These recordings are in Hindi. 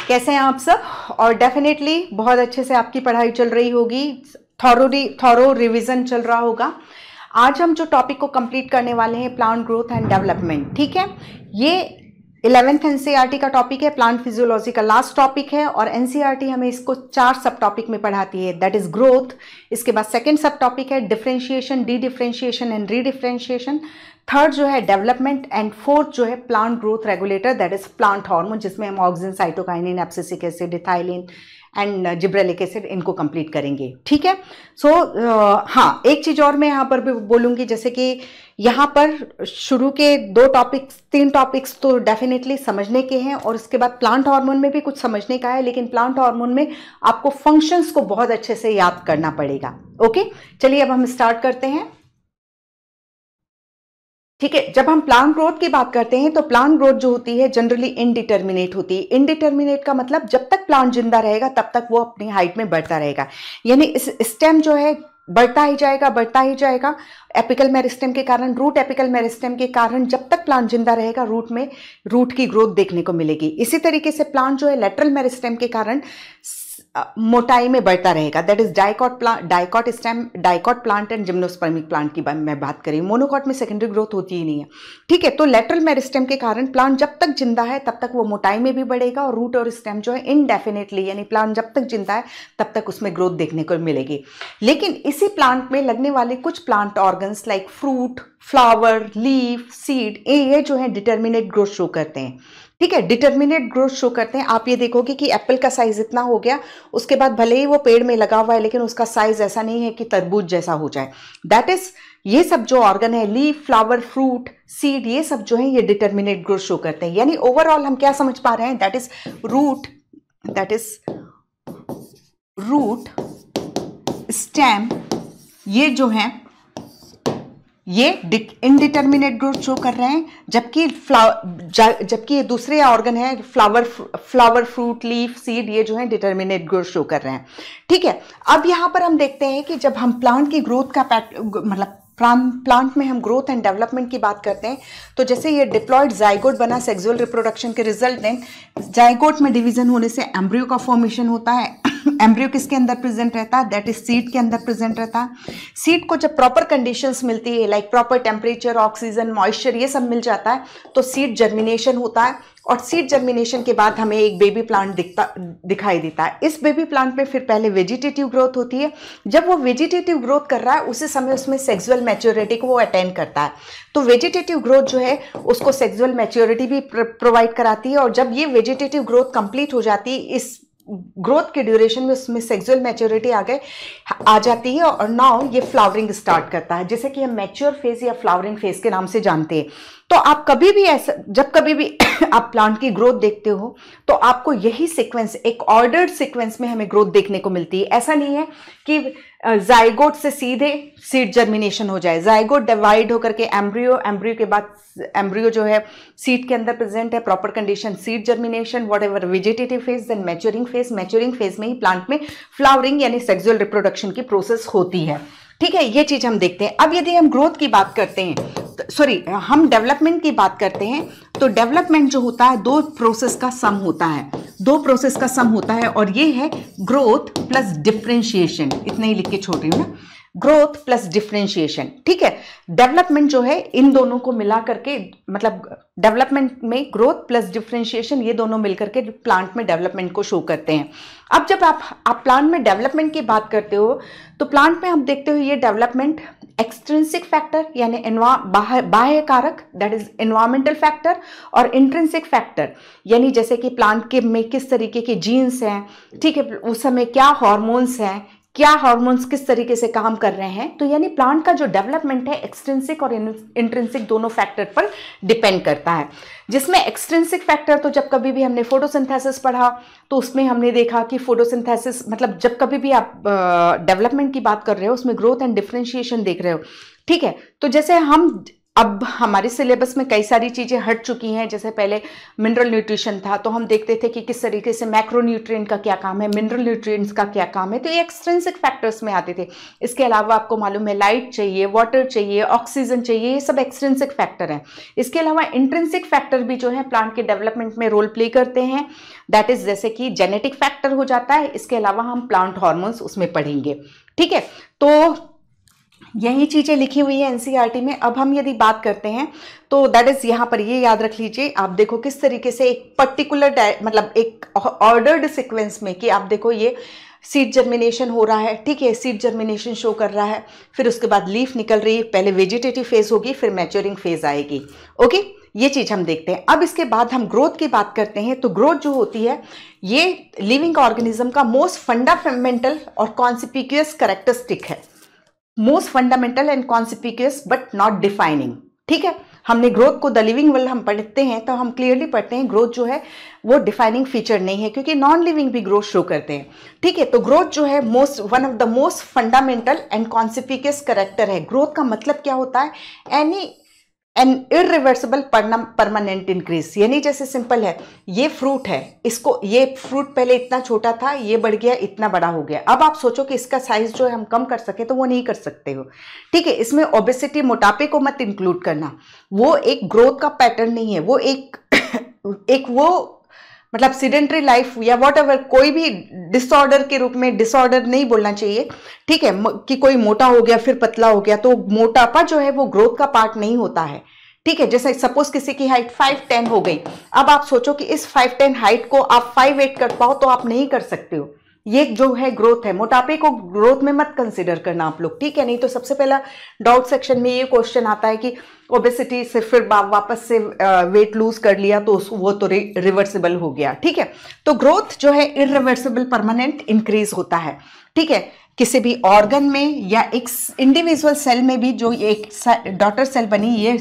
कैसे हैं आप सब? और डेफिनेटली बहुत अच्छे से आपकी पढ़ाई चल रही होगी, थॉरो रिवीजन चल रहा होगा। आज हम जो टॉपिक को कंप्लीट करने वाले हैं, प्लांट ग्रोथ एंड डेवलपमेंट। ठीक है, ये 11th एनसीईआरटी का टॉपिक है, प्लांट फिजियोलॉजी का लास्ट टॉपिक है। और एनसीईआरटी हमें इसको 4 सब टॉपिक में पढ़ाती है, दैट इज ग्रोथ। इसके बाद सेकंड सब टॉपिक है differentiation, D differentiation and रीडिफरेंशिएशन। Third जो है डेवलपमेंट एंड फोर्थ जो है plant growth regulator, that is plant hormone, जिसमें हम auxin, cytokinin, abscisic acid, ethylene and gibberellic acid इनको कंप्लीट करेंगे। ठीक है, सो हाँ, एक चीज और मैं यहाँ पर भी बोलूंगी, जैसे कि यहाँ पर शुरू के 3 टॉपिक्स तो डेफिनेटली समझने के हैं, और उसके बाद प्लांट हार्मोन में भी कुछ समझने का है, लेकिन प्लांट हार्मोन में आपको फंक्शंस को बहुत अच्छे से याद करना पड़ेगा। ओके, चलिए अब हम स्टार्ट करते हैं। ठीक है, जब हम प्लांट ग्रोथ की बात करते हैं तो प्लांट ग्रोथ जो होती है जनरली इनडिटर्मिनेट होती है। इनडिटर्मिनेट का मतलब जब तक प्लांट जिंदा रहेगा तब तक वो अपनी हाइट में बढ़ता रहेगा, यानी इस स्टेम जो है बढ़ता ही जाएगा। एपिकल मेरिस्टेम के कारण, रूट एपिकल मेरिस्टेम के कारण जब तक प्लांट जिंदा रहेगा रूट की ग्रोथ देखने को मिलेगी। इसी तरीके से प्लांट जो है लेटरल मेरिस्टेम के कारण मोटाई में बढ़ता रहेगा, that is dicot plant and gymnospermic plant की मैं बात करी। मोनोकॉट में सेकेंडरी ग्रोथ होती ही नहीं है। ठीक है, तो लेटरल मेरिस्टेम के कारण प्लांट जब तक जिंदा है तब तक वो मोटाई में भी बढ़ेगा, और रूट और स्टेम जो है इनडेफिनेटली, यानी प्लांट जब तक जिंदा है तब तक उसमें ग्रोथ देखने को मिलेगी। लेकिन इसी प्लांट में लगने वाले कुछ plant organs like fruit, flower, leaf, seed, ये जो है डिटर्मिनेट ग्रोथ शो करते हैं। ठीक है, डिटर्मिनेट ग्रोथ शो करते हैं। आप ये देखोगे कि एप्पल का साइज इतना हो गया, उसके बाद भले ही वो पेड़ में लगा हुआ है लेकिन उसका साइज ऐसा नहीं है कि तरबूज जैसा हो जाए। दैट इज, ये सब जो ऑर्गन है, लीफ, फ्लावर, फ्रूट, सीड, ये सब जो है ये डिटर्मिनेट ग्रोथ शो करते हैं। यानी ओवरऑल हम क्या समझ पा रहे हैं, दैट इज रूट, स्टेम, ये जो है ये इनडिटर्मिनेट ग्रोथ शो कर रहे हैं, जबकि ये दूसरे ऑर्गन है फ्लावर, फ्रूट, लीफ, सीड, ये जो है डिटर्मिनेट ग्रोथ शो कर रहे हैं। ठीक है, अब यहां पर हम देखते हैं कि जब हम प्लांट की ग्रोथ का मतलब प्लांट में हम ग्रोथ एंड डेवलपमेंट की बात करते हैं, तो जैसे ये डिप्लॉयड जाइगोट बना सेक्सुअल रिप्रोडक्शन के रिजल्ट में, जाइगोट में डिवीजन होने से एम्ब्रियो का फॉर्मेशन होता है। एम्ब्रियो किसके अंदर प्रेजेंट रहता है, दैट इज सीड के अंदर प्रेजेंट रहता है। सीड को जब प्रॉपर कंडीशंस मिलती है, like proper temperature, oxygen, moisture, ये सब मिल जाता है, तो सीड जर्मिनेशन होता है, और सीड जर्मिनेशन के बाद हमें एक बेबी प्लांट दिखाई देता है। इस बेबी प्लांट में फिर पहले वेजिटेटिव ग्रोथ होती है। जब वो वेजिटेटिव ग्रोथ कर रहा है उसी समय उसमें सेक्सुअल मैच्योरिटी को वो अटेन करता है, तो वेजिटेटिव ग्रोथ जो है उसको सेक्सुअल मैच्योरिटी भी प्रोवाइड कराती है। और जब ये वेजिटेटिव ग्रोथ कंप्लीट हो जाती है, इस ग्रोथ के ड्यूरेशन में उसमें सेक्सुअल मैच्योरिटी आ जाती है, और नाउ ये फ्लावरिंग स्टार्ट करता है, जैसे कि हम मैच्योर फेज या फ्लावरिंग फेज के नाम से जानते हैं। तो आप कभी भी जब कभी भी आप प्लांट की ग्रोथ देखते हो तो आपको यही सीक्वेंस, एक ऑर्डर्ड सीक्वेंस में हमें ग्रोथ देखने को मिलती है। ऐसा नहीं है कि जाइगोट से सीधे सीड जर्मिनेशन हो जाए। जाइगोट डिवाइड होकर के एम्ब्रियो के बाद एम्ब्रियो जो है सीड के अंदर प्रेजेंट है, proper condition, seed germination, whatever vegetative phase, then maturing phase में ही प्लांट में फ्लावरिंग यानी सेक्सुअल रिप्रोडक्शन की प्रोसेस होती है। ठीक है, ये चीज हम देखते हैं। अब यदि हम ग्रोथ की बात करते हैं, हम डेवलपमेंट की बात करते हैं, तो डेवलपमेंट जो होता है दो प्रोसेस का सम होता है, और ये है ग्रोथ प्लस डिफरेंशिएशन। इतना ही लिख के छोड़ रही हूं ना, ग्रोथ प्लस डिफरेंशिएशन। ठीक है, डेवलपमेंट जो है इन दोनों को मिला करके, मतलब डेवलपमेंट में ग्रोथ प्लस डिफरेंशिएशन ये दोनों मिलकर के प्लांट में डेवलपमेंट को शो करते हैं। अब जब आप प्लांट में डेवलपमेंट की बात करते हो तो प्लांट में हम देखते हो ये डेवलपमेंट एक्सट्रिंसिक फैक्टर यानी बाह्य कारक, दैट इज एनवायरमेंटल फैक्टर, और इंट्रिंसिक फैक्टर यानी जैसे कि प्लांट के में किस तरीके के जीन्स हैं, ठीक है, उस समय क्या हार्मोन्स हैं, क्या हार्मोन्स किस तरीके से काम कर रहे हैं। तो यानी प्लांट का जो डेवलपमेंट है एक्सट्रिंसिक और इंट्रिंसिक दोनों फैक्टर पर डिपेंड करता है। जिसमें एक्सट्रिंसिक फैक्टर, तो जब कभी भी हमने फोटोसिंथेसिस पढ़ा तो उसमें हमने देखा कि फोटोसिंथेसिस मतलब जब कभी भी आप डेवलपमेंट की बात कर रहे हो उसमें ग्रोथ एंड डिफरेंशिएशन देख रहे हो। ठीक है, तो जैसे हम अब हमारे सिलेबस में कई सारी चीज़ें हट चुकी हैं। जैसे पहले मिनरल न्यूट्रिशन था तो हम देखते थे कि किस तरीके से मैक्रोन्यूट्रिएंट का क्या काम है, मिनरल न्यूट्रिएंट्स का क्या काम है, तो ये एक्सट्रिंसिक फैक्टर्स में आते थे। इसके अलावा आपको मालूम है लाइट चाहिए, वाटर चाहिए, ऑक्सीजन चाहिए, ये सब एक्सट्रिंसिक फैक्टर हैं। इसके अलावा इंट्रिंसिक फैक्टर भी जो है प्लांट के डेवलपमेंट में रोल प्ले करते हैं, दैट इज जैसे कि जेनेटिक फैक्टर हो जाता है। इसके अलावा हम प्लांट हार्मोन्स उसमें पढ़ेंगे, ठीक है। तो यही चीजें लिखी हुई है एनसीईआरटी में। अब हम यदि बात करते हैं तो दैट इज यहाँ पर ये याद रख लीजिए, आप देखो किस तरीके से एक पर्टिकुलर मतलब एक ऑर्डर्ड सीक्वेंस में कि आप देखो ये सीड जर्मिनेशन हो रहा है, ठीक है, सीड जर्मिनेशन शो कर रहा है, फिर उसके बाद लीफ निकल रही है, पहले वेजिटेटिव फेज होगी, फिर मैच्योरिंग फेज आएगी, ओके। ये चीज हम देखते हैं। अब इसके बाद हम ग्रोथ की बात करते हैं। तो ग्रोथ जो होती है ये लिविंग ऑर्गेनिज्म का मोस्ट फंडामेंटल और कॉन्सिपिक्यूअस कैरेक्टरिस्टिक है, most fundamental and conspicuous but not defining, ठीक है। हमने ग्रोथ को द लिविंग वर्ल्ड हम पढ़ते हैं तो हम क्लियरली पढ़ते हैं ग्रोथ जो है वो डिफाइनिंग फीचर नहीं है, क्योंकि नॉन लिविंग भी ग्रोथ शो करते हैं, ठीक है। तो ग्रोथ जो है one of the most fundamental and conspicuous character है। ग्रोथ का मतलब क्या होता है, एन इरिवर्सिबल परमानेंट इंक्रीज, यानी जैसे सिंपल है, ये फ्रूट है, इसको ये फ्रूट पहले इतना छोटा था, ये बढ़ गया, इतना बड़ा हो गया। अब आप सोचो कि इसका साइज जो है हम कम कर सके तो वो नहीं कर सकते हो, ठीक है। इसमें ओबेसिटी, मोटापे को मत इंक्लूड करना, वो एक ग्रोथ का पैटर्न नहीं है, वो एक वो मतलब सीडेंट्री लाइफ या वॉट एवर, कोई भी डिसऑर्डर के रूप में, डिसऑर्डर नहीं बोलना चाहिए, ठीक है, कि कोई मोटा हो गया फिर पतला हो गया, तो मोटापा जो है वो ग्रोथ का पार्ट नहीं होता है, ठीक है। जैसे सपोज किसी की हाइट 5'10" हो गई, अब आप सोचो कि इस 5'10" हाइट को आप 5'8" कर पाओ तो आप नहीं कर सकते हो। ये जो है ग्रोथ है, मोटापे को ग्रोथ में मत कंसिडर करना आप लोग, ठीक है। नहीं तो सबसे पहला डाउट सेक्शन में ये क्वेश्चन आता है कि ओबेसिटी से फिर वापस से वेट लूज कर लिया तो वो तो रिवर्सिबल हो गया, ठीक है। तो ग्रोथ जो है इरिवर्सिबल परमानेंट इंक्रीज होता है, ठीक है। किसी भी ऑर्गन में या एक इंडिविजुअल सेल में भी जो एक डॉटर सेल बनी, ये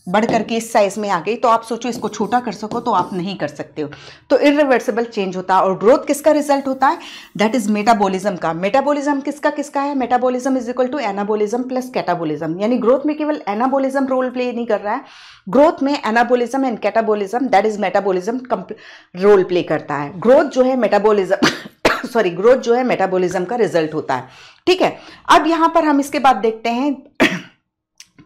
बढ़ करके इस साइज में आ गई, तो आप सोचो इसको छोटा कर सको तो आप नहीं कर सकते हो। तो इरिवर्सिबल चेंज होता है। और ग्रोथ किसका रिजल्ट होता है, दैट इज मेटाबॉलिज्म का। मेटाबॉलिज्म किसका है, metabolism is equal to anabolism plus catabolism, यानी ग्रोथ में केवल एनाबॉलिज्म रोल प्ले नहीं कर रहा है, ग्रोथ में anabolism and catabolism that is metabolism role play करता है। ग्रोथ जो है मेटाबॉलिज्म सॉरी ग्रोथ जो है मेटाबॉलिज्म का रिजल्ट होता है, ठीक है। अब यहां पर हम इसके बाद देखते हैं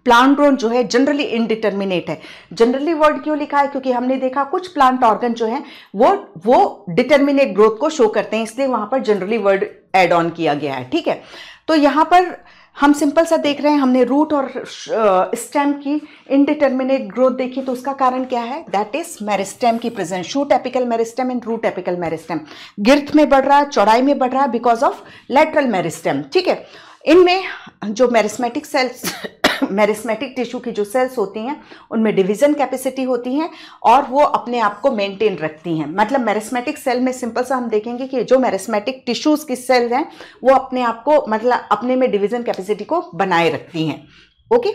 प्लांट ग्रोथ जो है जनरली इनडिटर्मिनेट है। जनरली वर्ड क्यों लिखा है, क्योंकि हमने देखा कुछ प्लांट ऑर्गन जो है वो डिटर्मिनेट ग्रोथ को शो करते हैं, इसलिए वहां पर जनरली वर्ड एड ऑन किया गया है, ठीक है। तो यहां पर हम सिंपल सा देख रहे हैं, हमने रूट और स्टेम की इनडिटर्मिनेट ग्रोथ देखी, तो उसका कारण क्या है, दैट इज मेरिस्टेम की presence, shoot apical meristem and root apical meristem. Girth में बढ़ रहा है, चौड़ाई में बढ़ रहा है बिकॉज ऑफ लेटरल मेरिस्टेम, ठीक है। इनमें जो मेरिस्मेटिक सेल्स मेरिस्मेटिक टिश्यू की जो सेल्स होती हैं उनमें डिवीजन कैपेसिटी होती है और वो अपने आप को मेंटेन रखती हैं। मतलब मेरिस्मेटिक सेल में सिंपल सा हम देखेंगे कि जो मेरिस्मेटिक टिश्यूज की सेल हैं वो अपने आप को मतलब अपने में डिवीजन कैपेसिटी को बनाए रखती हैं, ओके।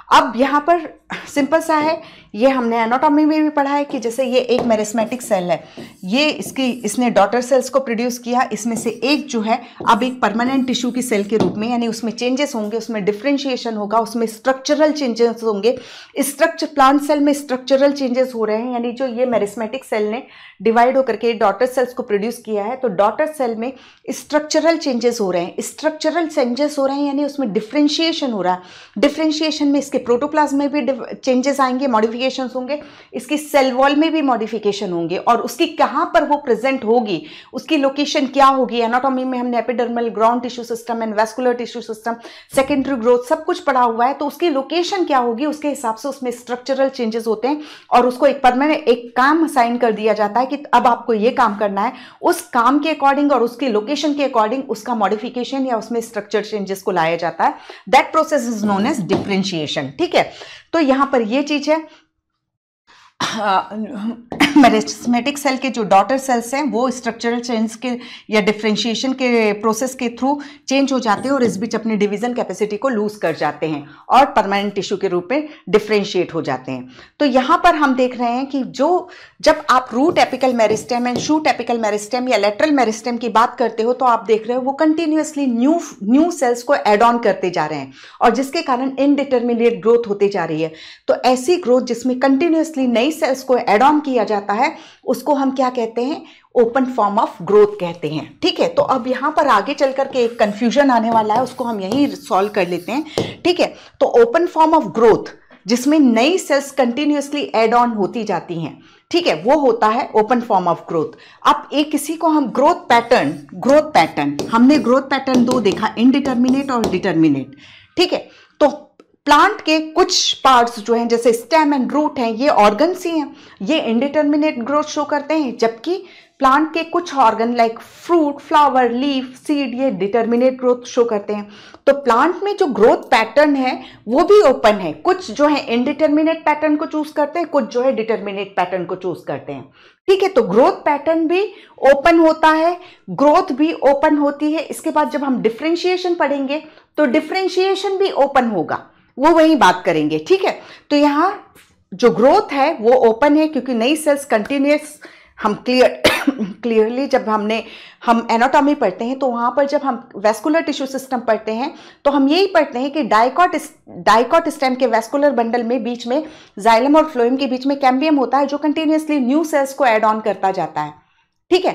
अब यहाँ पर सिंपल सा है, ये हमने एनाटॉमी में भी पढ़ा है कि जैसे ये एक मेरिस्मेटिक सेल है, ये इसने डॉटर सेल्स को प्रोड्यूस किया, इसमें से एक जो है अब एक परमानेंट टिश्यू की सेल के रूप में, यानी उसमें चेंजेस होंगे, उसमें डिफरेंशिएशन होगा, उसमें स्ट्रक्चरल चेंजेस होंगे। प्लांट सेल में स्ट्रक्चरल चेंजेस हो रहे हैं, यानी जो ये मेरिस्मेटिक सेल ने डिवाइड होकर के डॉटर सेल्स को प्रोड्यूस किया है, तो डॉटर सेल में स्ट्रक्चरल चेंजेस हो रहे हैं। स्ट्रक्चरल चेंजेस हो रहे हैं यानी उसमें डिफरेंशिएशन हो रहा है। डिफरेंशिएशन में इसके प्रोटोप्लाज्म में भी चेंजेस आएंगे, मॉडिफिकेशंस होंगे, इसकी सेल वॉल में भी मॉडिफिकेशन होंगे, और उसकी कहां पर वो प्रेजेंट होगी, उसकी लोकेशन क्या होगी। एनाटॉमी में हमने epidermal, ground tissue system and vascular tissue system, secondary growth सब कुछ पढ़ा हुआ है, तो उसकी लोकेशन क्या होगी उसके हिसाब से उसमें स्ट्रक्चरल चेंजेस होते हैं, और उसको एक परमानेंट एक काम असाइन कर दिया जाता है कि अब आपको ये काम करना है, उस काम के अकॉर्डिंग और उसकी लोकेशन के अकॉर्डिंग उसका मॉडिफिकेशन या उसमें स्ट्रक्चर चेंजेस को लाया जाता है। That process is known as differentiation, ठीक है। तो यहां पर ये चीज है। मेरिस्टेमेटिक सेल के जो डॉटर सेल्स हैं वो स्ट्रक्चरल चेंज के या डिफरेंशिएशन के प्रोसेस के थ्रू चेंज हो जाते हैं और इस बीच अपनी डिवीजन कैपेसिटी को लूज कर जाते हैं और परमानेंट टिश्यू के रूप में डिफरेंशिएट हो जाते हैं। तो यहाँ पर हम देख रहे हैं कि जब आप root apical meristem and shoot apical meristem या लेटरल मेरिस्टेम की बात करते हो तो आप देख रहे हो वो कंटिन्यूअसली न्यू सेल्स को एड ऑन करते जा रहे हैं और जिसके कारण इनडिटर्मिनेट ग्रोथ होती जा रही है। तो ऐसी ग्रोथ जिसमें कंटिन्यूअसली नई सेल्स को एड ऑन किया जाता है उसको हम क्या कहते हैं, ओपन फॉर्म ऑफ ग्रोथ कहते हैं। ठीक है, तो अब यहां पर आगे चल करके एक कंफ्यूजन आने वाला है, उसको हम यहीं सॉल्व कर लेते हैं। ठीक है, तो ओपन फॉर्म ऑफ ग्रोथ जिसमें नई सेल्स कंटिन्यूअसली एड ऑन होती जाती हैं, ठीक है, वो होता है ओपन फॉर्म ऑफ ग्रोथ। अब एक किसी को हम ग्रोथ पैटर्न हमने ग्रोथ पैटर्न दो देखा, इनडिटर्मिनेट और डिटर्मिनेट। ठीक है, तो प्लांट के कुछ पार्ट्स जो हैं जैसे स्टेम एंड रूट हैं ये ऑर्गन्स ही हैं, ये इनडिटर्मिनेट ग्रोथ शो करते हैं, जबकि प्लांट के कुछ organ like fruit, flower, leaf, seed ये डिटर्मिनेट ग्रोथ शो करते हैं। तो प्लांट में जो ग्रोथ पैटर्न है वो भी ओपन है, कुछ जो है इनडिटर्मिनेट पैटर्न को चूज करते हैं, कुछ जो है डिटर्मिनेट पैटर्न को चूज करते हैं। ठीक है, तो ग्रोथ पैटर्न भी ओपन होता है, ग्रोथ भी ओपन होती है। इसके बाद जब हम डिफरेंशिएशन पढ़ेंगे तो डिफरेंशिएशन भी ओपन होगा, वो वही बात करेंगे। ठीक है, तो यहां जो ग्रोथ है वो ओपन है क्योंकि नई सेल्स कंटिन्यूअस, हम क्लियरली जब हम एनाटॉमी पढ़ते हैं तो वहां पर जब हम वेस्कुलर टिश्यू सिस्टम पढ़ते हैं तो हम यही पढ़ते हैं कि डाइकॉट स्टेम के वेस्कुलर बंडल में बीच में जाइलम और फ्लोएम के बीच में कैम्बियम होता है जो कंटिन्यूअसली न्यू सेल्स को एड ऑन करता जाता है। ठीक है,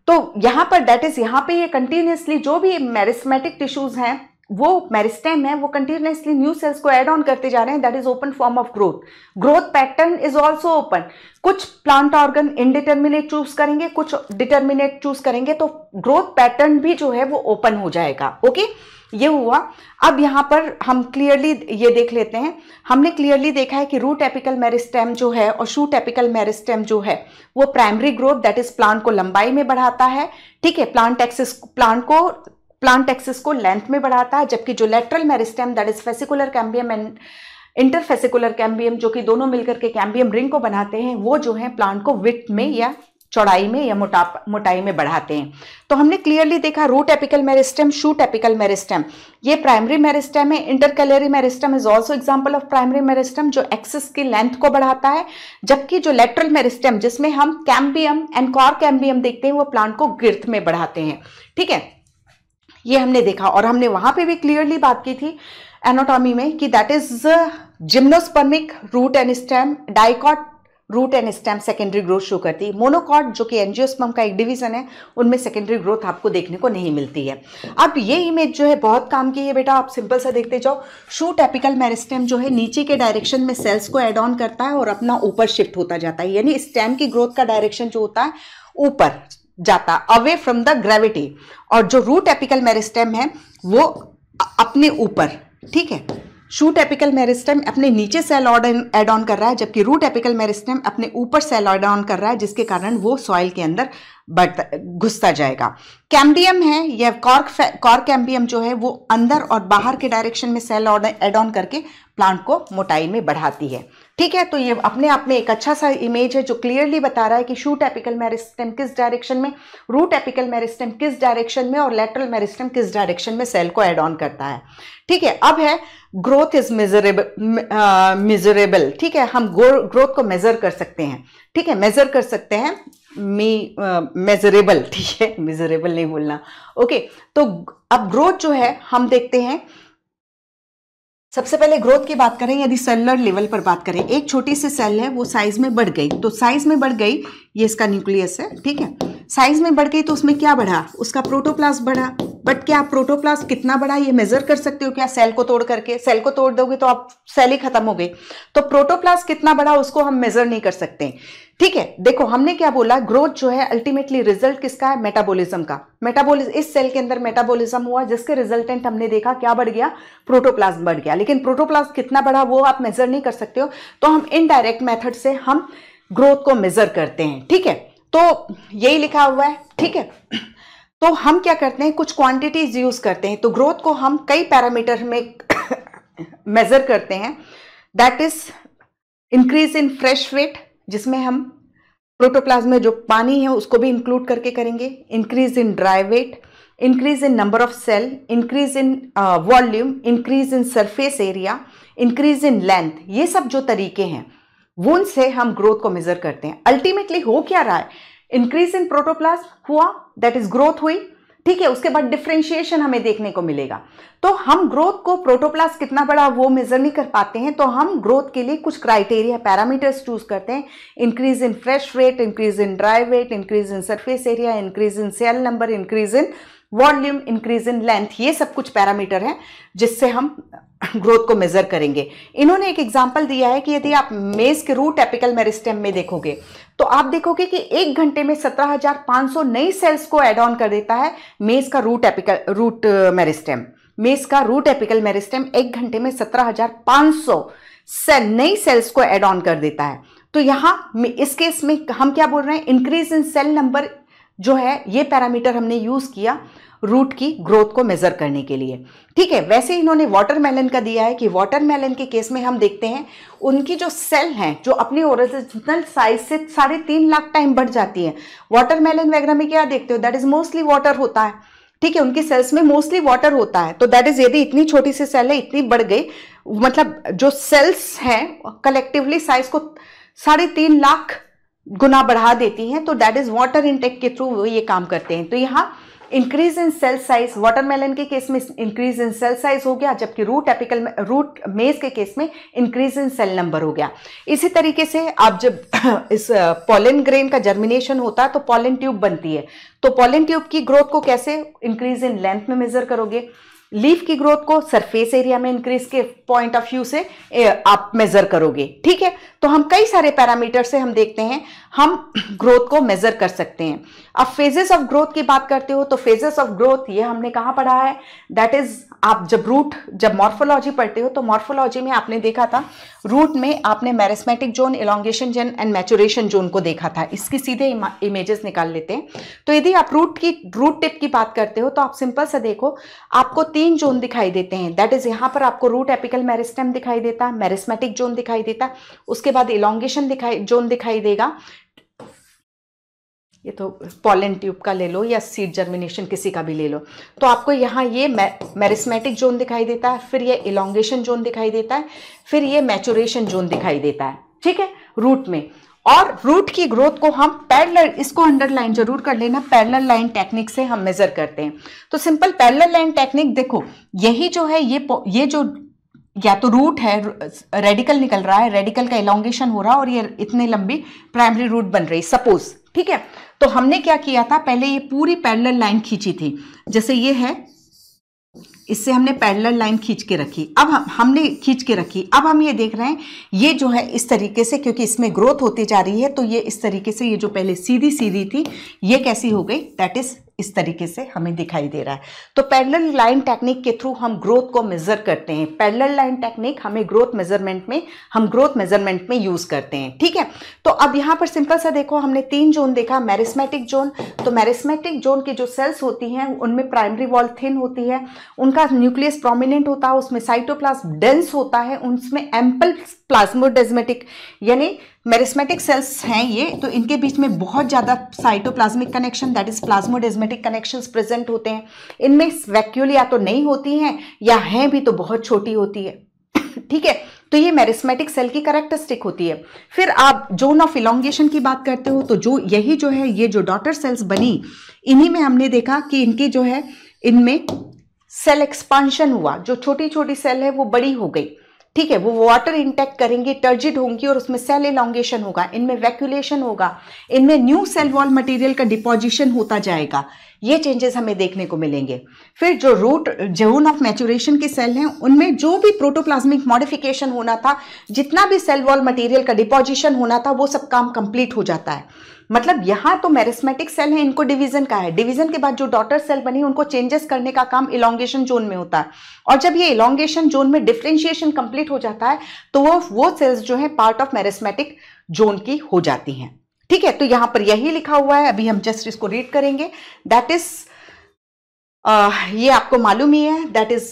तो यहां पर दैट इज यहां पे ये कंटिन्यूअसली जो भी मेरिस्टेमेटिक टिश्यूज हैं वो मेरिस्टेम है वो कंटिन्यूअसली न्यू सेल्स को एड ऑन करते जा रहे हैं, that is open form of growth pattern is also open. कुछ प्लांट ऑर्गन इनडिटर्मिनेट चूज करेंगे, कुछ डिटर्मिनेट चूज करेंगे, तो ग्रोथ पैटर्न भी जो है वो ओपन हो जाएगा। ओके, ये हुआ। अब यहां पर हम क्लियरली ये देख लेते हैं, हमने क्लियरली देखा है कि रूट एपिकल मेरिस्टेम जो है और शूट एपिकल मेरिस्टेम जो है वो primary growth that is plant को लंबाई में बढ़ाता है। ठीक है, प्लांट एक्सिस को लेंथ में बढ़ाता है, जबकि जो lateral meristem that is fascicular cambium and interfascicular cambium जो कि दोनों मिलकर के कैम्बियम रिंग को बनाते हैं वो जो है प्लांट को विड्थ में या चौड़ाई में या मोटाई में बढ़ाते हैं। तो हमने क्लियरली देखा root apical meristem, shoot apical meristem ये प्राइमरी मेरिस्टेम है। Intercalary meristem is also example of primary meristem जो एक्सिस की लेंथ को बढ़ाता है, जबकि जो लेटरल मेरिस्टेम जिसमें हम कैम्बियम एंड कॉर कैम्बियम देखते हैं वो प्लांट को गिर्थ में बढ़ाते हैं। ठीक है, ये हमने देखा और हमने वहां पे भी क्लियरली बात की थी एनाटॉमी में कि that is gymnospermic root and stem, dicot root and stem secondary growth show करती है। मोनोकॉट जो कि एंजियोस्पर्म का एक डिवीजन है उनमें सेकेंडरी ग्रोथ आपको देखने को नहीं मिलती है। अब ये इमेज जो है बहुत काम की है बेटा, आप सिंपल सा देखते जाओ। शूट एपिकल मेरिस्टेम जो है नीचे के डायरेक्शन में सेल्स को एड ऑन करता है और अपना ऊपर शिफ्ट होता जाता है, यानी स्टेम की ग्रोथ का डायरेक्शन जो होता है ऊपर जाता, अवे फ्रॉम द ग्रेविटी। और जो रूट एपिकल मेरिस्टेम है वो अपने ऊपर। ठीक है, शूट एपिकल मेरिस्टेम अपने नीचे सेल एड ऑन कर रहा है, जबकि रूट एपिकल मेरिस्टेम अपने ऊपर सेल एड ऑन कर रहा है, जिसके कारण वो सॉइल के अंदर घुसता जाएगा। कैम्बियम है या कॉर कैम्बियम जो है वो अंदर और बाहर के डायरेक्शन में सेल एड ऑन करके प्लांट को मोटाई में बढ़ाती है। ठीक है, तो ये अपने आप में एक अच्छा सा इमेज है जो क्लियरली बता रहा है कि शूट एपिकल मेरिस्टेम किस डायरेक्शन में, रूट एपिकल मेरिस्टेम किस डायरेक्शन में और लेटरल मेरिस्टेम किस डायरेक्शन में सेल को एड ऑन करता है। ठीक है, अब है ग्रोथ इज मेजरेबल। ठीक है, हम ग्रोथ को मेजर कर सकते हैं। ठीक है, मेजर कर सकते हैं, मेजरेबल। ठीक है, मेजरेबल नहीं बोलना। ओके, तो अब ग्रोथ जो है हम देखते हैं, सबसे पहले ग्रोथ की बात करें, यदि सेलुलर लेवल पर बात करें, एक छोटी सी सेल है वो साइज में बढ़ गई, तो साइज में बढ़ गई, ये इसका न्यूक्लियस है। ठीक है, साइज में बढ़ गई तो उसमें क्या बढ़ा, उसका प्रोटोप्लास्ट बढ़ा। बट क्या आप प्रोटोप्लास्ट कितना बढ़ा ये मेजर कर सकते हो क्या? सेल को तोड़ करके, सेल को तोड़ दोगे तो आप सेल ही खत्म हो गई, तो प्रोटोप्लास्ट कितना बढ़ा उसको हम मेजर नहीं कर सकते। ठीक है, देखो हमने क्या बोला, ग्रोथ जो है अल्टीमेटली रिजल्ट किसका है, मेटाबॉलिज्म का। मेटाबॉलिज्म, इस सेल के अंदर मेटाबॉलिज्म हुआ जिसके रिजल्टेंट हमने देखा क्या बढ़ गया, प्रोटोप्लास्ट बढ़ गया। लेकिन प्रोटोप्लास्ट कितना बढ़ा वो आप मेजर नहीं कर सकते हो, तो हम इनडायरेक्ट मेथड से हम ग्रोथ को मेजर करते हैं। ठीक है, तो यही लिखा हुआ है। ठीक है, तो हम क्या करते हैं, कुछ क्वांटिटीज यूज करते हैं, तो ग्रोथ को हम कई पैरामीटर में मेजर करते हैं। That is increase in fresh weight, जिसमें हम प्रोटोप्लाज्म में जो पानी है उसको भी इंक्लूड करके करेंगे। Increase in dry weight, increase in number of cell, increase in volume, increase in surface area, increase in length, ये सब जो तरीके हैं वो उनसे हम ग्रोथ को मेजर करते हैं। अल्टीमेटली हो क्या रहा है, इंक्रीज इन प्रोटोप्लाज्म हुआ, दैट इज ग्रोथ हुई, ठीक है। उसके बाद डिफरेंशिएशन हमें देखने को मिलेगा। तो हम ग्रोथ को प्रोटोप्लाज्म कितना बड़ा वो मेजर नहीं कर पाते हैं, तो हम ग्रोथ के लिए कुछ क्राइटेरिया पैरामीटर्स चूज करते हैं। Increase in fresh weight, increase in dry weight, increase in surface area, increase in cell number, increase in volume, increase in length, ये सब कुछ पैरामीटर हैं जिससे हम ग्रोथ को मेजर करेंगे। इन्होंने एक एग्जांपल दिया है कि यदि आप मेज के रूट एपिकल मेरिस्टेम में देखोगे तो आप देखोगे कि 1 घंटे में 17,500 नई सेल्स को एड ऑन कर देता है मेज का रूट मेरिस्टेम। मेज का रूट एपिकल मेरिस्टेम 1 घंटे में 17,500 नई सेल्स को एड ऑन कर देता है। तो यहां इस केस में हम क्या बोल रहे हैं, इंक्रीज इन सेल नंबर जो है ये पैरामीटर हमने यूज किया रूट की ग्रोथ को मेजर करने के लिए, ठीक है। वैसे इन्होंने वाटरमेलन का दिया है कि वाटरमेलन के केस में हम देखते हैं उनकी जो सेल हैं जो अपनी ओरिजिनल साइज से 3.5 लाख टाइम बढ़ जाती है। वाटरमेलन वगैरह में क्या देखते हो, दैट इज मोस्टली वाटर होता है, ठीक है। उनकी सेल्स में मोस्टली वाटर होता है, तो दैट इज यदि इतनी छोटी सी सेल है इतनी बढ़ गई, मतलब जो सेल्स हैं कलेक्टिवली साइज को 3.5 लाख गुना बढ़ा देती हैं, तो दैट इज वाटर इनटेक के थ्रू वो ये काम करते हैं। तो यहाँ increase in cell size watermelon के केस में इंक्रीज इन सेल साइज हो गया, जबकि रूट मेज के केस में इंक्रीज इन सेल नंबर हो गया। इसी तरीके से आप जब इस पॉलन ग्रेन का जर्मिनेशन होता है तो पॉलन ट्यूब बनती है, तो पॉलन ट्यूब की ग्रोथ को कैसे इंक्रीज इन लेंथ में मेजर करोगे, लीफ की ग्रोथ को सरफेस एरिया में इंक्रीज के पॉइंट ऑफ व्यू से आप मेजर करोगे, ठीक है। तो हम कई सारे पैरामीटर से हम देखते हैं हम ग्रोथ को मेजर कर सकते हैं। अब फेजेस ऑफ ग्रोथ की बात करते हो तो फेजेस ऑफ ग्रोथ ये हमने कहाँ पढ़ा है, दैट इज आप जब मॉर्फोलॉजी पढ़ते हो तो मॉर्फोलॉजी में आपने देखा था रूट में आपने meristematic zone, elongation zone and maturation zone को देखा था। इसकी सीधे इमेजेस निकाल लेते हैं। तो यदि आप रूट टिप की बात करते हो तो आप सिंपल सा देखो, आपको 3 जोन दिखाई देते हैं, दैट इज यहाँ पर आपको रूट एपिकल मेरिस्टेम दिखाई देता है, मेरिस्मेटिक जोन दिखाई देता है, उसके बाद इलॉन्गेशन जोन दिखाई देगा, ये तो पॉलन ट्यूब का ले लो या सीड जर्मिनेशन किसी का भी ले लो, तो आपको यहाँ ये मेरिस्मेटिक जोन दिखाई देता है, फिर ये इलॉन्गेशन जोन दिखाई देता है, फिर ये मैचुरेशन जोन दिखाई देता है, ठीक है, रूट में। और रूट की ग्रोथ को हम पैरेलल, इसको अंडरलाइन जरूर कर लेना, पैरेलल लाइन टेक्निक से हम मेजर करते हैं। तो सिंपल पैरेलल लाइन टेक्निक देखो, यही जो है ये जो या तो रूट है, रेडिकल निकल रहा है, रेडिकल का इलॉन्गेशन हो रहा है और ये इतने लंबी प्राइमरी रूट बन रही, सपोज, ठीक है। तो हमने क्या किया था, पहले ये पूरी पैरेलल लाइन खींची थी, जैसे ये है, इससे हमने पैरेलल लाइन खींच के रखी, अब हमने खींच के रखी, अब हम ये देख रहे हैं ये जो है इस तरीके से, क्योंकि इसमें ग्रोथ होती जा रही है तो ये इस तरीके से, ये जो पहले सीधी सीधी थी ये कैसी हो गई, दैट इज इस तरीके से हमें दिखाई दे रहा है। तो पैरेलल लाइन टेक्निक के थ्रू हम ग्रोथ को मेजर करते हैं। पैरेलल लाइन टेक्निक हमें ग्रोथ मेजरमेंट में यूज करते हैं, ठीक है। तो अब यहाँ पर सिंपल सा देखो, हमने 3 जोन देखा, मेरिस्मेटिक जोन, तो मेरिस्मेटिक जोन की जो सेल्स होती हैं उनमें प्राइमरी वॉल थिन होती है, उनका न्यूक्लियस प्रोमिनेंट होता है, उसमें साइटोप्लाज्म डेंस होता है, उसमें एम्पल प्लाज्मोडेस्मेटिक यानी मेरिस्मेटिक सेल्स हैं ये, तो इनके बीच में बहुत ज़्यादा cytoplasmic connection, that is plasmodesmatic connections present होते हैं। इनमें वैक्यूल या तो नहीं होती हैं या हैं भी तो बहुत छोटी होती है, ठीक है। तो ये मेरिस्मेटिक सेल की कैरेक्टरिस्टिक होती है। फिर आप जोन ऑफ इलॉन्गेशन की बात करते हो तो यही जो है, ये जो डॉटर सेल्स बनी, इन्हीं में हमने देखा कि इनकी जो है, इनमें सेल एक्सपांशन हुआ, जो छोटी छोटी सेल है वो बड़ी हो गई, ठीक है, वो वाटर इंटेक करेंगी, टर्जिड होंगी और उसमें सेल इलॉन्गेशन होगा, इनमें वैक्यूलेशन होगा, इनमें न्यू सेल वॉल मटेरियल का डिपोजिशन होता जाएगा, ये चेंजेस हमें देखने को मिलेंगे। फिर जो रूट जोन ऑफ मैचुरेशन के सेल हैं उनमें जो भी प्रोटोप्लाज्मिक मॉडिफिकेशन होना था, जितना भी सेल वॉल मटेरियल का डिपोजिशन होना था, वो सब काम कंप्लीट हो जाता है। मतलब यहाँ तो मेरिस्मेटिक सेल है, इनको डिवीजन का है, डिवीजन के बाद जो डॉटर सेल बनी उनको चेंजेस करने का काम इलॉन्गेशन जोन में होता है, और जब ये इलॉन्गेशन जोन में डिफरेंशिएशन कंप्लीट हो जाता है तो वो सेल्स जो है पार्ट ऑफ मेरिस्मेटिक जोन की हो जाती हैं, ठीक है। तो यहां पर यही लिखा हुआ है, अभी हम जस्ट इसको रीड करेंगे, दैट इज ये आपको मालूम ही है, दैट इज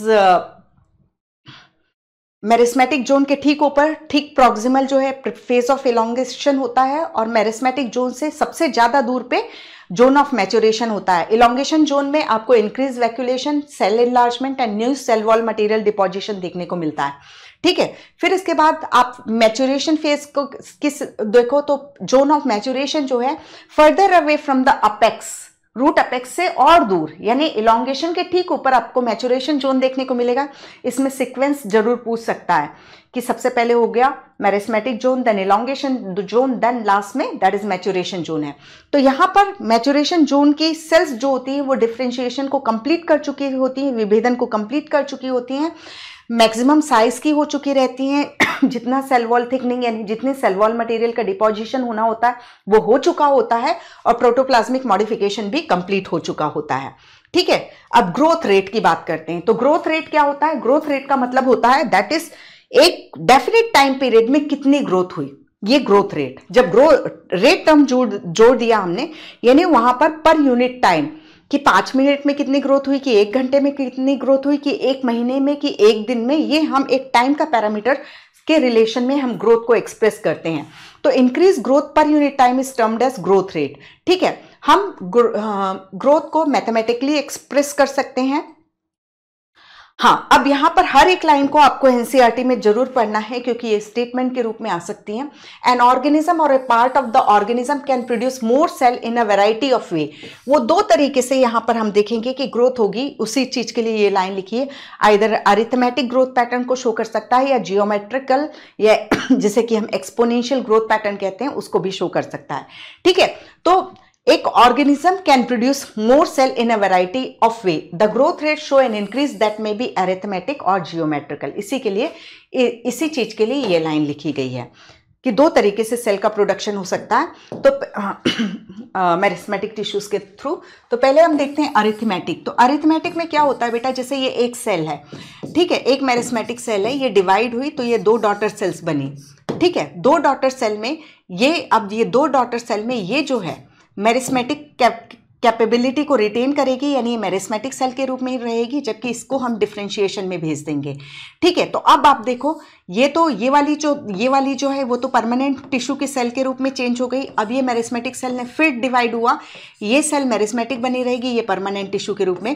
मेरिस्मेटिक जोन के ठीक ऊपर, ठीक प्रॉक्सिमल जो है फेज ऑफ इलोंगेशन होता है, और मेरिस्मेटिक जोन से सबसे ज्यादा दूर पे जोन ऑफ मैच्योरेशन होता है। इलोंगेशन जोन में आपको increase vacuolation, cell enlargement and new cell wall material deposition देखने को मिलता है। ठीक है, फिर इसके बाद आप मैच्योरेशन फेज को किस देखो तो जोन ऑफ मैच्योरेशन जो है further away from the apex, root apex से और दूर, यानी इलोंगेशन के ठीक ऊपर आपको मैच्योरेशन जोन देखने को मिलेगा। इसमें सीक्वेंस जरूर पूछ सकता है कि सबसे पहले हो गया meristematic zone, then elongation zone, then last में दैट इज मैच्योरेशन जोन है। तो यहां पर मैच्योरेशन जोन की सेल्स जो होती है वो डिफरेंशिएशन को कंप्लीट कर चुकी होती है, विभेदन को कंप्लीट कर चुकी होती हैं, मैक्सिमम साइज की हो चुकी रहती हैं, जितना सेल वॉल थिकनिंग यानी जितने सेल वॉल मटेरियल का डिपोजिशन होना होता है वो हो चुका होता है, और प्रोटोप्लाज्मिक मॉडिफिकेशन भी कंप्लीट हो चुका होता है। ठीक है, अब ग्रोथ रेट की बात करते हैं। तो ग्रोथ रेट क्या होता है? ग्रोथ रेट का मतलब होता है दैट इज एक डेफिनेट टाइम पीरियड में कितनी ग्रोथ हुई, ये ग्रोथ रेट। जब ग्रोथ रेट टर्म जोड़ दिया हमने, यानी वहां पर यूनिट टाइम कि 5 मिनट में कितनी ग्रोथ हुई, कि 1 घंटे में कितनी ग्रोथ हुई, कि 1 महीने में, कि 1 दिन में, ये हम एक टाइम का पैरामीटर के रिलेशन में हम ग्रोथ को एक्सप्रेस करते हैं। तो increase growth per unit time is termed as growth rate. ठीक है, हम ग्रोथ को मैथमेटिकली एक्सप्रेस कर सकते हैं। हाँ, अब यहां पर हर एक लाइन को आपको एनसीईआरटी में जरूर पढ़ना है, क्योंकि ये स्टेटमेंट के रूप में आ सकती हैं। एन ऑर्गेनिज्म और a part of the organism can produce more cell in a variety of way. वो दो तरीके से यहां पर हम देखेंगे कि ग्रोथ होगी, उसी चीज के लिए ये लाइन लिखी है। आइदर अरिथमेटिक ग्रोथ पैटर्न को शो कर सकता है, या जियोमेट्रिकल, या जिसे कि हम एक्सपोनेंशियल ग्रोथ पैटर्न कहते हैं, उसको भी शो कर सकता है। ठीक है, तो एक organism can produce more cell in a variety of way, the growth rate show an increase that may be arithmetic और जियोमेट्रिकल। इसी के लिए, इसी चीज के लिए ये लाइन लिखी गई है कि दो तरीके से सेल का प्रोडक्शन हो सकता है, तो मेरिस्मेटिक टिश्यूज के थ्रू। तो पहले हम देखते हैं अरिथमेटिक। तो अरिथमेटिक में क्या होता है बेटा, जैसे ये एक सेल है, ठीक है, एक मेरिस्मेटिक सेल है, ये डिवाइड हुई तो ये 2 डॉटर सेल्स बनी। ठीक है, 2 डॉटर सेल में अब ये 2 डॉटर सेल में ये जो है मेरिस्मेटिक कैपेबिलिटी को रिटेन करेगी, यानी मेरिस्मेटिक सेल के रूप में ही रहेगी, जबकि इसको हम डिफरेंशिएशन में भेज देंगे। ठीक है, तो अब आप देखो, ये वाली जो है वो तो परमानेंट टिश्यू की सेल के रूप में चेंज हो गई। अब ये मेरिस्मेटिक सेल ने फिर डिवाइड हुआ, ये सेल मेरिस्मेटिक बनी रहेगी, ये परमानेंट टिश्यू के रूप में,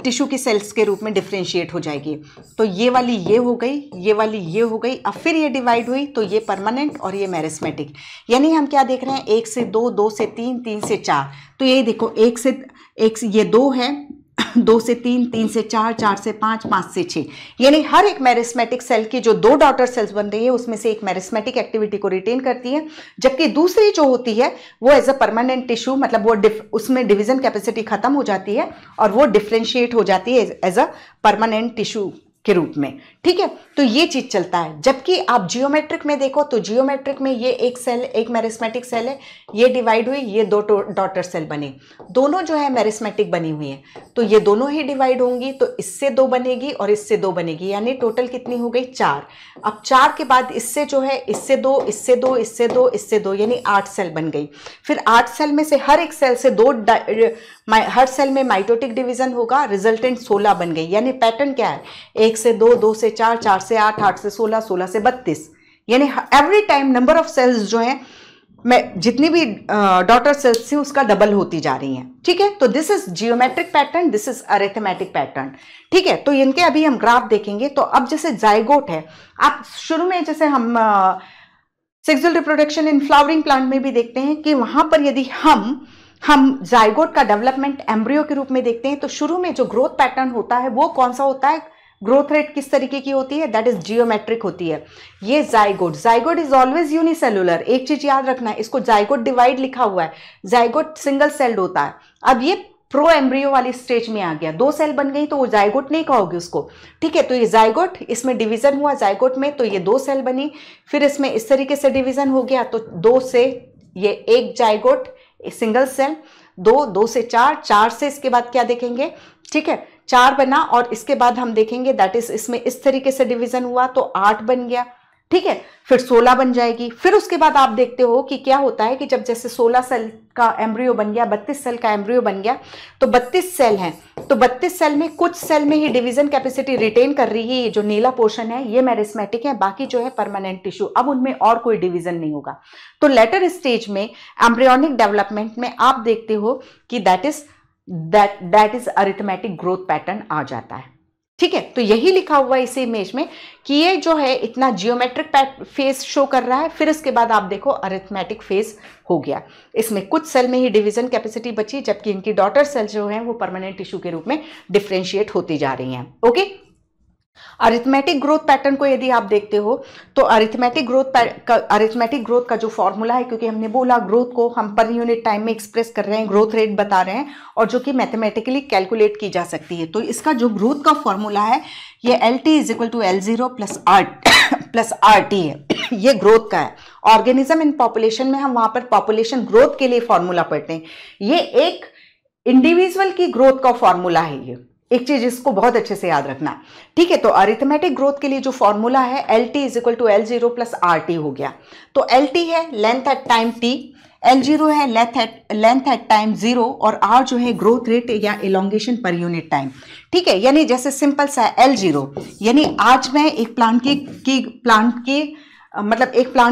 टिश्यू की सेल्स के रूप में डिफरेंशिएट हो जाएगी। तो ये वाली ये हो गई, ये वाली ये हो गई, अब फिर ये डिवाइड हुई तो ये परमानेंट और ये मेरिस्मेटिक। यानी हम क्या देख रहे हैं, 1 से 2, 2 से 3, 3 से 4। तो ये देखो, 1 से ये 2 है, 2 से 3, 3 से 4, 4 से 5, 5 से 6। यानी हर एक मेरिस्मेटिक सेल की जो 2 डॉटर सेल्स बन रही है उसमें से एक मेरिस्मेटिक एक्टिविटी को रिटेन करती है, जबकि दूसरी जो होती है वो एज अ परमानेंट टिश्यू, मतलब वो उसमें डिवीजन कैपेसिटी खत्म हो जाती है और वो डिफरेंशिएट हो जाती है एज अ परमानेंट टिश्यू के रूप में। ठीक है, तो ये चीज चलता है। जबकि आप जियोमेट्रिक में देखो तो जियोमेट्रिक में ये एक सेल, एक मेरिस्मेटिक सेल है, ये डिवाइड हुई, ये 2 डॉटर सेल बने, दोनों जो है मेरिस्मेटिक बनी हुई है, तो ये दोनों ही डिवाइड होंगी, तो इससे 2 बनेगी और इससे 2 बनेगी, यानी टोटल कितनी हो गई, 4। अब 4 के बाद इससे जो है, इससे 2, इससे 2, इससे 2, इससे 2, यानी 8 सेल बन गई। फिर 8 सेल में से हर एक सेल से 2, हर सेल में माइटोटिक डिवीजन होगा, रिजल्टेंट 16 बन गई। यानी पैटर्न क्या है, 1 से 2, 2 से 4, 4 से 8, 8 से 16, 16 से 32। यानी every time number of cells जो है, मैं जितनी भी डॉटर सेल्स थी उसका डबल होती जा रही हैं। ठीक है, तो this is geometric pattern, this is arithmetic pattern. ठीक है, तो इनके अभी हम ग्राफ देखेंगे। तो अब जैसे जाइगोट है, आप शुरू में जैसे हम sexual reproduction in flowering plant में भी देखते हैं कि वहां पर यदि हम जाइगोट का डेवलपमेंट एम्ब्रियो के रूप में देखते हैं, तो शुरू में जो ग्रोथ पैटर्न होता है वो कौन सा होता है, ग्रोथ रेट किस तरीके की होती है, दैट इज जियोमेट्रिक होती है। ये जाइगोट इज ऑलवेज यूनिसेलुलर। एक चीज याद रखना है, इसको जाइगोट डिवाइड लिखा हुआ है, जाइगोट सिंगल सेल्ड होता है। अब ये प्रो एम्ब्रियो वाली स्टेज में आ गया, 2 सेल बन गई तो वो जाइगोट नहीं कहोगे उसको। ठीक है, तो ये जाइगोट, इसमें डिवीजन हुआ जाइगोट में, तो ये 2 सेल बनी, फिर इसमें इस तरीके से डिवीजन हो गया, तो 2 से ये एक जाइगोट सिंगल सेल, 2 से 4, 4 से इसके बाद क्या देखेंगे, ठीक है, 4 बना, और इसके बाद हम देखेंगे दैट इज इसमें इस तरीके से डिवीजन हुआ तो 8 बन गया। ठीक है, फिर 16 बन जाएगी। फिर उसके बाद आप देखते हो कि क्या होता है कि जब जैसे 16 सेल का एम्ब्रियो बन गया, 32 सेल का एम्ब्रियो बन गया, तो 32 सेल हैं, तो 32 सेल में कुछ सेल में ही डिवीजन कैपेसिटी रिटेन कर रही है, ये जो नीला पोर्शन है ये मेरिस्मेटिक है, बाकी जो है परमानेंट टिश्यू, अब उनमें और कोई डिवीजन नहीं होगा। तो लेटर स्टेज में एम्ब्रियोनिक डेवलपमेंट में आप देखते हो कि that is arithmetic growth pattern आ जाता है। ठीक है, तो यही लिखा हुआ है इस इमेज में कि ये जो है इतना जियोमेट्रिक फेज शो कर रहा है, फिर इसके बाद आप देखो अरिथमेटिक फेज हो गया। इसमें कुछ सेल में ही डिवीजन कैपेसिटी बची, जबकि इनकी डॉटर सेल जो है वो परमानेंट टिश्यू के रूप में डिफरेंशिएट होती जा रही हैं। ओके, अरिथमेटिक ग्रोथ पैटर्न को यदि आप देखते हो तो अरिथमेटिक ग्रोथ का जो फॉर्मूला है, क्योंकि हमने बोला ग्रोथ को हम पर यूनिट टाइम में एक्सप्रेस कर रहे हैं, ग्रोथ रेट बता रहे हैं, और जो कि मैथमेटिकली कैलकुलेट की जा सकती है। तो इसका जो ग्रोथ का फॉर्मूला है ये LT = L0 + RT है, ये ग्रोथ का है। ऑर्गेनिज्म इन पॉपुलेशन में हम वहां पर पॉपुलेशन ग्रोथ के लिए फॉर्मूला पढ़ते हैं, ये एक इंडिविजुअल की ग्रोथ का फॉर्मूला है। ये एक चीज इसको बहुत अच्छे से याद रखना, ठीक है। तो अरिथमेटिक ग्रोथ के लिए जो फॉर्मूला है LT = L0 + RT हो गया। तो LT है length at time T, L0 है लेंथ एट टाइम 0, और R जो है ग्रोथ रेट या इलोंगेशन पर यूनिट टाइम। ठीक है, यानी जैसे सिंपल सा L0, यानी आज मैं एक प्लांट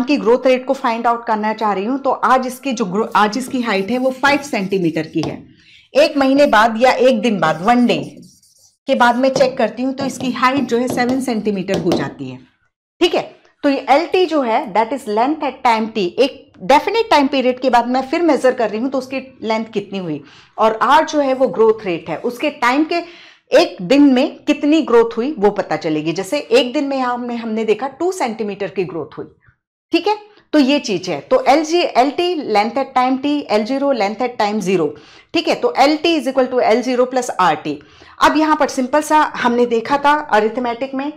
की ग्रोथ रेट को फाइंड आउट करना चाह रही हूं, तो आज इसकी हाइट है वो 5 सेंटीमीटर की है। एक महीने बाद या एक दिन बाद, 1 डे के बाद मैं चेक करती हूं तो इसकी हाइट जो है 7 सेंटीमीटर हो जाती है। ठीक है, तो ये LT जो है that is length at time T, एक डेफिनेट टाइम पीरियड के बाद मैं फिर मेजर कर रही हूं तो उसकी लेंथ कितनी हुई, और R जो है वो ग्रोथ रेट है, उसके टाइम के एक दिन में कितनी ग्रोथ हुई वो पता चलेगी। जैसे एक दिन में यहां हमने देखा 2 सेंटीमीटर की ग्रोथ हुई। ठीक है, तो ये चीज है। तो LT length at time T, L0 length at time 0। ठीक है, तो LT = L0 + RT। अब यहां पर सिंपल सा हमने देखा था अरिथमेटिक में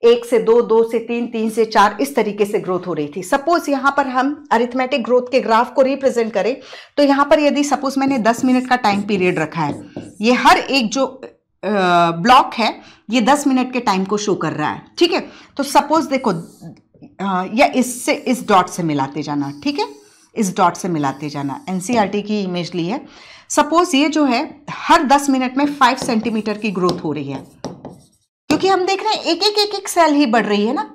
1 से 2, 2 से 3, 3 से 4 इस तरीके से ग्रोथ हो रही थी। सपोज यहां पर हम अरिथमेटिक ग्रोथ के ग्राफ को रिप्रेजेंट करें तो यहां पर यदि सपोज मैंने 10 मिनट का टाइम पीरियड रखा है, ये हर एक जो ब्लॉक है ये 10 मिनट के टाइम को शो कर रहा है। ठीक है, तो सपोज देखो या इससे इस डॉट से मिलाते जाना, ठीक है, इस डॉट से मिलाते जाना, NCERT की इमेज ली है। सपोज ये जो है हर 10 मिनट में 5 सेंटीमीटर की ग्रोथ हो रही है, क्योंकि हम देख रहे हैं एक सेल ही बढ़ रही है ना,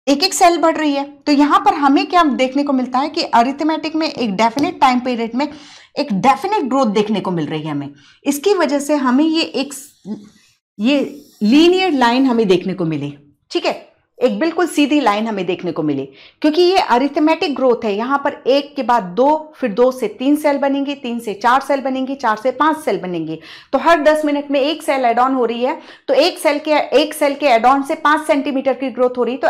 एक सेल बढ़ रही है। तो यहां पर हमें क्या देखने को मिलता है कि अरिथमेटिक में एक डेफिनेट टाइम पीरियड में एक डेफिनेट ग्रोथ देखने को मिल रही है हमें। इसकी वजह से हमें ये लीनियर लाइन हमें देखने को मिली। ठीक है, एक बिल्कुल सीधी लाइन हमें देखने को मिली, क्योंकि ये अरिथमेटिक ग्रोथ है। यहां पर 1 के बाद 2, फिर 2 से 3 सेल बनेंगी, 3 से 4 सेल बनेंगी, 4 से 5 सेल बनेंगी। तो हर 10 मिनट में एक सेल एड ऑन हो रही है, तो एक सेल के एड ऑन से 5 सेंटीमीटर की ग्रोथ हो रही है। तो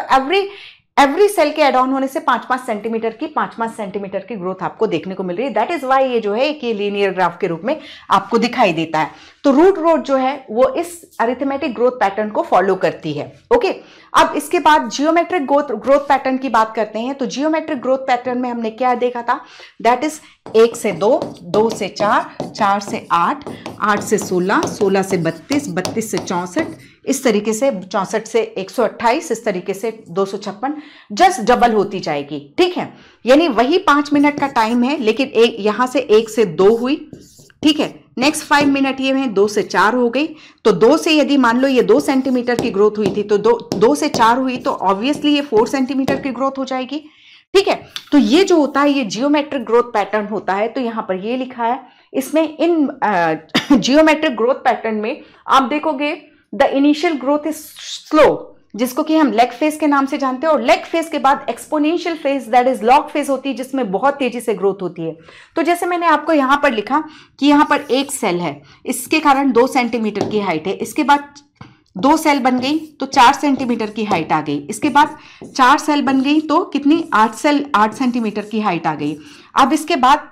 एवरी सेल के एड ऑन होने से 5-5 सेंटीमीटर की ग्रोथ आपको देखने को मिल रही है। दैट इज वाई ये जो है कि लीनियर ग्राफ के रूप में आपको दिखाई देता है। तो रूट रोड जो है वो इस अरिथमेटिक ग्रोथ पैटर्न को फॉलो करती है। ओके, अब इसके बाद जियोमेट्रिक ग्रोथ पैटर्न की बात करते हैं। तो जियोमेट्रिक ग्रोथ पैटर्न में हमने क्या देखा था, दैट इज 1 से 2, 2 से 4, 4 से 8, 8 से 16, 16 से 32, 32 से 64, इस तरीके से 64 से 128, इस तरीके से 256, जस्ट डबल होती जाएगी। ठीक है, यानी वही 5 मिनट का टाइम है, लेकिन यहां से 1 से 2 हुई। ठीक है, नेक्स्ट 5 मिनट ये में 2 से 4 हो गई। तो 2 से यदि मान लो ये 2 सेंटीमीटर की ग्रोथ हुई थी, तो 2 से 4 हुई, तो ऑब्वियसली ये 4 सेंटीमीटर की ग्रोथ हो जाएगी। ठीक है, तो ये जो होता है ये जियोमेट्रिक ग्रोथ पैटर्न होता है। तो यहां पर ये लिखा है, इसमें इन जियोमेट्रिक ग्रोथ पैटर्न में आप देखोगे the initial growth is slow, जिसको कि हम लेग फेज के नाम से जानते हैं, और लेग फेज के बाद exponential phase that is log phase होती है, जिसमें बहुत तेजी से ग्रोथ होती है। तो जैसे मैंने आपको यहां पर लिखा कि यहां पर एक सेल है, इसके कारण 2 सेंटीमीटर की हाइट है। इसके बाद 2 सेल बन गई तो 4 सेंटीमीटर की हाइट आ गई। इसके बाद 4 सेल बन गई तो कितनी, 8 सेंटीमीटर की हाइट आ गई। अब इसके बाद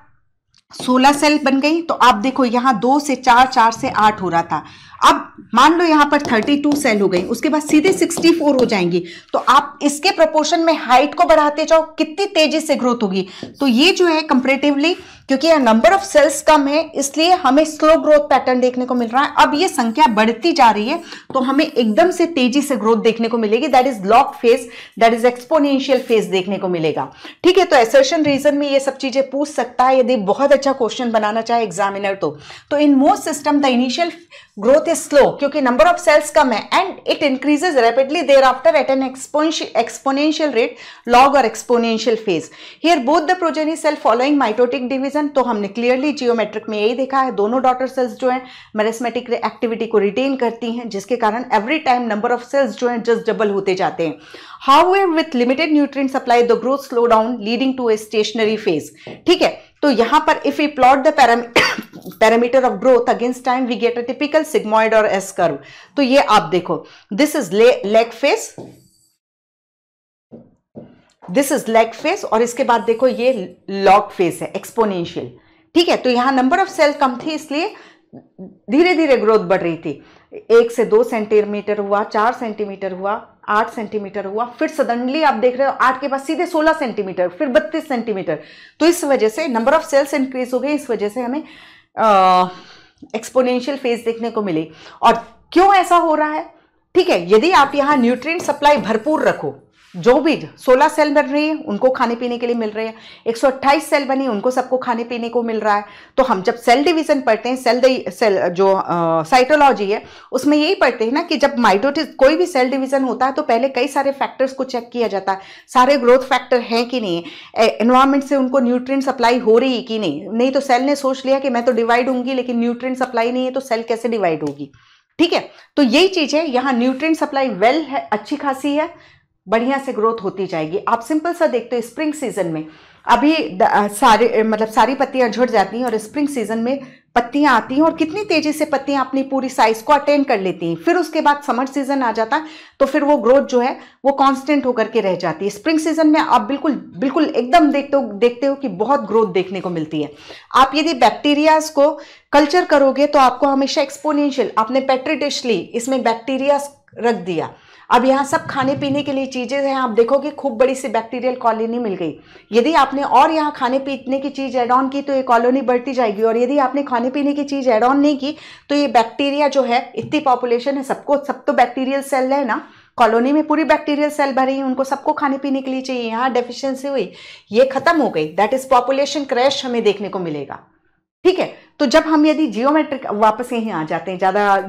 16 सेल बन गई। तो आप देखो यहां 2 से 4, 4 से 8 हो रहा था, अब मान लो यहाँ पर 32 सेल हो गई, उसके बाद सीधे 64 हो जाएंगी, तो आप इसके प्रोपोर्शन में हाइट को बढ़ाते जाओ, कितनी तेजी से ग्रोथ होगी। तो ये जो है कंपैरेटिवली, क्योंकि यह नंबर ऑफ सेल्स कम है इसलिए हमें स्लो ग्रोथ पैटर्न देखने को मिल रहा है। अब ये संख्या बढ़ती जा रही है तो हमें एकदम से तेजी से ग्रोथ देखने को मिलेगी, that is log phase, that is exponential phase देखने को मिलेगा। ठीक है, तो असर्शन रीजन में ये सब चीजें पूछ सकता है यदि बहुत अच्छा क्वेश्चन बनाना चाहे एग्जामिनर। तो in most system the initial growth is slow क्योंकि नंबर ऑफ सेल्स कम है and it increases rapidly thereafter at an exponential rate, log और exponential phase. Here both the progeny cell following mitotic division, तो हमने क्लियरली जियोमेट्रिक में यही देखा है, दोनों डॉटर सेल्स जो है मेरिस्मेटिक एक्टिविटी को रिटेन करती हैं, जिसके कारण every time number of cells जो है जस्ट डबल होते जाते हैं। However, with limited nutrient supply, the growth slow down, leading to a stationary phase. ठीक है, तो यहां पर if we plot the parameter of growth against time, we get a typical sigmoid or S curve. तो ये आप देखो, this is lag phase, this is lag phase, और इसके बाद देखो ये log phase है, exponential। ठीक है, तो यहां नंबर ऑफ सेल कम थी इसलिए धीरे धीरे ग्रोथ बढ़ रही थी। 1 से 2 सेंटीमीटर हुआ, 4 सेंटीमीटर हुआ, 8 सेंटीमीटर हुआ, फिर सडनली आप देख रहे हो 8 के बाद सीधे 16 सेंटीमीटर, फिर 32 सेंटीमीटर। तो इस वजह से नंबर ऑफ सेल्स इंक्रीज हो गई, इस वजह से हमें एक्सपोनेंशियल फेज देखने को मिली। और क्यों ऐसा हो रहा है? ठीक है, यदि आप यहाँ न्यूट्रिएंट सप्लाई भरपूर रखो, जो भी 16 सेल बन रही है उनको खाने पीने के लिए मिल रहे हैं, 128 सेल बनी उनको सबको खाने पीने को मिल रहा है। तो हम जब सेल डिवीजन पढ़ते हैं, सेल जो साइटोलॉजी है उसमें यही पढ़ते हैं ना कि जब माइटोसिस कोई भी सेल डिवीजन होता है तो पहले कई सारे फैक्टर्स को चेक किया जाता है, सारे ग्रोथ फैक्टर हैं कि नहीं, एनवायरमेंट से उनको न्यूट्रिएंट सप्लाई हो रही है कि नहीं तो सेल ने सोच लिया कि मैं तो डिवाइड होंगी लेकिन न्यूट्रिएंट सप्लाई नहीं है तो सेल कैसे डिवाइड होगी। ठीक है, तो यही चीज है, यहाँ न्यूट्रिएंट सप्लाई वेल है, अच्छी खासी है, बढ़िया से ग्रोथ होती जाएगी। आप सिंपल सा देखते हो स्प्रिंग सीजन में अभी सारी पत्तियां झड़ जाती हैं और स्प्रिंग सीजन में पत्तियां आती हैं और कितनी तेजी से पत्तियां अपनी पूरी साइज को अटेन कर लेती हैं। फिर उसके बाद समर सीजन आ जाता है तो फिर वो ग्रोथ जो है वो कांस्टेंट होकर के रह जाती है। स्प्रिंग सीजन में आप बिल्कुल एकदम देखते हो कि बहुत ग्रोथ देखने को मिलती है। आप यदि बैक्टीरियाज को कल्चर करोगे तो आपको हमेशा एक्सपोनेंशियल, आपने पेट्री डिश ली, इसमें बैक्टीरिया रख दिया, अब यहाँ सब खाने पीने के लिए चीजें हैं, आप देखोगे खूब बड़ी सी बैक्टीरियल कॉलोनी मिल गई। यदि आपने और यहाँ खाने पीने की चीज ऐड ऑन की तो ये कॉलोनी बढ़ती जाएगी, और यदि आपने खाने पीने की चीज ऐड ऑन नहीं की तो ये बैक्टीरिया जो है, इतनी पॉपुलेशन है, सब तो बैक्टीरियल सेल है ना, कॉलोनी में पूरी बैक्टीरियल सेल भरी है, उनको सबको खाने पीने के लिए चाहिए, यहाँ डेफिशिएंसी हुई, ये खत्म हो गई, दैट इज पॉपुलेशन क्रैश हमें देखने को मिलेगा। ठीक है, तो जब हम यदि जियोमेट्रिक, वापस यहीं आ जाते हैं,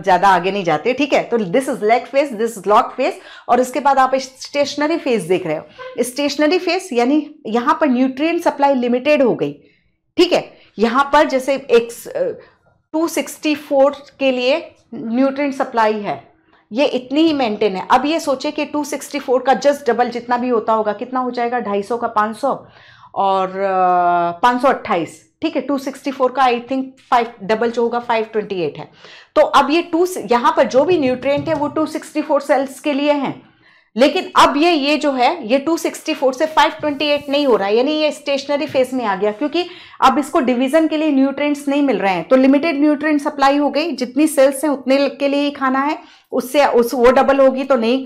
ज्यादा आगे नहीं जाते। ठीक है, तो this is lag phase, this is log phase, और इसके बाद आप स्टेशनरी फेज देख रहे हो। स्टेशनरी फेज यानी यहां पर न्यूट्रिएंट सप्लाई लिमिटेड हो गई। ठीक है, यहां पर जैसे 264 के लिए न्यूट्रिएंट सप्लाई है, ये इतनी ही मेंटेन है। अब ये सोचे कि 264 का जस्ट डबल जितना भी होता होगा, कितना हो जाएगा, 250 का 500 और 528। ठीक है, 264 का आई थिंक 5 डबल जो होगा 528 है। तो अब ये यहाँ पर जो भी न्यूट्रिएंट है वो 264 सेल्स के लिए हैं, लेकिन अब ये जो है ये 264 से 528 नहीं हो रहा है, यानी ये स्टेशनरी फेज में आ गया, क्योंकि अब इसको डिवीजन के लिए न्यूट्रिएंट्स नहीं मिल रहे हैं। तो लिमिटेड न्यूट्रिएंट सप्लाई हो गई, जितनी सेल्स हैं उतने के लिए ही खाना है, वो डबल होगी तो नहीं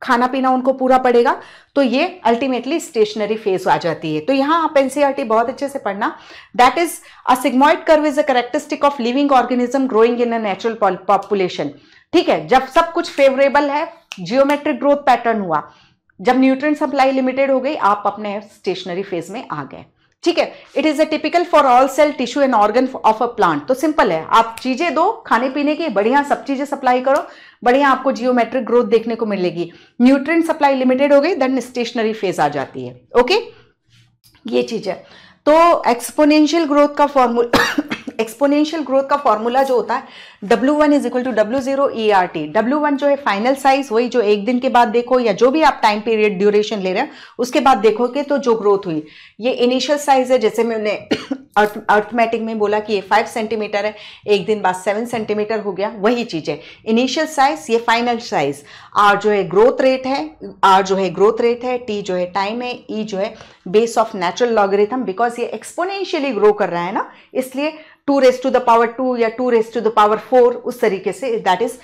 खाना पीना उनको पूरा पड़ेगा, तो ये अल्टीमेटली स्टेशनरी फेज आ जाती है। तो यहां आप एनसीईआरटी बहुत अच्छे से पढ़ना, that is a sigmoid curve is a characteristic of living organism growing in a natural population. ठीक है, जब सब कुछ फेवरेबल है, जियोमेट्रिक ग्रोथ पैटर्न हुआ, जब न्यूट्रिएंट सप्लाई लिमिटेड हो गई, आप अपने स्टेशनरी फेज में आ गए। ठीक है, it is a typical for all cell tissue and organ of a plant. तो सिंपल है, आप चीजें दो खाने पीने की, बढ़िया सब चीजें सप्लाई करो, बढ़िया आपको जियोमेट्रिक ग्रोथ देखने को मिलेगी। न्यूट्रिएंट सप्लाई लिमिटेड हो गई, देन स्टेशनरी फेज आ जाती है। ओके, ये चीज है। तो एक्सपोनेंशियल ग्रोथ का फॉर्मूला जो होता है W1 is equal to W0 ERT। W1 जो है फाइनल साइज, वही जो एक दिन के बाद देखो या जो भी आप टाइम पीरियड ड्यूरेशन ले रहे हैं उसके बाद देखोगे तो जो ग्रोथ हुई। ये इनिशियल साइज है, जैसे मैंने अर्थमेटिक में बोला कि ये 5 सेंटीमीटर है, एक दिन बाद 7 सेंटीमीटर हो गया, वही चीज है इनिशियल साइज, ये फाइनल साइज। R जो है ग्रोथ रेट है, T जो है टाइम है, E जो है base of natural logarithm, because ये एक्सपोनेंशियली ग्रो कर रहा है ना, इसलिए 2⁻² या 2⁻⁴, उस तरीके say that is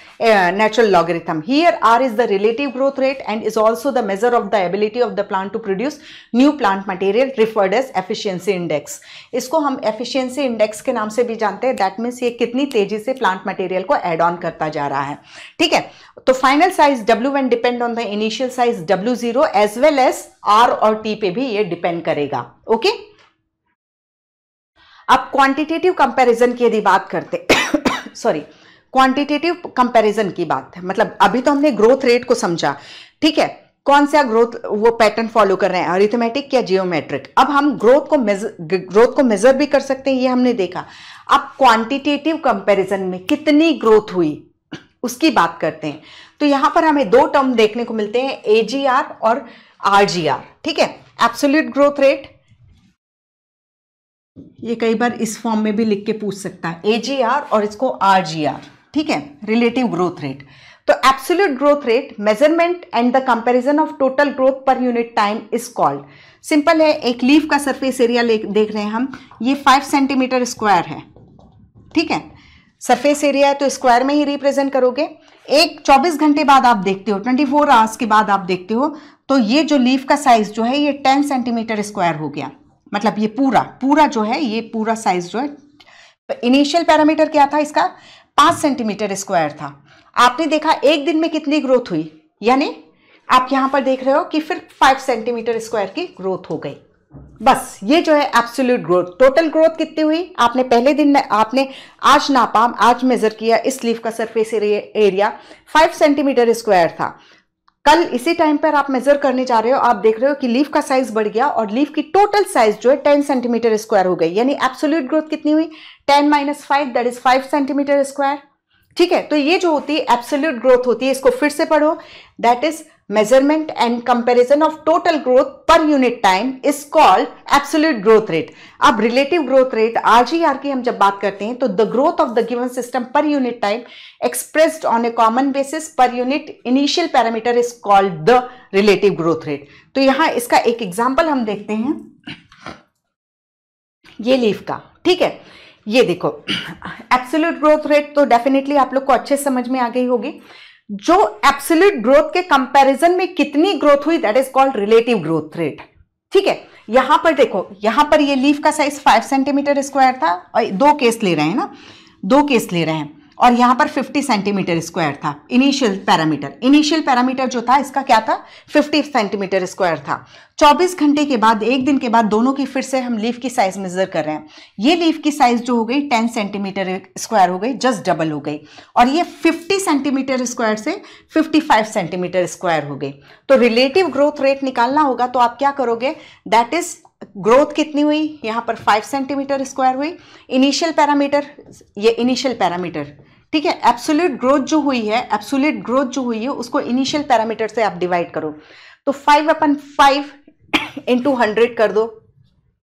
natural logarithm. Here r is the relative growth rate and is also the measure of the ability of the plant to produce new plant material referred as efficiency index. इसको हम efficiency index के नाम से भी जानते हैं. दैट मीन्स ये कितनी तेजी से प्लांट मटेरियल को एड ऑन करता जा रहा है. ठीक है, तो final size W1 depend on the initial size W0 as well as R और T पे भी ये डिपेंड करेगा. ओके, अब क्वांटिटेटिव कंपैरिजन की यदि बात करते सॉरी, क्वांटिटेटिव कंपैरिजन की बात है, मतलब अभी तो हमने ग्रोथ रेट को समझा. ठीक है, कौन सा ग्रोथ वो पैटर्न फॉलो कर रहे हैं, अरिथमेटिक या जियोमेट्रिक. अब हम ग्रोथ को मेजर भी कर सकते हैं, ये हमने देखा. अब क्वांटिटेटिव कंपैरिजन में कितनी ग्रोथ हुई उसकी बात करते हैं. तो यहां पर हमें दो टर्म देखने को मिलते हैं, AGR और RGR. ठीक है, एब्सोल्यूट ग्रोथ रेट, ये कई बार इस फॉर्म में भी लिख के पूछ सकता है, AGR और इसको RGR. ठीक है, रिलेटिव ग्रोथ रेट. तो absolute growth rate measurement and the comparison of total growth per unit time is called. Simple है, एक लीफ का सरफेस एरिया देख रहे हैं हम, ये 5 सेंटीमीटर स्क्वायर है. ठीक है, सरफेस एरिया है तो स्क्वायर में ही रिप्रेजेंट करोगे. एक 24 घंटे बाद आप देखते हो, 24 आवर्स के बाद आप देखते हो, तो ये जो लीफ का साइज जो है ये 10 सेंटीमीटर स्क्वायर हो गया. मतलब ये पूरा जो है, ये पूरा साइज जो है, इनिशियल पैरामीटर क्या था इसका, 5 सेंटीमीटर स्क्वायर था. आपने देखा एक दिन में कितनी ग्रोथ हुई, यानी आप यहां पर देख रहे हो कि फिर 5 सेंटीमीटर स्क्वायर की ग्रोथ हो गई. बस ये जो है एब्सोल्यूट ग्रोथ. टोटल ग्रोथ कितनी हुई, आपने पहले दिन आपने आज नापा, आज मेजर किया, इस लीफ का सरफेस एरिया 5 सेंटीमीटर स्क्वायर था. कल इसी टाइम पर आप मेजर करने जा रहे हो, आप देख रहे हो कि लीफ का साइज बढ़ गया और लीफ की टोटल साइज जो है 10 सेंटीमीटर स्क्वायर हो गई. यानी एब्सोल्यूट ग्रोथ कितनी हुई, 10 - 5 दैट इज 5 सेंटीमीटर स्क्वायर. ठीक है, तो ये जो होती है एब्सोल्यूट ग्रोथ होती है. इसको फिर से पढ़ो, that is measurement and comparison of total growth per unit time is called absolute growth rate. अब रिलेटिव ग्रोथ रेट RGR की हम जब बात करते हैं, तो the growth of the given system पर unit time expressed on a common basis per unit initial parameter is called the relative growth rate. तो यहां इसका एक एग्जांपल हम देखते हैं, ये लीफ का. ठीक है, ये देखो एब्सोल्यूट ग्रोथ रेट तो डेफिनेटली आप लोग को अच्छे समझ में आ गई होगी. जो एब्सोल्यूट ग्रोथ के कंपैरिजन में कितनी ग्रोथ हुई that is called relative growth rate. ठीक है, यहां पर देखो, यहां पर ये लीफ का साइज 5 सेंटीमीटर स्क्वायर था, और दो केस ले रहे हैं ना, 2 केस ले रहे हैं, और यहां पर 50 सेंटीमीटर स्क्वायर था इनिशियल पैरामीटर. इनिशियल पैरामीटर जो था इसका क्या था, 50 सेंटीमीटर स्क्वायर था. 24 घंटे के बाद, एक दिन के बाद, दोनों की फिर से हम लीफ की साइज मेजर कर रहे हैं. ये लीफ की साइज जो हो गई 10 सेंटीमीटर स्क्वायर हो गई, जस्ट डबल हो गई, और ये 50 सेंटीमीटर स्क्वायर से 55 सेंटीमीटर स्क्वायर हो गई. तो रिलेटिव ग्रोथ रेट निकालना होगा तो आप क्या करोगे, दैट इज ग्रोथ कितनी हुई, यहां पर 5 सेंटीमीटर स्क्वायर हुई. इनिशियल पैरामीटर, ये इनिशियल पैरामीटर. ठीक है, एब्सोल्यूट ग्रोथ जो हुई है, एब्सोल्यूट ग्रोथ जो हुई है उसको इनिशियल पैरामीटर से आप डिवाइड करो, तो 5/5 इंटू 100 कर दो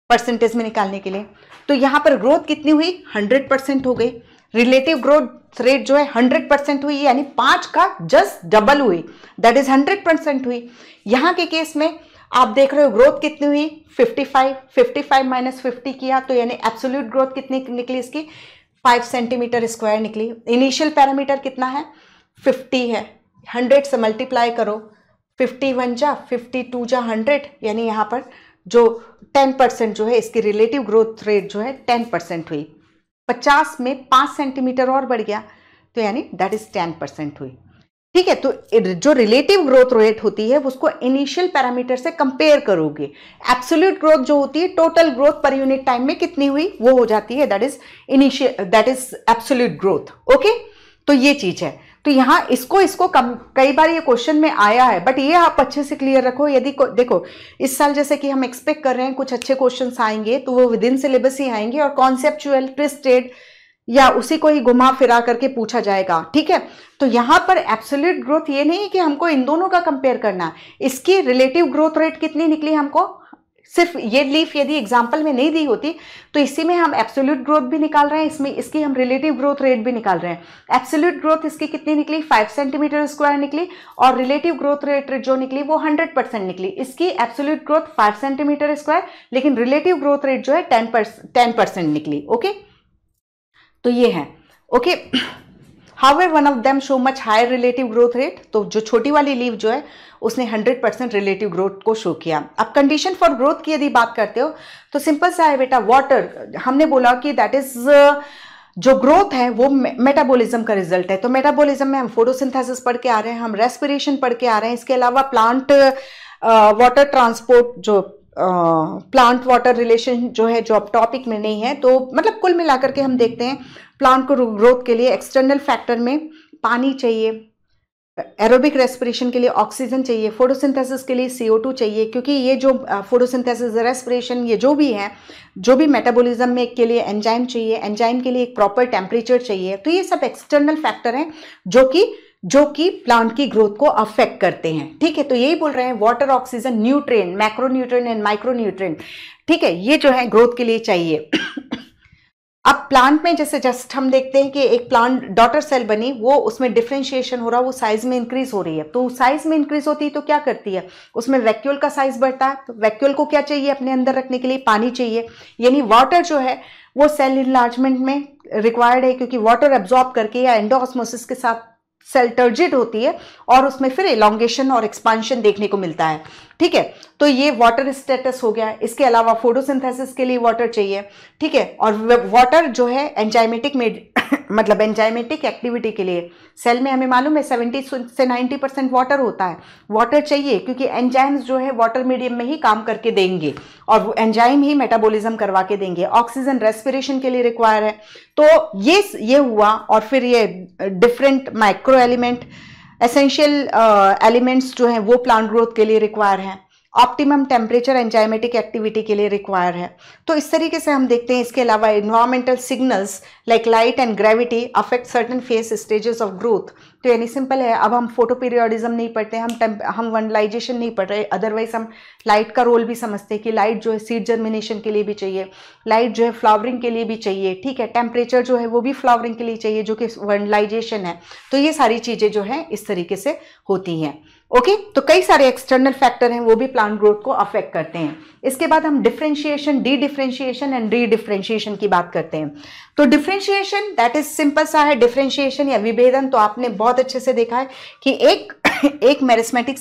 परसेंटेज में निकालने के लिए. तो यहां पर ग्रोथ कितनी हुई, 100% हो गई. रिलेटिव ग्रोथ रेट जो है 100% हुई, यानी 5 का जस्ट डबल हुई, दैट इज 100% हुई. यहां के केस में आप देख रहे हो ग्रोथ कितनी हुई, 55 - 50 किया, तो यानी एब्सोल्यूट ग्रोथ कितनी निकली इसकी, 5 सेंटीमीटर स्क्वायर निकली. इनिशियल पैरामीटर कितना है, 50 है, 100 से मल्टीप्लाई करो, 51 जा 52 जा 100, यानी यहां पर जो 10% जो है इसकी रिलेटिव ग्रोथ रेट जो है 10% हुई. 50 में 5 सेंटीमीटर और बढ़ गया, तो यानी दैट इज 10% हुई. ठीक है, तो जो रिलेटिव ग्रोथ रेट होती है उसको इनिशियल पैरामीटर से कंपेयर करोगे. एब्सोल्यूट ग्रोथ जो होती है total growth per unit time में कितनी हुई वो हो जाती है, that is absolute growth. Okay, तो ये चीज है. तो यहां इसको कई बार ये क्वेश्चन में आया है, बट ये आप अच्छे से क्लियर रखो. यदि देखो इस साल जैसे कि हम एक्सपेक्ट कर रहे हैं कुछ अच्छे क्वेश्चंस आएंगे, तो वो विद इन सिलेबस ही आएंगे और कॉन्सेप्चुअल, ट्विस्टेड, या उसी को ही घुमा फिरा करके पूछा जाएगा. ठीक है, तो यहां पर एब्सोल्यूट ग्रोथ ये नहीं है कि हमको इन दोनों का कंपेयर करना है. इसकी रिलेटिव ग्रोथ रेट कितनी निकली हमको, सिर्फ ये लीफ यदि एग्जांपल में नहीं दी होती तो इसी में हम एब्सोल्यूट ग्रोथ भी निकाल रहे हैं, इसमें इसकी हम रिलेटिव ग्रोथ रेट भी निकाल रहे हैं. एब्सोल्यूट ग्रोथ इसकी कितनी निकली, 5 सेंटीमीटर स्क्वायर निकली, और रिलेटिव ग्रोथ रेट जो निकली वो 100% निकली. इसकी एब्सोल्यूट ग्रोथ 5 सेंटीमीटर स्क्वायर, लेकिन रिलेटिव ग्रोथ रेट जो है 10% निकली. ओके, तो ये है, okay. However one of them show much higher relative growth rate, तो जो छोटी वाली लीव जो है उसने 100% रिलेटिव ग्रोथ को शो किया। अब कंडीशन फॉर ग्रोथ की यदि बात करते हो तो सिंपल सा है बेटा, वाटर, हमने बोला कि दैट इज जो ग्रोथ है वो मेटाबॉलिज्म का रिजल्ट है। तो मेटाबॉलिज्म में हम फोटोसिंथेसिस पढ़ के आ रहे हैं, हम रेस्पिरेशन पढ़ के आ रहे हैं, इसके अलावा प्लांट वाटर ट्रांसपोर्ट, जो प्लांट वाटर रिलेशन जो है, जो अब टॉपिक में नहीं है। तो मतलब कुल मिलाकर के हम देखते हैं प्लांट को ग्रोथ के लिए एक्सटर्नल फैक्टर में पानी चाहिए, एरोबिक रेस्पिरेशन के लिए ऑक्सीजन चाहिए, फोटोसिंथेसिस के लिए CO2 चाहिए, क्योंकि ये जो फोटोसिंथेसिस, रेस्पिरेशन, ये जो भी है, जो भी मेटाबॉलिज्म में के लिए एंजाइम चाहिए, एंजाइम के लिए एक प्रॉपर टेम्परेचर चाहिए। तो ये सब एक्सटर्नल फैक्टर हैं जो कि प्लांट की ग्रोथ को अफेक्ट करते हैं। ठीक है, तो यही बोल रहे हैं water, oxygen, nutrient, macronutrient and micronutrient. ठीक है, ये जो है ग्रोथ के लिए चाहिए। अब प्लांट में जैसे जस्ट हम देखते हैं कि एक प्लांट डॉटर सेल बनी, वो उसमें डिफरेंशिएशन हो रहा, वो साइज में इंक्रीज हो रही है। तो साइज में इंक्रीज होती है तो क्या करती है, उसमें वैक्यूल का साइज बढ़ता है। तो वैक्यूल को क्या चाहिए, अपने अंदर रखने के लिए पानी चाहिए, यानी वाटर जो है वो सेल इनलार्जमेंट में रिक्वायर्ड है, क्योंकि वाटर एब्जॉर्ब करके या एंडोऑस्मोसिस के साथ सेल टर्जिट होती है और उसमें फिर एलोंगेशन और एक्सपांशन देखने को मिलता है। ठीक है, तो ये वाटर स्टेटस हो गया। इसके अलावा फोटोसिंथेसिस के लिए वाटर चाहिए। ठीक है, और वाटर जो है एंजाइमेटिक में मतलब एंजाइमेटिक एक्टिविटी के लिए सेल में हमें मालूम है 70 से 90% वाटर होता है। वाटर चाहिए क्योंकि एंजाइम्स जो है वाटर मीडियम में ही काम करके देंगे और वो एंजाइम ही मेटाबॉलिज्म करवा के देंगे। ऑक्सीजन रेस्पिरेशन के लिए रिक्वायर है। तो ये हुआ, और फिर ये different micro element, essential elements जो हैं वो प्लांट ग्रोथ के लिए रिक्वायर हैं। ऑप्टिमम टेम्परेचर एंजाइमेटिक एक्टिविटी के लिए रिक्वायर है। तो इस तरीके से हम देखते हैं। इसके अलावा environmental signals like light and gravity affect certain face stages of growth. तो यानी सिंपल है, अब हम फोटो पीरियोडिज्म नहीं पढ़ते, हम वनलाइजेशन नहीं पढ़ रहे, अदरवाइज हम लाइट का रोल भी समझते हैं कि लाइट जो है सीड जर्मिनेशन के लिए भी चाहिए, लाइट जो है फ्लावरिंग के लिए भी चाहिए। ठीक है, टेम्परेचर जो है वो भी फ्लावरिंग के लिए चाहिए, जो कि वनलाइजेशन है। तो ये सारी चीजें जो है इस तरीके से होती हैं। ओके, तो कई सारे एक्सटर्नल फैक्टर हैं वो भी प्लांट ग्रोथ को अफेक्ट करते हैं। इसके बाद हम differentiation, D differentiation and re differentiation की बात करते हैं। तो डिफरेंशिएशन दैट इज सिंपल सा है, डिफरेंशिएशन या विभेदन। तो आपने बहुत अच्छे से देखा है कि एक मेरिस्मेटिक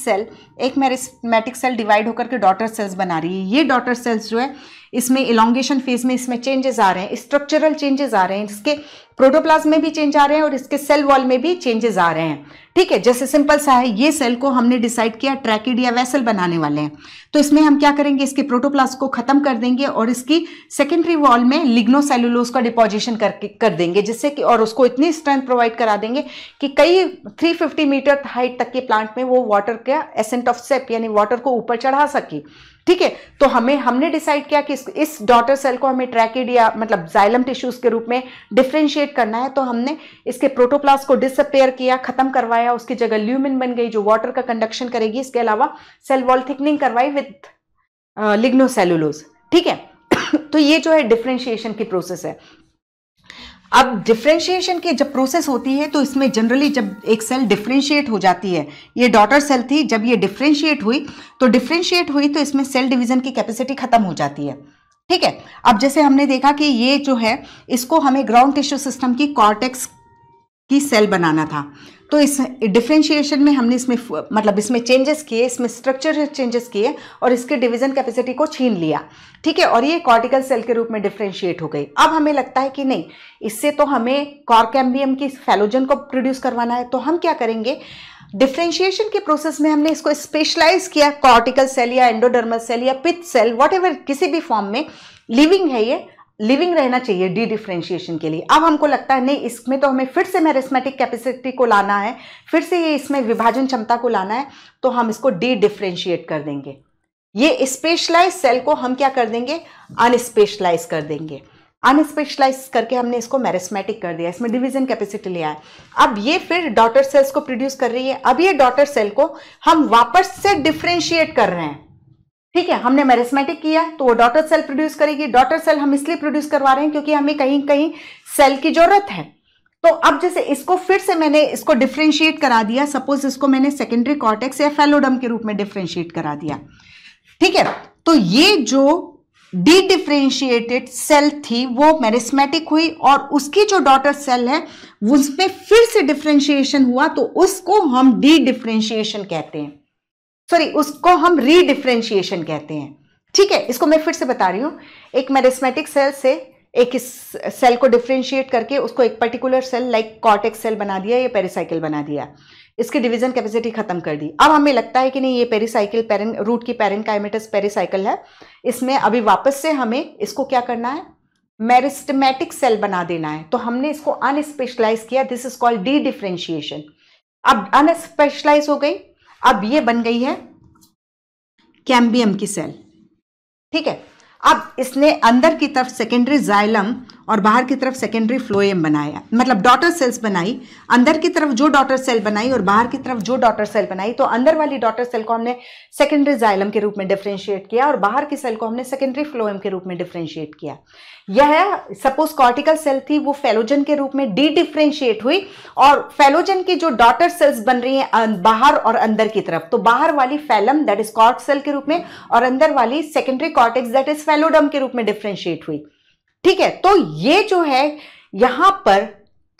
सेल डिवाइड होकर के डॉटर सेल्स बना रही है। ये डॉटर सेल्स जो है इसमें इलोंगेशन फेज में इसमें चेंजेस आ रहे हैं, स्ट्रक्चरल चेंजेस आ रहे हैं, इसके प्रोटोप्लाज्म में भी चेंज आ रहे हैं और इसके सेल वॉल में भी चेंजेस आ रहे हैं। ठीक है, जैसे सिंपल सा है, ये सेल को हमने डिसाइड किया ट्रैकिड या वेसल बनाने वाले हैं। तो इसमें हम क्या करेंगे, इसके प्रोटोप्लाज्म को खत्म कर देंगे और इसकी सेकेंडरी वॉल में लिग्नोसेलुलोज का डिपोजिशन कर देंगे, जिससे कि और उसको इतनी स्ट्रेंथ प्रोवाइड करा देंगे कि कई 350 मीटर हाइट तक के प्लांट में वो वाटर का एसेंट ऑफ सेप यानी वाटर को ऊपर चढ़ा सके। ठीक है, तो हमने डिसाइड किया कि इस डॉटर सेल को हमें ट्रैकिड या मतलब जाइलम टिश्यूज के रूप में डिफरेंशिएट करना है। तो हमने इसके प्रोटोप्लास्ट को डिसअपेयर किया, खत्म करवाया, उसकी जगह ल्यूमिन बन गई जो वाटर का कंडक्शन करेगी। इसके अलावा सेल वॉल थिकनिंग करवाई विद लिग्नोसेलुलोज। ठीक है, तो ये जो है डिफरेंशिएशन की प्रोसेस है। अब डिफरेंशिएशन की जब प्रोसेस होती है तो इसमें जनरली जब एक सेल डिफरेंशिएट हो जाती है, ये डॉटर सेल थी, जब ये डिफरेंशिएट हुई तो इसमें सेल डिवीजन की कैपेसिटी खत्म हो जाती है। ठीक है, अब जैसे हमने देखा कि ये जो है इसको हमें ग्राउंड टिश्यू सिस्टम की कॉर्टेक्स की सेल बनाना था। तो इस डिफरेंशिएशन में हमने इसमें चेंजेस किए, इसमें स्ट्रक्चर चेंजेस किए और इसके डिवीजन कैपेसिटी को छीन लिया। ठीक है, और ये कॉर्टिकल सेल के रूप में डिफरेंशिएट हो गई। अब हमें लगता है कि नहीं, इससे तो हमें कॉर्कैम्बियम की फैलोजन को प्रोड्यूस करवाना है। तो हम क्या करेंगे, डिफरेंशिएशन के प्रोसेस में हमने इसको स्पेशलाइज किया, कॉर्टिकल सेल या एंडोडर्मल सेल या पिथ सेल, व्हाटएवर, किसी भी फॉर्म में लिविंग है, ये लिविंग रहना चाहिए डी डिफरेंशिएशन के लिए। अब हमको लगता है नहीं, इसमें तो हमें फिर से मेरिस्मेटिक कैपेसिटी को लाना है, फिर से ये इसमें विभाजन क्षमता को लाना है, तो हम इसको डी डिफरेंशिएट कर देंगे। ये स्पेशलाइज सेल को हम क्या कर देंगे, अनस्पेशलाइज कर देंगे। अनस्पेशलाइज करके हमने इसको मेरिस्मेटिक कर दिया, इसमें डिवीजन कैपेसिटी लिया है। अब ये फिर डॉटर सेल्स को प्रोड्यूस कर रही है। अब ये डॉटर सेल को हम वापस से डिफरेंशिएट कर रहे हैं। ठीक है, हमने मेरिस्मेटिक किया तो वो डॉटर सेल प्रोड्यूस करेगी। डॉटर सेल हम इसलिए प्रोड्यूस करवा रहे हैं क्योंकि हमें कहीं कहीं सेल की जरूरत है। तो अब जैसे इसको फिर से मैंने इसको डिफरेंशिएट करा दिया, सपोज इसको मैंने सेकेंडरी कॉर्टेक्स या फैलोडम के रूप में डिफरेंशिएट करा दिया। ठीक है, तो ये जो डी डिफरेंशिएटेड सेल थी वो मेरिस्मेटिक हुई और उसकी जो डॉटर सेल है उसमें फिर से डिफरेंशिएशन हुआ, तो उसको हम डी डिफरेंशिएशन कहते हैं, सॉरी उसको हम रीडिफरेंशिएशन कहते हैं। ठीक है, इसको मैं फिर से बता रही हूं। एक मेरिस्मेटिक सेल से एक इस सेल को डिफरेंशिएट करके उसको एक particular cell like cortex cell बना दिया या पेरिसाइकिल बना दिया, इसकी डिवीजन कैपेसिटी खत्म कर दी। अब हमें लगता है कि नहीं ये पेरिसाइकिल रूट की पैरेन्काइमेटस पेरिसाइकिल है, इसमें अभी वापस से हमें इसको क्या करना है, मेरिस्टेमेटिक सेल बना देना है, तो हमने इसको अनस्पेशलाइज किया, this is called D differentiation. अब अनस्पेशलाइज हो गई, अब ये बन गई है कैम्बियम की सेल। ठीक है, अब इसने अंदर की तरफ सेकेंडरी जाइलम और बाहर की तरफ सेकेंडरी फ्लोएम बनाया, मतलब डॉटर सेल्स बनाई, अंदर की तरफ जो डॉटर सेल बनाई और बाहर की तरफ जो डॉटर सेल बनाई, तो अंदर वाली डॉटर सेल को हमने सेकेंडरी जाइलम के रूप में डिफरेंशिएट किया और बाहर की सेल को हमने सेकेंडरी फ्लोएम के रूप में डिफरेंशिएट किया। यह सपोज कॉर्टिकल सेल थी, वो फेलोजन के रूप में डी डिफरेंशिएट हुई और फेलोजन की जो डॉटर सेल्स बन रही हैं बाहर और अंदर की तरफ, तो बाहर वाली phellem that is cork cell के रूप में और अंदर वाली secondary cortex that is phelloderm के रूप में डिफरेंशिएट हुई। ठीक है, तो ये जो है यहां पर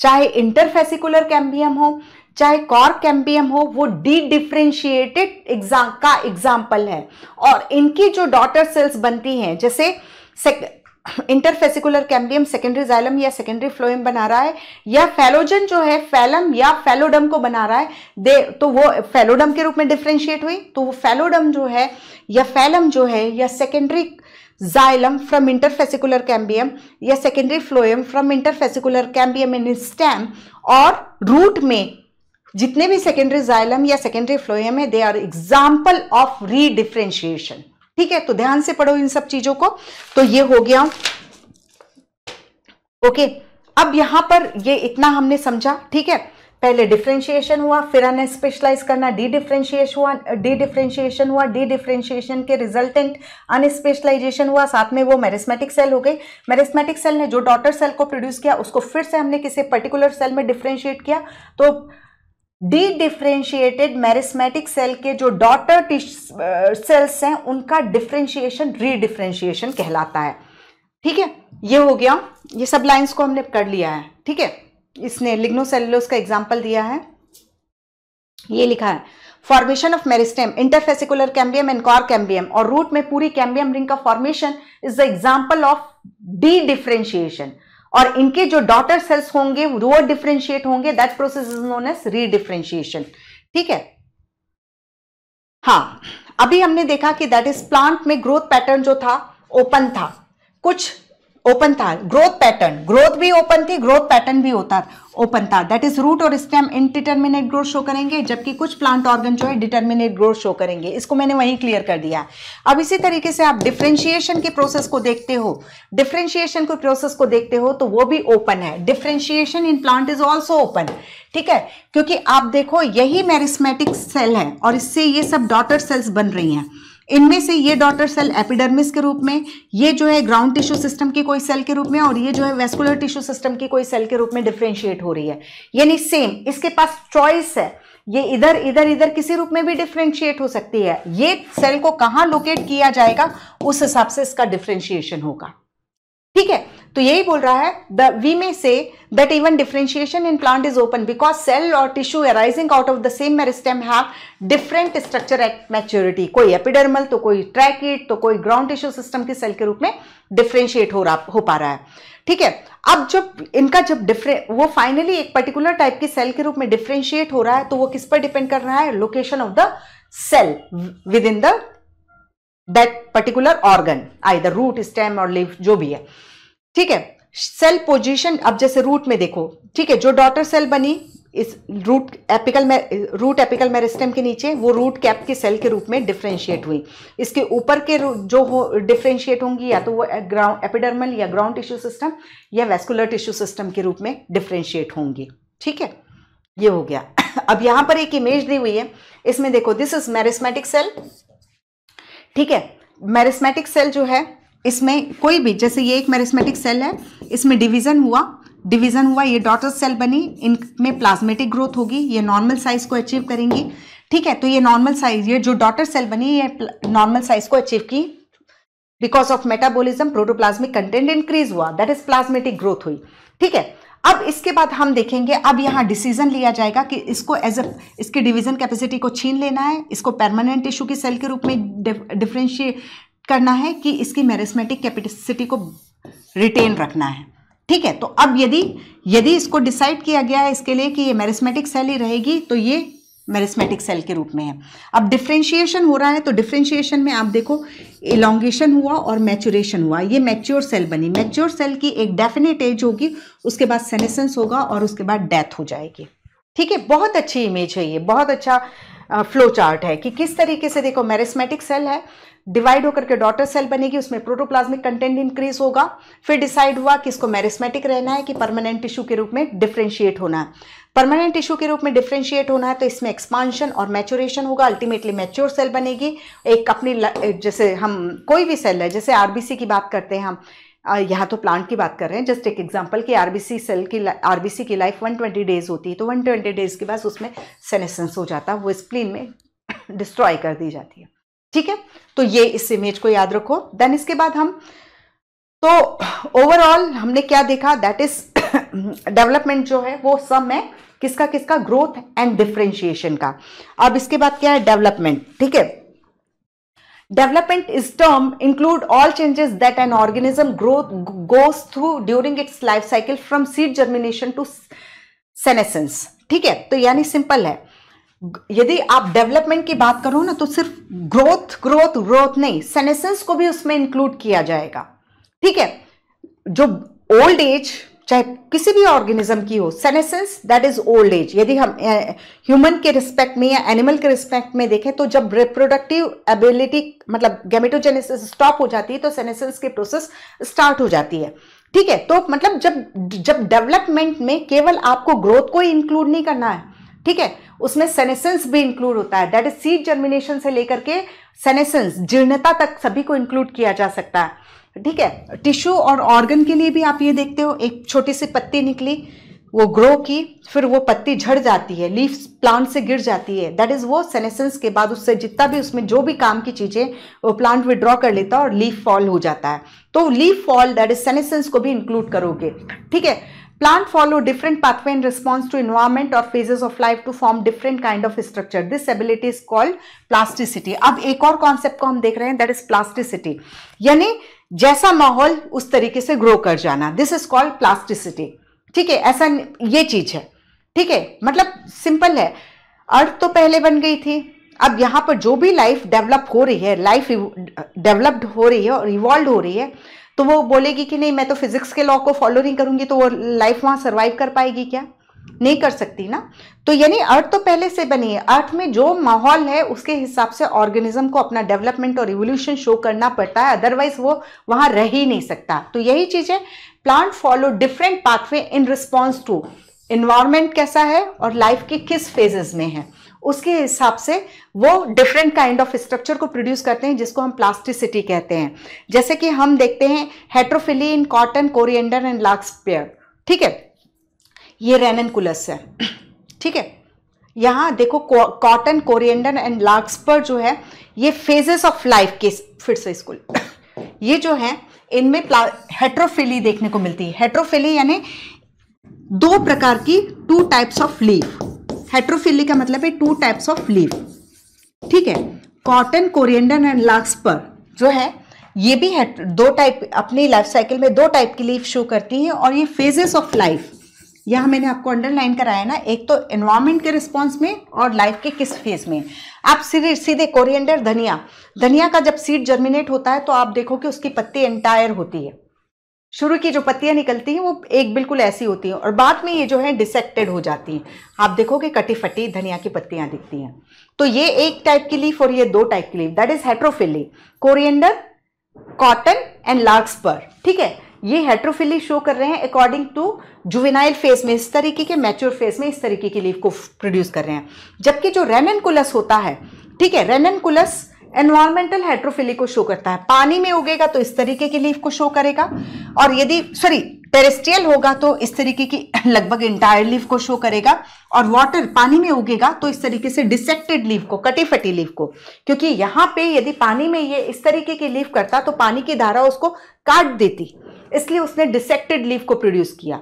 चाहे इंटरफेसिकुलर कैम्बियम हो चाहे कॉर्क कैम्बियम हो, वो डी डिफरेंशिएटेड का एग्जाम्पल है और इनकी जो डॉटर सेल्स बनती हैं, जैसे इंटरफेसिकुलर कैम्बियम सेकेंडरी जाइलम या सेकेंडरी फ्लोएम बना रहा है, या फेलोजन जो है फैलम या फेलोडम को बना रहा है, तो वो फेलोडम के रूप में डिफरेंशिएट हुई, तो वो फेलोडम जो है या फैलम जो है या secondary xylem from interfascicular cambium या secondary phloem from interfascicular cambium in stem, और रूट में जितने भी सेकेंडरी जाइलम या सेकेंडरी फ्लोएम है, they are example of redifferentiation. ठीक है, तो ध्यान से पढ़ो इन सब चीजों को। तो ये हो गया ओके। अब यहां पर ये इतना हमने समझा। ठीक है, पहले डिफरेंशिएशन हुआ, फिर अनस्पेशलाइज करना, डी डिफरेंशिएशन हुआ, डी डिफरेंशिएशन के रिजल्टेंट अनस्पेशलाइजेशन हुआ, साथ में वो मेरिस्मेटिक सेल हो गई। मेरिस्मेटिक सेल ने जो डॉटर सेल को प्रोड्यूस किया उसको फिर से हमने किसी पर्टिकुलर सेल में डिफरेंशिएट किया, तो डी डिफरेंशिएटेड मेरिस्मेटिक सेल के जो डॉटर सेल्स हैं उनका डिफरेंशिएशन रीडिफरेंशिएशन कहलाता है। ठीक है, ये हो गया, ये सब लाइंस को हमने कर लिया है। ठीक है, इसने लिग्नोसेलुलोज का एग्जांपल दिया है, ये लिखा है formation of meristem interfascicular cambium and cork cambium, और रूट में पूरी कैम्बियम रिंग का formation is the example of dedifferentiation, और इनके जो डॉटर सेल्स होंगे वो डिफरेंशिएट होंगे, that process is known as redifferentiation. ठीक है, हाँ, अभी हमने देखा कि दैट इज प्लांट में ग्रोथ पैटर्न जो था ओपन था, कुछ ओपन था, ग्रोथ पैटर्न, ग्रोथ भी ओपन थी, ग्रोथ पैटर्न भी ओपन था, दैट इज रूट और स्टेम इनडिटरमिनेट ग्रोथ शो करेंगे, जबकि कुछ प्लांट ऑर्गन जो है डिटरमिनेट ग्रोथ शो करेंगे। इसको मैंने वहीं क्लियर कर दिया। अब इसी तरीके से आप डिफरेंशिएशन के प्रोसेस को देखते हो, डिफरेंशिएशन के प्रोसेस को देखते हो तो वो भी ओपन है, differentiation in plant is also open. ठीक है, क्योंकि आप देखो यही मेरिस्मेटिक सेल है और इससे ये सब डॉटर सेल्स बन रही हैं, इनमें से ये डॉटर सेल एपिडर्मिस के रूप में, ये जो है ग्राउंड टिश्यू सिस्टम की कोई सेल के रूप में, और ये जो है वेस्कुलर टिश्यू सिस्टम की कोई सेल के रूप में डिफरेंशिएट हो रही है। यानी सेम, इसके पास चॉइस है, ये इधर इधर इधर किसी रूप में भी डिफरेंशिएट हो सकती है। ये सेल को कहां लोकेट किया जाएगा उस हिसाब से इसका डिफरेंशिएशन होगा। ठीक है, तो यही बोल रहा है we may say that even differentiation in plant is open because cell और tissue arising out of the same meristem have different structure at maturity, कोई एपिडर्मल तो कोई ट्रैकिड तो कोई ग्राउंड टिश्यू सिस्टम के सेल के रूप में डिफरेंशिएट हो पा रहा है। ठीक है, अब जब इनका वो फाइनली एक पर्टिकुलर टाइप की सेल के रूप में डिफरेंशिएट हो रहा है, तो वो किस पर डिपेंड कर रहा है, location of the cell within the that particular organ, either root stem और लीफ जो भी है। ठीक है, सेल पोजीशन, अब जैसे रूट में देखो, ठीक है, जो डॉटर सेल बनी इस रूट एपिकल मेरिस्टेम के नीचे, वो रूट कैप की सेल के रूप में डिफरेंशिएट हुई। इसके ऊपर के जो डिफरेंशिएट होंगी या तो वो एपिडर्मल या ग्राउंड टिश्यू सिस्टम या वेस्कुलर टिश्यू सिस्टम के रूप में डिफरेंशिएट होंगी। ठीक है, ये हो गया। अब यहां पर एक इमेज दी हुई है, इसमें देखो, दिस इज मेरिस्मेटिक सेल। ठीक है, मेरिस्मेटिक सेल जो है इसमें कोई भी, जैसे ये एक मेरिस्मेटिक सेल है, इसमें डिवीजन हुआ, ये डॉटर सेल बनी, इनमें प्लाज्मेटिक ग्रोथ होगी, ये नॉर्मल साइज को अचीव करेंगी। ठीक है, तो ये नॉर्मल साइज, ये जो डॉटर सेल बनी ये नॉर्मल साइज को अचीव की, because of metabolism protoplasmic content increase हुआ, दैट इज प्लाज्मेटिक ग्रोथ हुई। ठीक है, अब इसके बाद हम देखेंगे, अब यहाँ डिसीजन लिया जाएगा कि इसको इसकी डिवीजन कैपेसिटी को छीन लेना है, इसको परमानेंट टिश्यू की सेल के रूप में डिफ्रेंशिएट करना है, कि इसकी मेरिस्मेटिक कैपेसिटी को रिटेन रखना है। ठीक है, तो अब यदि इसको डिसाइड किया गया है इसके लिए कि ये मेरिस्मेटिक सेल ही रहेगी, तो ये मेरिस्मेटिक सेल के रूप में है। अब डिफ्रेंशिएशन हो रहा है, तो डिफ्रेंशिएशन में आप देखो इलोंगेशन हुआ और मैचुरेशन हुआ, ये मैच्योर सेल बनी। मैच्योर सेल की एक डेफिनेट एज होगी, उसके बाद सेनेसेंस होगा और उसके बाद डेथ हो जाएगी। ठीक है, बहुत अच्छी इमेज है ये, बहुत अच्छा फ्लो चार्ट है कि किस तरीके से देखो मेरिस्मेटिक सेल है, डिवाइड होकर के डॉटर सेल बनेगी, उसमें प्रोटोप्लाज्मिक कंटेंट इंक्रीज होगा, फिर डिसाइड हुआ कि इसको मेरिस्मेटिक रहना है कि परमानेंट टिश्यू के रूप में डिफ्रेंशिएट होना है। परमानेंट टिश्यू के रूप में डिफ्रेंशिएट होना है तो इसमें एक्सपांशन और मैचुरेशन होगा, अल्टीमेटली मैच्योर सेल बनेगी। एक अपनी, जैसे हम कोई भी सेल है, जैसे आरबीसी की बात करते हैं हम, यहाँ तो प्लांट की बात कर रहे हैं, जस्ट एक एग्जांपल कि आरबीसी की लाइफ 120 डेज होती है, तो 120 डेज के बाद उसमें सेनेसेंस हो जाता है, वो स्प्लीन में डिस्ट्रॉय कर दी जाती है। ठीक है, तो ये इस इमेज को याद रखो। देन इसके बाद हम, तो ओवरऑल हमने क्या देखा, दैट इज डेवलपमेंट जो है वो सम है किसका किसका, ग्रोथ एंड डिफरेंशिएशन का। अब इसके बाद क्या है, डेवलपमेंट। ठीक है, development is term include all changes that an organism growth goes through during its life cycle from seed germination to senescence. ठीक है, तो यानी सिंपल है, यदि आप डेवलपमेंट की बात करो ना, तो सिर्फ ग्रोथ नहीं, सेनेसेंस को भी उसमें इंक्लूड किया जाएगा। ठीक है, जो ओल्ड एज चाहे किसी भी ऑर्गेनिज्म की हो, senescence that is old age. यदि हम ह्यूमन के रिस्पेक्ट में या एनिमल के रिस्पेक्ट में देखें, तो जब रिप्रोडक्टिव एबिलिटी मतलब गैमेटोजेनेसिस स्टॉप हो जाती है, तो सेनेसेंस की प्रोसेस स्टार्ट हो जाती है। ठीक है, तो मतलब जब डेवलपमेंट में केवल आपको ग्रोथ को ही इंक्लूड नहीं करना है, ठीक है, उसमें सेनेसेंस भी इंक्लूड होता है, दैट इज सीड जर्मिनेशन से लेकर के सेनेसेंस, जीर्णता तक सभी को इंक्लूड किया जा सकता है। ठीक है, टिश्यू और ऑर्गन के लिए भी आप ये देखते हो, एक छोटी सी पत्ती निकली, वो ग्रो की, फिर वो पत्ती झड़ जाती है, लीफ प्लांट से गिर जाती है, दैट इज वो सेनेसेंस के बाद उससे जितना भी उसमें जो भी काम की चीजें वो प्लांट विड्रॉ कर लेता है और लीफ फॉल हो जाता है। तो leaf fall that is senescence को भी इंक्लूड करोगे। ठीक है, plant follow different pathway in response to environment or phases of life to form different kind of structure. This ability is called plasticity. अब एक और कॉन्सेप्ट को हम देख रहे हैं, that is plasticity, यानी जैसा माहौल उस तरीके से ग्रो कर जाना, दिस इज कॉल्ड प्लास्टिसिटी। ठीक है, ऐसा ये चीज है। ठीक है, मतलब सिंपल है, अर्थ तो पहले बन गई थी, अब यहां पर जो भी लाइफ डेवलप हो रही है, लाइफ डेवलप्ड हो रही है और इवॉल्व हो रही है, तो वो बोलेगी कि नहीं मैं तो फिजिक्स के लॉ को फॉलो नहीं करूंगी, तो वो लाइफ वहां सर्वाइव कर पाएगी क्या? नहीं कर सकती ना। तो यानी अर्थ तो पहले से बनी है, अर्थ में जो माहौल है उसके हिसाब से ऑर्गेनिज्म को अपना डेवलपमेंट और इवोल्यूशन शो करना पड़ता है, अदरवाइज वो वहां रह ही नहीं सकता। तो यही चीज है, plant follow different pathway in response to environment कैसा है और लाइफ के किस फेजेस में है, उसके हिसाब से वो डिफरेंट काइंड ऑफ स्ट्रक्चर को प्रोड्यूस करते हैं, जिसको हम प्लास्टिसिटी कहते हैं। जैसे कि हम देखते हैं heterophylly in cotton, coriander and larkspur. ठीक है, ये रेननकुलस है। ठीक है, यहां देखो कॉटन, कोरिएंडर एंड लार्कस्पर जो है ये फेजेस ऑफ लाइफ के, फिर से इसको ये जो है इनमें हेट्रोफिली देखने को मिलती है। हेट्रोफिली यानी दो प्रकार की, two types of leaf. Heterophylly का मतलब है टू टाइप्स ऑफ लीफ। ठीक है, कॉटन, कोरिएंडर एंड लार्कस्पर जो है ये भी है दो टाइप, अपनी लाइफ साइकिल में दो टाइप की लीफ शो करती हैं, और ये फेजेस ऑफ लाइफ यहां मैंने आपको अंडरलाइन कराया ना, एक तो एनवायरमेंट के रिस्पॉन्स में और लाइफ के किस फेज में। आप सीधे कोरिएंडर, धनिया का जब सीड जर्मिनेट होता है तो आप देखो कि उसकी पत्ती एंटायर होती है, शुरू की जो पत्तियां निकलती हैं वो एक बिल्कुल ऐसी होती हैं, और बाद में ये जो है डिसेक्टेड हो जाती हैं। आप देखोगे कटी फटी धनिया की पत्तियां दिखती हैं। तो ये एक टाइप की लीफ और ये दो टाइप की leaf, that is heterophylly, coriander, cotton and larkspur. ठीक है, ये हेट्रोफिली शो कर रहे हैं अकॉर्डिंग टू जुवेनाइल फेज में इस तरीके के, मैच्योर फेज में इस तरीके की लीफ को प्रोड्यूस कर रहे हैं। जबकि जो रेननकुलस होता है, ठीक है, रेननकुलस एनवायरमेंटल हेट्रोफिली को शो करता है, पानी में उगेगा तो इस तरीके की लीफ को शो करेगा, और यदि टेरेस्ट्रियल होगा तो इस तरीके की लगभग इंटायर लीफ को शो करेगा, और वाटर पानी में उगेगा तो इस तरीके से डिसेक्टेड लीफ को, कटी फटी लीफ को, क्योंकि यहां पे यदि पानी में ये इस तरीके की लीफ करता तो पानी की धारा उसको काट देती, इसलिए उसने डिसेक्टेड लीफ को प्रोड्यूस किया।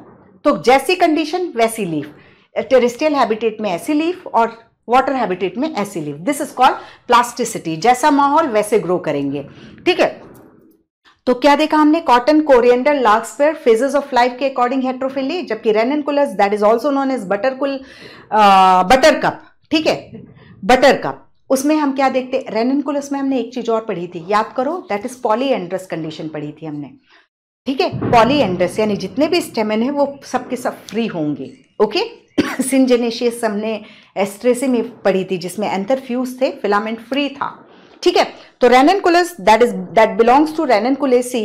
तो जैसी कंडीशन वैसी लीफ, टेरेस्ट्रियल हैबिटेट में ऐसी लीफ और वाटर हैबिटेट में ऐसी leaf. This is called plasticity, जैसा माहौल वैसे ग्रो करेंगे। ठीक है, तो क्या देखा हमने, cotton, coriander, larkspur phases of life के अकॉर्डिंग हेट्रोफिली, जबकि ranunculus that is also known as buttercup, ठीक है, बटरकप, उसमें हम क्या देखते हैं, रेननकुलस में हमने एक चीज और पढ़ी थी, याद करो, दैट इज पॉलीएंड्रस कंडीशन पढ़ी थी हमने। ठीक है, पॉलीएंड्रस यानी जितने भी स्टेमन है वो सबके सब फ्री होंगे। ओके, सिंजेनेशियस हमने एस्ट्रेसी में पढ़ी थी जिसमें एंथर फ्यूज थे, फिलामेंट फ्री था। ठीक है, तो रेननकुलस दैट बिलोंग्स टू रेननकुलेसी,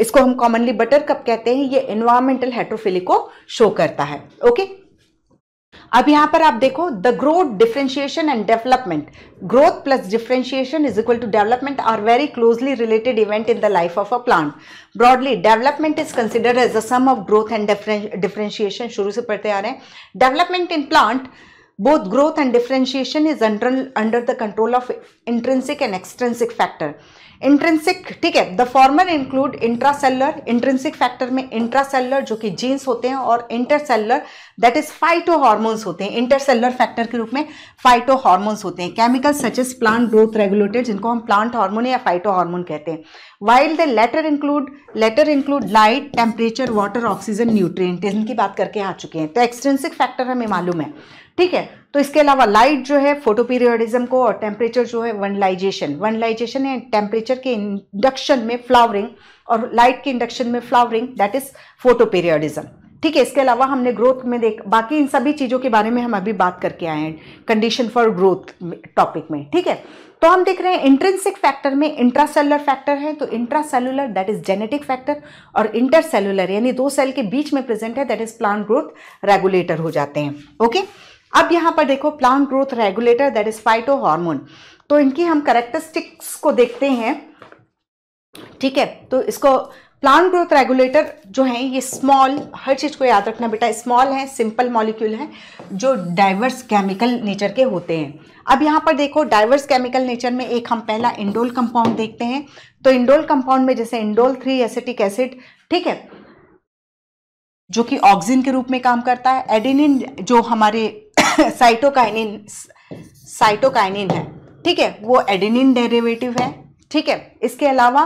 इसको हम कॉमनली बटरकप कहते हैं, ये एनवायरमेंटल हेट्रोफिली को शो करता है। ओके, अब यहां पर आप देखो, the growth, differentiation and development, growth plus differentiation is equal to development are very closely related event in the life of a plant. Broadly development is considered as the sum of growth and differentiation, शुरू से पढ़ते आ रहे हैं। Development in plant, both growth and differentiation is under the control of intrinsic and extrinsic factor. Intrinsic, ठीक है, the former include intracellular, intrinsic factor में intracellular जो कि genes होते हैं, और intercellular that is phytohormones होते हैं, intercellular factor के रूप में phytohormones होते हैं, chemicals such as plant growth regulators जिनको हम plant hormone या phytohormone कहते हैं, while the latter include light, temperature, water, oxygen, nutrient, इनकी बात करके आ चुके हैं। तो extrinsic factor हमें मालूम है। ठीक है, तो इसके अलावा लाइट जो है फोटोपीरियोडिज्म को, और टेम्परेचर जो है वनलाइजेशन है, टेम्परेचर के इंडक्शन में फ्लावरिंग और लाइट के इंडक्शन में फ्लावरिंग, दैट इज फोटोपीरियोडिज्म। ठीक है, इसके अलावा हमने ग्रोथ में बाकी इन सभी चीजों के बारे में हम अभी बात करके आए हैं कंडीशन फॉर ग्रोथ टॉपिक में। ठीक है, तो हम देख रहे हैं इंट्रिंसिक फैक्टर में इंट्रासेलुलर फैक्टर है, तो intracellular that is genetic factor, और इंटरसेलुलर यानी दो सेल के बीच में प्रेजेंट है, that is plant growth regulator हो जाते हैं। ओके, अब यहां पर देखो, plant growth regulator that is phytohormone, तो इनकी हम कैरेक्टरिस्टिक्स को देखते हैं। ठीक है, तो इसको प्लांट ग्रोथ रेगुलेटर जो है ये स्मॉल, हर चीज को याद रखना बेटा, स्मॉल है, सिंपल मॉलिक्यूल है, जो डाइवर्स केमिकल नेचर के होते हैं। अब यहां पर देखो, डाइवर्स केमिकल नेचर में एक हम पहला इंडोल कंपाउंड देखते हैं, तो इंडोल कंपाउंड में जैसे इंडोल 3 एसिटिक एसिड, ठीक है, जो कि ऑक्सिन के रूप में काम करता है। एडेनिन जो हमारे साइटोकाइनिन है, ठीक है, वो एडेनिन डेरिवेटिव है। ठीक है, इसके अलावा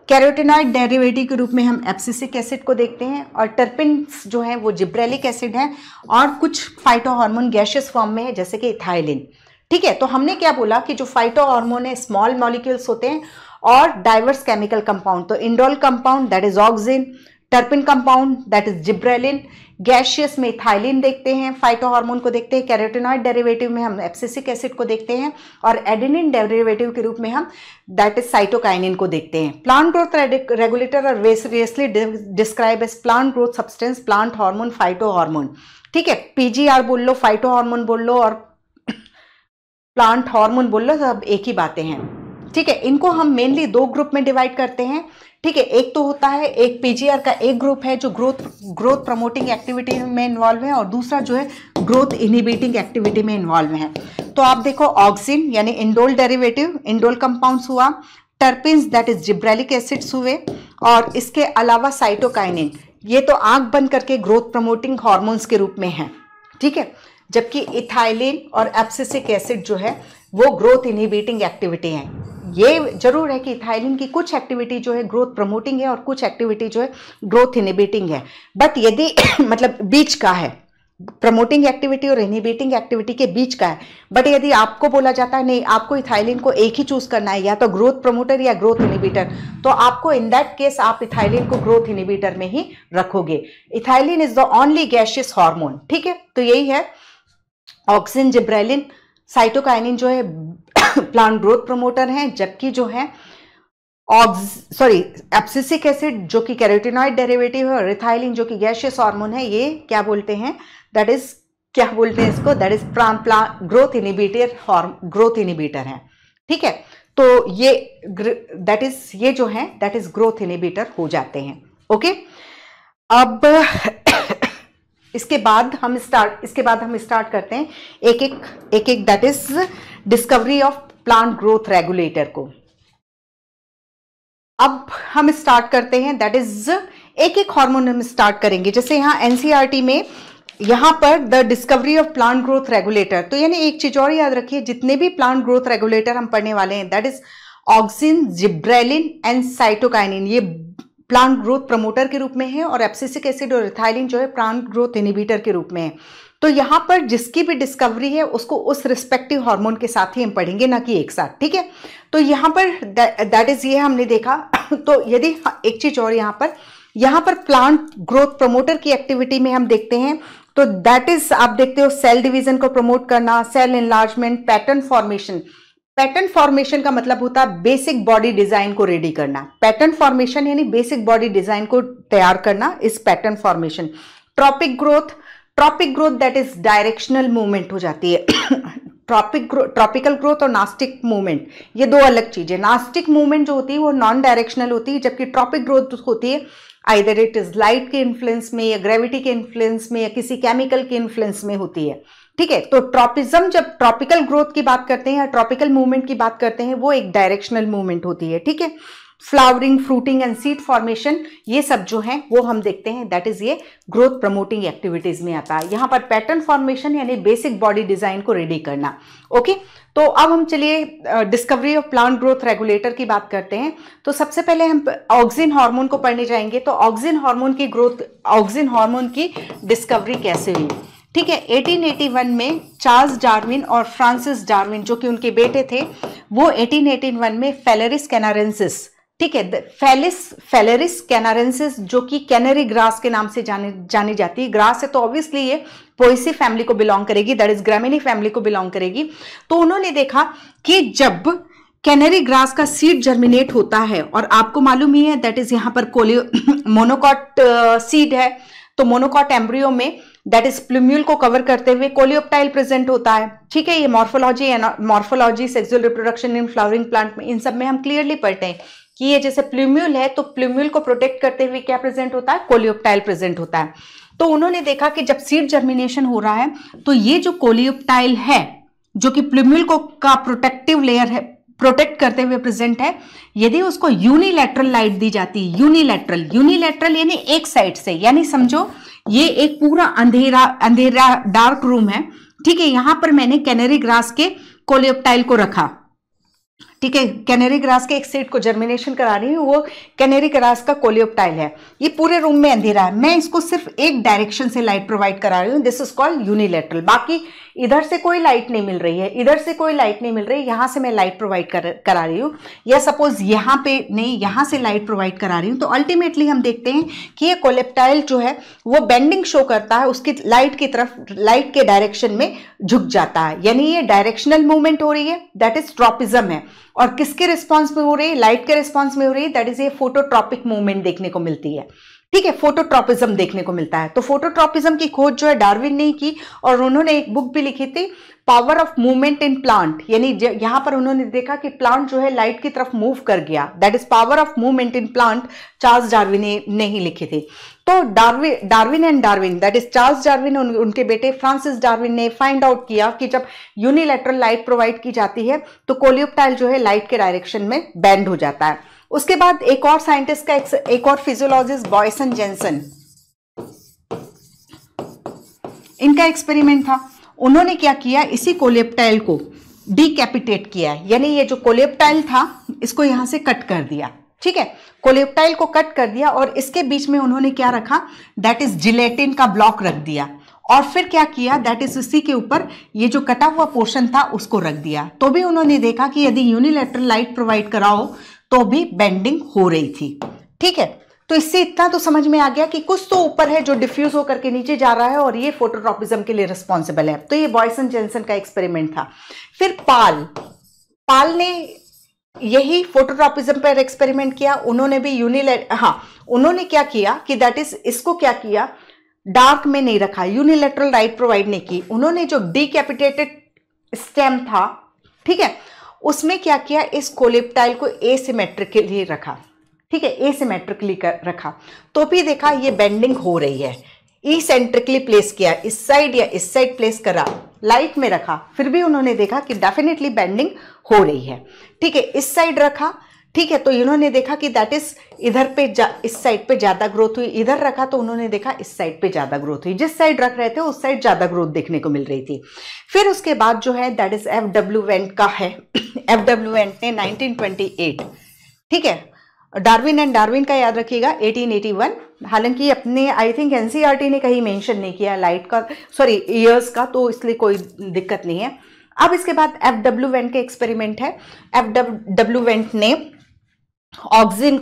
कैरोटीनॉइड डेरिवेटिव के रूप में हम एब्सिसिक एसिड को देखते हैं, और टर्पिन्स जो है वो जिब्रेलिक एसिड है, और कुछ फाइटोहार्मोन गैशियस फॉर्म में है जैसे कि इथाइलिन। ठीक है, तो हमने क्या बोला कि जो फाइटोहार्मोन है स्मॉल मॉलिक्यूल्स होते हैं, और डाइवर्स केमिकल कंपाउंड, तो indole compound that is auxin, टर्पिन compound that is gibberellin, gaseous में इथाइलिन देखते हैं, फाइटोहार्मोन को देखते हैं, कैरोटीनॉइड डेरिवेटिव में हम एब्सिसिक एसिड को देखते हैं, और एडेनिन डेरिवेटिव के रूप में हम दैट इज साइटोकाइनिन को देखते हैं। Plant growth regulator are variously describe as plant growth substance, plant hormone, phytohormone. ठीक है, पीजीआर बोल लो, फाइटोहार्मोन बोल लो, और प्लांट हार्मोन बोल लो, सब एक ही बातें हैं। ठीक है, इनको हम मेनली दो ग्रुप में डिवाइड करते हैं। ठीक है, एक तो होता है, एक पीजीआर का एक ग्रुप है जो ग्रोथ प्रमोटिंग एक्टिविटी में इन्वॉल्व है, और दूसरा जो है ग्रोथ इनहिबिटिंग एक्टिविटी में इन्वॉल्व है। तो आप देखो, ऑक्सिन यानी इंडोल डेरिवेटिव, इंडोल कंपाउंड्स हुआ, terpenes that is gibberellic acids हुए, और इसके अलावा साइटोकाइनिन, ये तो आंख बंद करके ग्रोथ प्रमोटिंग हार्मोन्स के रूप में है। ठीक है, जबकि इथाइलिन और एब्सिसिक एसिड जो है वो ग्रोथ इनहिबिटिंग एक्टिविटी है। ये जरूर है कि इथाइलिन की कुछ एक्टिविटी जो है ग्रोथ प्रमोटिंग है, और कुछ एक्टिविटी जो है ग्रोथ इनहिबिटिंग है, बट यदि मतलब बीच का है, प्रमोटिंग एक्टिविटी और इनहिबिटिंग एक्टिविटी के बीच का है। बट यदि आपको बोला जाता है नहीं, आपको इथाइलिन को एक ही चूज करना है, या तो ग्रोथ प्रमोटर या ग्रोथ इनहिबिटर, तो आपको इन दैट केस आप इथाइलिन को ग्रोथ इनहिबिटर में ही रखोगे। Ethylene is the only gaseous hormone. ठीक है, तो यही है, ऑक्सिन, जिब्रेलिन, साइटोकाइनिन जो है प्लांट ग्रोथ प्रमोटर है, जबकि जो है एब्सिसिक एसिड जो कि कैरोटीनॉइड डेरिवेटिव है, और इथाइलिन जो कि गैशियस हार्मोन है, ये क्या बोलते हैं, दैट इज क्या बोलते हैं इसको, दैट इज ग्रोथ इनहिबिटर है। ठीक है, तो ये दैट इज ये जो है दैट इज ग्रोथ इनहिबिटर हो जाते हैं। ओके, अब इसके बाद हम स्टार्ट करते हैं एक that is discovery of plant growth regulator को। अब हम स्टार्ट करते हैं, दैट इज एक हार्मोन हम स्टार्ट करेंगे। जैसे यहाँ एनसीईआरटी में यहां पर the discovery of plant growth regulator, तो यानी एक चीज और याद रखिए, जितने भी प्लांट ग्रोथ रेगुलेटर हम पढ़ने वाले हैं that is auxin, gibberellin and cytokinin, ये प्लांट ग्रोथ प्रमोटर के रूप में है और एब्सिसिक एसिड और इथाइलिन जो है प्लांट ग्रोथ इनहिबिटर के रूप में है। तो यहां पर जिसकी भी डिस्कवरी है उसको उस रिस्पेक्टिव हार्मोन के साथ ही हम पढ़ेंगे, ना कि एक साथ, ठीक है। तो यहां पर दैट इज ये हमने देखा। तो यदि एक चीज और यहां पर प्लांट ग्रोथ प्रमोटर की एक्टिविटी में हम देखते हैं, तो दैट इज आप देखते हो सेल डिवीजन को प्रमोट करना, cell enlargement, pattern formation. Pattern formation का मतलब होता है बेसिक बॉडी डिजाइन को रेडी करना। पैटर्न फॉर्मेशन यानी बेसिक बॉडी डिजाइन को तैयार करना इस pattern formation. Tropic growth that is directional movement हो जाती है। ट्रॉपिकल ग्रोथ और नास्टिक मूवमेंट ये दो अलग चीजें। नास्टिक मूवमेंट जो होती है वो नॉन डायरेक्शनल होती है, जबकि ट्रॉपिक ग्रोथ होती है आइदर इट इज लाइट के इन्फ्लुएंस में या ग्रेविटी के इन्फ्लुएंस में या किसी केमिकल के इन्फ्लुएंस में होती है, ठीक है। तो ट्रॉपिज्म, जब ट्रॉपिकल ग्रोथ की बात करते हैं या ट्रॉपिकल मूवमेंट की बात करते हैं, वो एक डायरेक्शनल मूवमेंट होती है, ठीक है। Flowering, fruiting and seed formation, ये सब जो है वो हम देखते हैं दैट इज ये ग्रोथ प्रमोटिंग एक्टिविटीज में आता है। यहां पर पैटर्न फॉर्मेशन यानी बेसिक बॉडी डिजाइन को रेडी करना, ओके। तो अब हम चलिए discovery of plant growth regulator की बात करते हैं। तो सबसे पहले हम ऑक्सिन हार्मोन को पढ़ने जाएंगे। तो ऑक्सिन हार्मोन की डिस्कवरी कैसे हुई, ठीक है। 1881 में चार्ल्स डार्विन और फ्रांसिस डार्विन जो कि उनके बेटे थे, वो 1881 में फेलेरिस कैनारेंसिस, ठीक है, फेलेरिस कैनारेंसिस जो कि कैनरी ग्रास के नाम से जानी जाती है। ग्रास है तो ऑब्वियसली ये पोएसी फैमिली को बिलोंग करेगी, दैट इज ग्रामिनी फैमिली को बिलोंग करेगी। तो उन्होंने देखा कि जब कैनरी ग्रास का सीड जर्मिनेट होता है, और आपको मालूम ही है दैट इज यहां पर मोनोकॉट सीड है, तो मोनोकॉट एम्ब्रियो में दैट इज प्लूम्यूल को कवर करते हुए कोलियोप्टाइल प्रेजेंट होता है, ठीक है। ये morphology sexual reproduction in flowering plant में, इन सब में हम क्लियरली पढ़ते हैं कि ये जैसे प्लूम्यूल है तो प्लूम्यूल को प्रोटेक्ट करते हुए क्या प्रेजेंट होता है, कोलियोप्टाइल प्रेजेंट होता है। तो उन्होंने देखा कि जब सीड जर्मिनेशन हो रहा है तो ये जो कोलियोप्टाइल है जो कि प्लूम्यूल को का प्रोटेक्टिव लेयर है, प्रोटेक्ट करते हुए प्रेजेंट है, यदि उसको यूनिलैटरल लाइट दी जाती है, यूनिलैटरल यानी एक साइड से, यानी समझो ये एक पूरा अंधेरा डार्क रूम है, ठीक है। यहां पर मैंने कैनरी ग्रास के कोलियोप्टाइल को रखा, ठीक है। कैनरी ग्रास के एक सीड को जर्मिनेशन करा रही हूँ, वो कैनरी ग्रास का कोलियोप्टाइल है। ये पूरे रूम में अंधेरा है, मैं इसको सिर्फ एक डायरेक्शन से लाइट प्रोवाइड करा रही हूँ, दिस इज कॉल्ड यूनिलैटरल। बाकी इधर से कोई लाइट नहीं मिल रही है, इधर से कोई लाइट नहीं मिल रही है, यहां से मैं लाइट प्रोवाइड करा रही हूँ, या सपोज यहां पे नहीं, यहां से लाइट प्रोवाइड करा रही हूँ। तो अल्टीमेटली हम देखते हैं कि ये कोलियोप्टाइल जो है वो बेंडिंग शो करता है, उसकी लाइट की तरफ, लाइट के डायरेक्शन में झुक जाता है, यानी ये डायरेक्शनल मूवमेंट हो रही है, दैट इज ट्रॉपिज्म है। और किसके रिस्पॉन्स में हो रही है, लाइट के रिस्पॉन्स में हो रही है, दैट इज ये फोटोट्रॉपिक मूवमेंट देखने को मिलती है, ठीक है। फोटोट्रॉपिज्म देखने को मिलता है। तो फोटोट्रॉपिज्म की खोज जो है डार्विन ने की, और उन्होंने एक बुक भी लिखी थी, power of movement in plant, यानी यहां पर उन्होंने देखा कि प्लांट जो है लाइट की तरफ मूव कर गया, that is power of movement in plant, Charles Darwin ने ही लिखी थी। तो Darwin that is Charles Darwin, उनके बेटे फ्रांसिस डार्विन ने फाइंड आउट किया कि जब यूनिलैटरल लाइट प्रोवाइड की जाती है तो कोलियोप्टाइल जो है लाइट के डायरेक्शन में बेंड हो जाता है। उसके बाद एक और साइंटिस्ट का एक और फिजियोलॉजिस्ट बॉयसन जेनसन, इनका एक्सपेरिमेंट था। उन्होंने क्या किया, इसी कोलियोप्टाइल को डीकैपिटेट किया, यानी ये जो कोलियोप्टाइल था इसको यहां से कट कर दिया, ठीक है। कोलियोप्टाइल को कट कर दिया और इसके बीच में उन्होंने क्या रखा, दैट इज जिलेटिन का ब्लॉक रख दिया, और फिर क्या किया, दैट इज इसी के ऊपर ये जो कटा हुआ पोर्शन था उसको रख दिया। तो भी उन्होंने देखा कि यदि यूनिलैटरल लाइट प्रोवाइड कराओ तो भी बेंडिंग हो रही थी, ठीक है। तो इससे इतना तो समझ में आ गया कि कुछ तो ऊपर है जो डिफ्यूज होकर के नीचे जा रहा है और ये फोटोट्रॉपिज्म के लिए रिस्पॉन्सिबल है। तो ये बॉयसन जेनसन का एक्सपेरिमेंट था। फिर पाल ने यही फोटोट्रॉपिज्म पर एक्सपेरिमेंट किया। उन्होंने भी उन्होंने क्या किया कि दैट इज इसको क्या किया, डार्क में नहीं रखा, यूनिलैटरल लाइट प्रोवाइड नहीं की। उन्होंने जो डीकैपिटेटेड स्टेम था, ठीक है, उसमें क्या किया, इस कोलियोप्टाइल को एसिमेट्रिकली रखा, ठीक है, एसिमेट्रिकली रखा तो भी देखा ये बेंडिंग हो रही है। इसेंट्रिकली प्लेस किया, इस साइड या इस साइड प्लेस करा, लाइट में रखा, फिर भी उन्होंने देखा कि डेफिनेटली बेंडिंग हो रही है। ठीक है, इस साइड रखा, ठीक है, तो इन्होंने देखा कि दैट इज इधर पे इस साइड पे ज्यादा ग्रोथ हुई, इधर रखा तो उन्होंने देखा इस साइड पे ज्यादा ग्रोथ हुई, जिस साइड रख रहे थे उस साइड ज्यादा ग्रोथ देखने को मिल रही थी। फिर उसके बाद जो है दैट इज एफ.डब्ल्यू. वेंट का है। एफ.डब्ल्यू. वेंट ने 1928, ठीक है, डार्विन का याद रखिएगा 1881, हालांकि अपने आई थिंक एनसीईआरटी ने कहीं मेंशन नहीं किया लाइट का, सॉरी ईयर्स का, तो इसलिए कोई दिक्कत नहीं है। अब इसके बाद एफ.डब्ल्यू. वेंट के एक्सपेरिमेंट है। एफ.डब्ल्यू. वेंट ने ऑक्सिन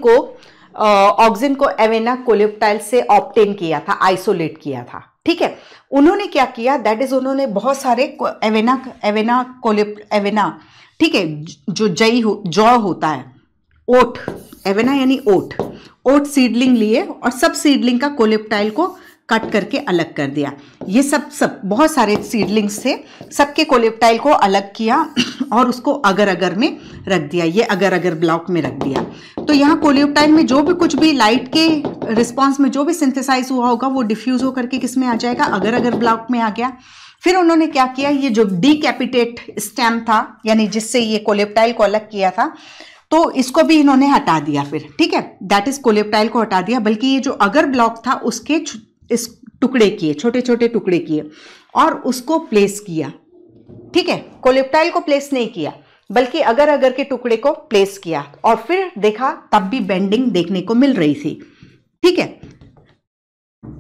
को एवेना कोलेप्टाइल से ऑब्टेन किया था, आइसोलेट किया था। ठीक है, उन्होंने क्या किया, दैट इज उन्होंने बहुत सारे एवेना, ठीक है, जो जौ होता है, ओट, एवेना यानी ओट सीडलिंग लिए और सब सीडलिंग का कोलेप्टाइल को कट करके अलग कर दिया। ये सब बहुत सारे सीडलिंग्स थे, सबके कोलेप्टाइल को अलग किया और उसको अगर अगर में रख दिया, ये अगर अगर ब्लॉक में रख दिया। तो यहाँ कोलेप्टाइल में जो भी कुछ भी लाइट के रिस्पॉन्स में जो भी सिंथेसाइज हुआ होगा वो डिफ्यूज होकर के किस में आ जाएगा, अगर अगर ब्लॉक में आ गया। फिर उन्होंने क्या किया, ये जो डीकैपिटेट स्टेम था, यानी जिससे ये कोलेप्टाइल को अलग किया था, तो इसको भी इन्होंने हटा दिया फिर। ठीक है, दैट इज कोलेप्टाइल को हटा दिया, बल्कि ये जो अगर ब्लॉक था उसके इस टुकड़े किए, छोटे छोटे टुकड़े किए और उसको प्लेस किया। ठीक है, कोलेप्टाइल को प्लेस नहीं किया बल्कि अगर अगर के टुकड़े को प्लेस किया और फिर देखा तब भी बेंडिंग देखने को मिल रही थी। ठीक है,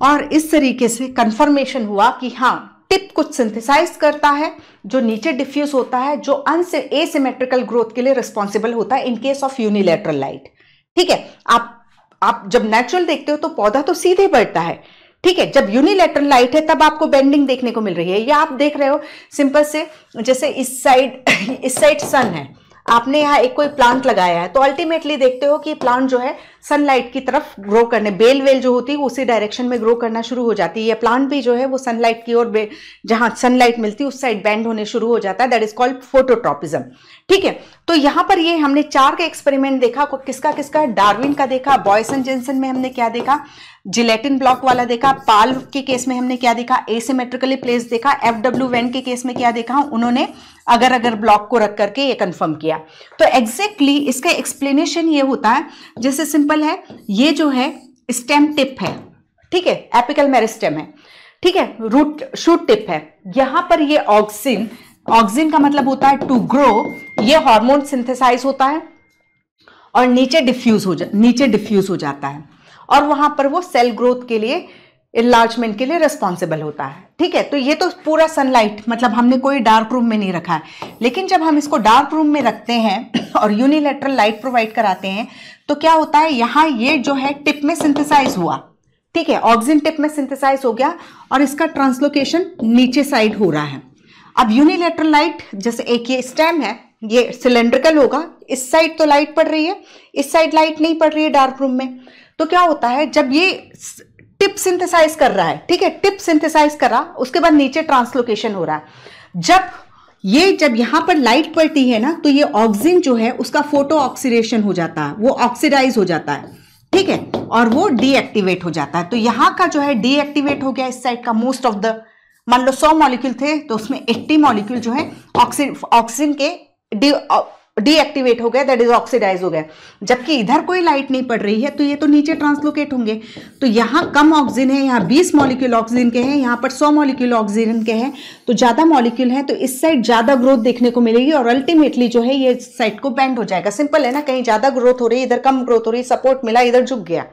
और इस तरीके से कंफर्मेशन हुआ कि हाँ, टिप कुछ सिंथेसाइज करता है जो नीचे डिफ्यूज होता है, जो एसिमेट्रिकल ग्रोथ के लिए रिस्पॉन्सिबल होता है in case of unilateral light. ठीक है, आप जब नेचुरल देखते हो तो पौधा तो सीधे बढ़ता है। ठीक है, जब यूनिलैटरल लाइट है तब आपको बेंडिंग देखने को मिल रही है। या आप देख रहे हो सिंपल से, जैसे इस साइड सन है, आपने यहाँ एक कोई प्लांट लगाया है, तो अल्टीमेटली देखते हो कि प्लांट जो है सनलाइट की तरफ ग्रो करने, बेल वेल जो होती है वो उसी डायरेक्शन में ग्रो करना शुरू हो जाती है, या प्लांट भी जो है वो सनलाइट की ओर, जहां सनलाइट मिलती है उस साइड बेंड होने शुरू हो जाता है। That is called phototropism. ठीक है, तो यहाँ पर ये हमने 4 के एक्सपेरिमेंट देखा, किसका डार्विन का देखा, बॉयसन जेनसन में हमने क्या देखा, जिलेटिन ब्लॉक वाला देखा, पाल के केस में हमने क्या देखा, एसिमेट्रिकली प्लेस देखा, एफ.डब्ल्यू. वेंट के केस में क्या देखा, उन्होंने अगर अगर ब्लॉक को रख करके ये कंफर्म किया। तो एग्जैक्टली इसका एक्सप्लेनेशन ये होता है, जैसे सिंपल है, ये जो है स्टेम टिप है, ठीक है, एपिकल मेरिस्टेम है, ठीक है, रूट शूट टिप है, यहां पर ये ऑक्सिन का मतलब होता है टू ग्रो, ये हार्मोन सिंथेसाइज होता है और नीचे डिफ्यूज हो जाता है और वहां पर वो सेल ग्रोथ के लिए, इनलार्जमेंट के लिए रिस्पॉन्सिबल होता है। ठीक है, तो ये तो पूरा सनलाइट, मतलब हमने कोई डार्क रूम में नहीं रखा है, लेकिन जब हम इसको डार्क रूम में रखते हैं और यूनिलैटरल लाइट प्रोवाइड कराते हैं तो क्या होता है, यहाँ ये जो है टिप में सिंथेसाइज हुआ। ठीक है, ऑक्सिन टिप में सिंथेसाइज हो गया और इसका ट्रांसलोकेशन नीचे साइड हो रहा है। अब यूनिलैटरल लाइट, जैसे एक ये स्टेम है, ये सिलेंड्रिकल होगा, इस साइड तो लाइट पड़ रही है, इस साइड लाइट नहीं पड़ रही है डार्क रूम में। तो क्या होता है, जब ये टिप सिंथेसाइज कर रहा है, ठीक है, टिप सिंथेसाइज कर रहा, उसके बाद नीचे ट्रांसलोकेशन हो रहा है। जब यहां पर लाइट पड़ती है ना, तो ये ऑक्सिन जो है उसका फोटो ऑक्सीडेशन हो जाता है, वो ऑक्सीडाइज हो जाता है। ठीक है, और वो डीएक्टिवेट हो जाता है। तो यहां का जो है डीएक्टिवेट हो गया, इस साइड का मोस्ट ऑफ द, मान लो 100 मॉलिक्यूल थे तो उसमें 80 मॉलिक्यूल जो है ऑक्सीजन के डीएक्टिवेट हो गया, दैट इज ऑक्सीडाइज हो गया। जबकि इधर कोई लाइट नहीं पड़ रही है तो ये तो नीचे ट्रांसलोकेट होंगे। तो यहाँ कम ऑक्सीजन है, यहाँ 20 मॉलिक्यूल ऑक्सीजन के हैं, यहाँ पर 100 मॉलिक्यूल ऑक्सीजन के हैं, तो ज्यादा मॉलिक्यूल हैं, तो इस साइड ज्यादा ग्रोथ देखने को मिलेगी और अल्टीमेटली जो है ये साइड को बेंड हो जाएगा। सिंपल है ना, कहीं ज्यादा ग्रोथ हो रही है, इधर कम ग्रोथ हो रही है, सपोर्ट मिला, इधर झुक गया।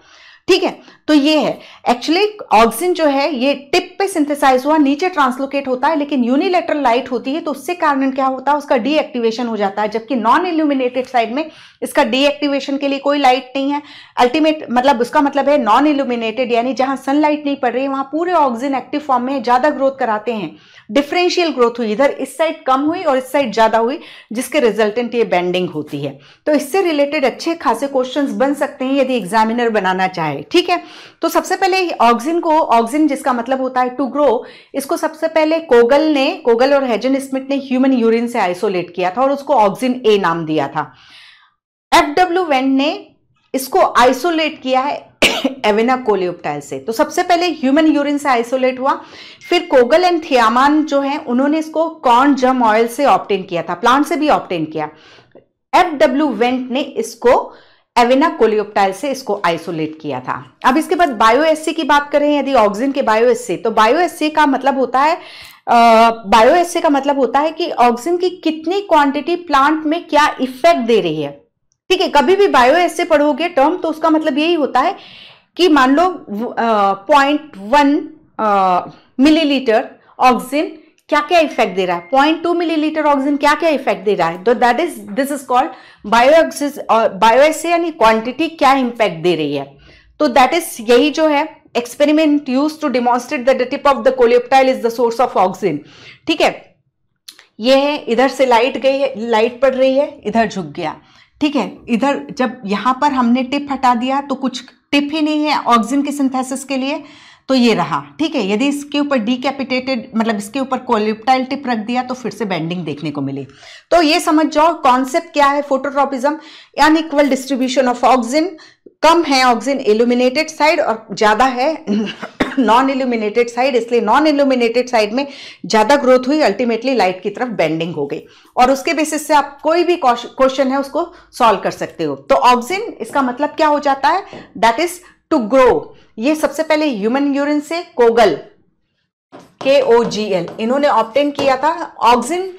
ठीक है, तो ये है एक्चुअली ऑक्सिन जो है ये टिप पे सिंथेसाइज हुआ, नीचे ट्रांसलोकेट होता है, लेकिन यूनिलैटरल लाइट होती है तो उससे कारण क्या होता है, उसका डीएक्टिवेशन हो जाता है। जबकि नॉन इल्यूमिनेटेड साइड में इसका डीएक्टिवेशन के लिए कोई लाइट नहीं है। अल्टीमेट मतलब उसका मतलब है नॉन इल्यूमिनेटेड, यानी जहां सनलाइट नहीं पड़ रही है वहां पूरे ऑक्सिन एक्टिव फॉर्म में ज्यादा ग्रोथ कराते हैं, डिफरेंशियल ग्रोथ हुई, इधर इस साइड कम हुई और इस साइड ज्यादा हुई, जिसके रिजल्टेंट ये बेंडिंग होती है। तो इससे रिलेटेड अच्छे खासे क्वेश्चंस बन सकते हैं यदि एग्जामिनर बनाना चाहे। ठीक है, तो सबसे पहले ऑक्सिन जिसका मतलब होता है टू ग्रो, इसको सबसे पहले कोगल और हेजन स्मिथ ने ह्यूमन यूरिन से आइसोलेट किया था और उसको ऑक्सिन ए नाम दिया था। एफ.डब्ल्यू. वेंट ने इसको आइसोलेट किया है एवेना कोलियोप्टाइल से। तो सबसे पहले ह्यूमन यूरिन से आइसोलेट हुआ, फिर कोगल एंड थियामान जो है उन्होंने इसको कॉर्न जर्म ऑयल से ऑब्टेन किया था, प्लांट से भी ऑब्टेन किया। एफ.डब्ल्यू. वेंट ने इसको एवेना कोलियोप्टाइल से इसको आइसोलेट किया था। अब इसके बाद बायोएससी की बात करें, यदि ऑक्सिन के बायोएससी, तो बायोएससी का मतलब होता है कि ऑक्सिन की कितनी क्वांटिटी प्लांट में क्या इफेक्ट दे रही है। ठीक है, कभी भी बायोएससी पढ़ोगे टर्म तो उसका मतलब यही होता है कि मान लो 0.1 मिलीलीटर ऑक्सिन क्या क्या इफेक्ट दे रहा है, 0.2 मिलीलीटर ऑक्सिन क्या क्या इफेक्ट दे रहा है, तो दिस इज कॉल्ड बायोएससी, यानी क्वांटिटी क्या इंपैक्ट दे रही है। तो दैट इज यही जो है experiment use to demonstrate that the tip of the coleoptile is the source of auxin. ठीक है, ये है, इधर से लाइट गई है, लाइट पड़ रही है, इधर झुक गया। ठीक है, इधर जब यहां पर हमने टिप हटा दिया तो कुछ टिप ही नहीं है ऑक्सिन के सिंथेसिस के लिए, तो ये रहा। ठीक है, यदि इसके ऊपर डीकैपिटेटेड मतलब इसके ऊपर कोलियोप्टाइल टिप रख दिया तो फिर से बेंडिंग देखने को मिली। तो ये समझ जाओ कॉन्सेप्ट क्या है, phototropism, unequal distribution of auxin. कम है ऑक्सिन इल्यूमिनेटेड साइड और ज्यादा है नॉन इल्यूमिनेटेड साइड, इसलिए नॉन इल्यूमिनेटेड साइड में ज्यादा ग्रोथ हुई, अल्टीमेटली लाइट की तरफ बेंडिंग हो गई, और उसके बेसिस से आप कोई भी क्वेश्चन है उसको सॉल्व कर सकते हो। तो ऑक्सिन इसका मतलब क्या हो जाता है, दैट इज टू ग्रो। ये सबसे पहले ह्यूमन यूरिन से कोगल KOGL इन्होंने ऑब्टेन किया था। ऑक्सिन,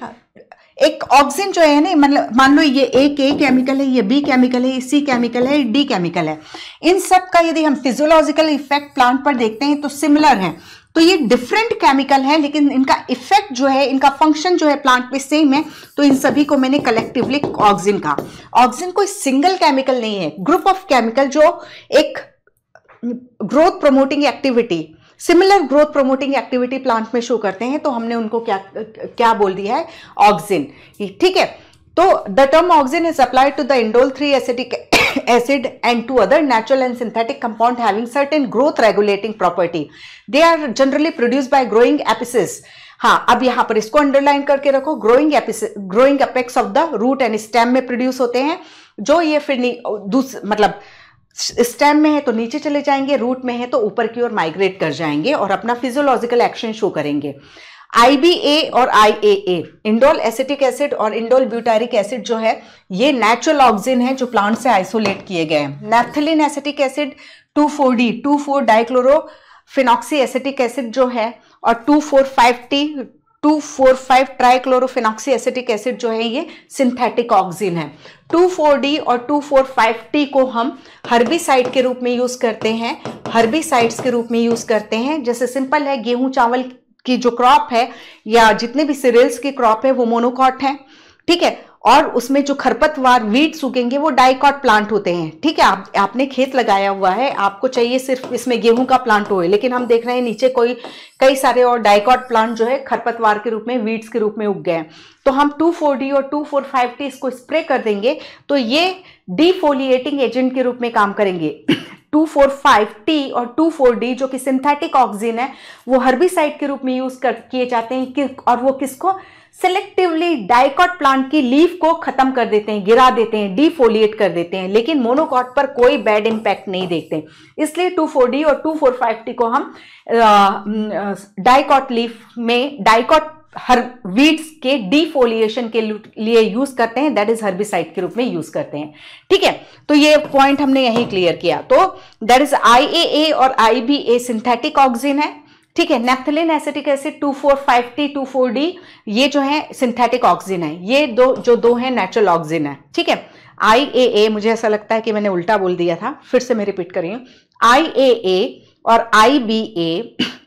एक ऑक्सिन जो है ना, मतलब मान लो ये एक A केमिकल है, ये B केमिकल है, ये C केमिकल है, D केमिकल है, इन सब का यदि हम फिजियोलॉजिकल इफेक्ट प्लांट पर देखते हैं तो सिमिलर है। तो ये डिफरेंट केमिकल है लेकिन इनका इफेक्ट जो है, इनका फंक्शन जो है प्लांट पे सेम है। तो इन सभी को मैंने कलेक्टिवली ऑक्सिन कहा। ऑक्सिन कोई सिंगल केमिकल नहीं है, ग्रुप ऑफ केमिकल जो एक growth promoting activity, similar growth promoting activity plant में शो करते हैं, तो हमने उनको क्या बोल दिया है, ऑक्सिन। ठीक है, तो the term auxin is applied to the indole 3 acetic acid and to other natural and synthetic compound having certain growth regulating property. They are generally produced by growing apices. हाँ, अब यहां पर इसको अंडरलाइन करके रखो, growing apex of the root and stem में प्रोड्यूस होते हैं, जो ये फिर मतलब स्टेम में है तो नीचे चले जाएंगे, रूट में है तो ऊपर की ओर माइग्रेट कर जाएंगे और अपना फिजियोलॉजिकल एक्शन शो करेंगे। IBA और IAA, इंडोल एसिटिक एसिड और इंडोल ब्यूटारिक एसिड जो है ये नेचुरल ऑक्सिन है जो प्लांट से आइसोलेट किए गए हैं। Naphthalene acetic acid 2,4-D 2,4 dichlorophenoxy acetic acid जो है, और 2,4,5 ट्राइक्लोरोफिनॉक्सी एसिटिक एसिड जो है ये सिंथेटिक ऑक्सिन है। 2,4-D और 2,4,5-T को हम हर्बिसाइड के रूप में यूज करते हैं, हर्बिसाइड्स के रूप में यूज करते हैं। जैसे सिंपल है, गेहूं चावल की जो क्रॉप है या जितने भी सीरियल्स की क्रॉप है वो मोनोकॉट है। ठीक है, और उसमें जो खरपतवार वीड्स उगेंगे वो डाइकॉट प्लांट होते हैं। ठीक है, आपने खेत लगाया हुआ है, आपको चाहिए सिर्फ इसमें गेहूं का प्लांट हो, लेकिन हम देख रहे हैं नीचे कई सारे और डाइकॉट प्लांट जो है खरपतवार के रूप में, वीड्स के रूप में उग गए हैं। तो हम 2,4-D और 2,4,5-T इसको स्प्रे कर देंगे तो ये डिफोलिएटिंग एजेंट के रूप में काम करेंगे। 2,4,5-T और 2,4-D जो कि सिंथेटिक ऑक्सिन है वो हर्बिसाइड के रूप में यूज किए जाते हैं, और वो किसको, सिलेक्टिवली डाइकॉट प्लांट की लीफ को खत्म कर देते हैं, गिरा देते हैं, डिफोलिएट कर देते हैं, लेकिन मोनोकॉट पर कोई बैड इंपैक्ट नहीं देखते। इसलिए 2,4-D और 2,4,5-T को हम डाइकॉट लीफ में, डाइकॉट हर वीड्स के डिफोलिएशन के लिए यूज करते हैं, दैट इज हर्बिसाइड के रूप में यूज करते हैं। ठीक है, तो ये पॉइंट हमने यही क्लियर किया। तो दैट इज IAA और IBA सिंथेटिक ऑक्सिन है। ठीक है, नैप्थेलिन एसिटिक एसिड 2,4,5-T 2,4-D ये जो है सिंथेटिक ऑक्सिन है, ये दो है नेचुरल ऑक्सिन है। ठीक है, IAA, मुझे ऐसा लगता है कि मैंने उल्टा बोल दिया था, फिर से मैं रिपीट कर रही हूं, IAA और IBA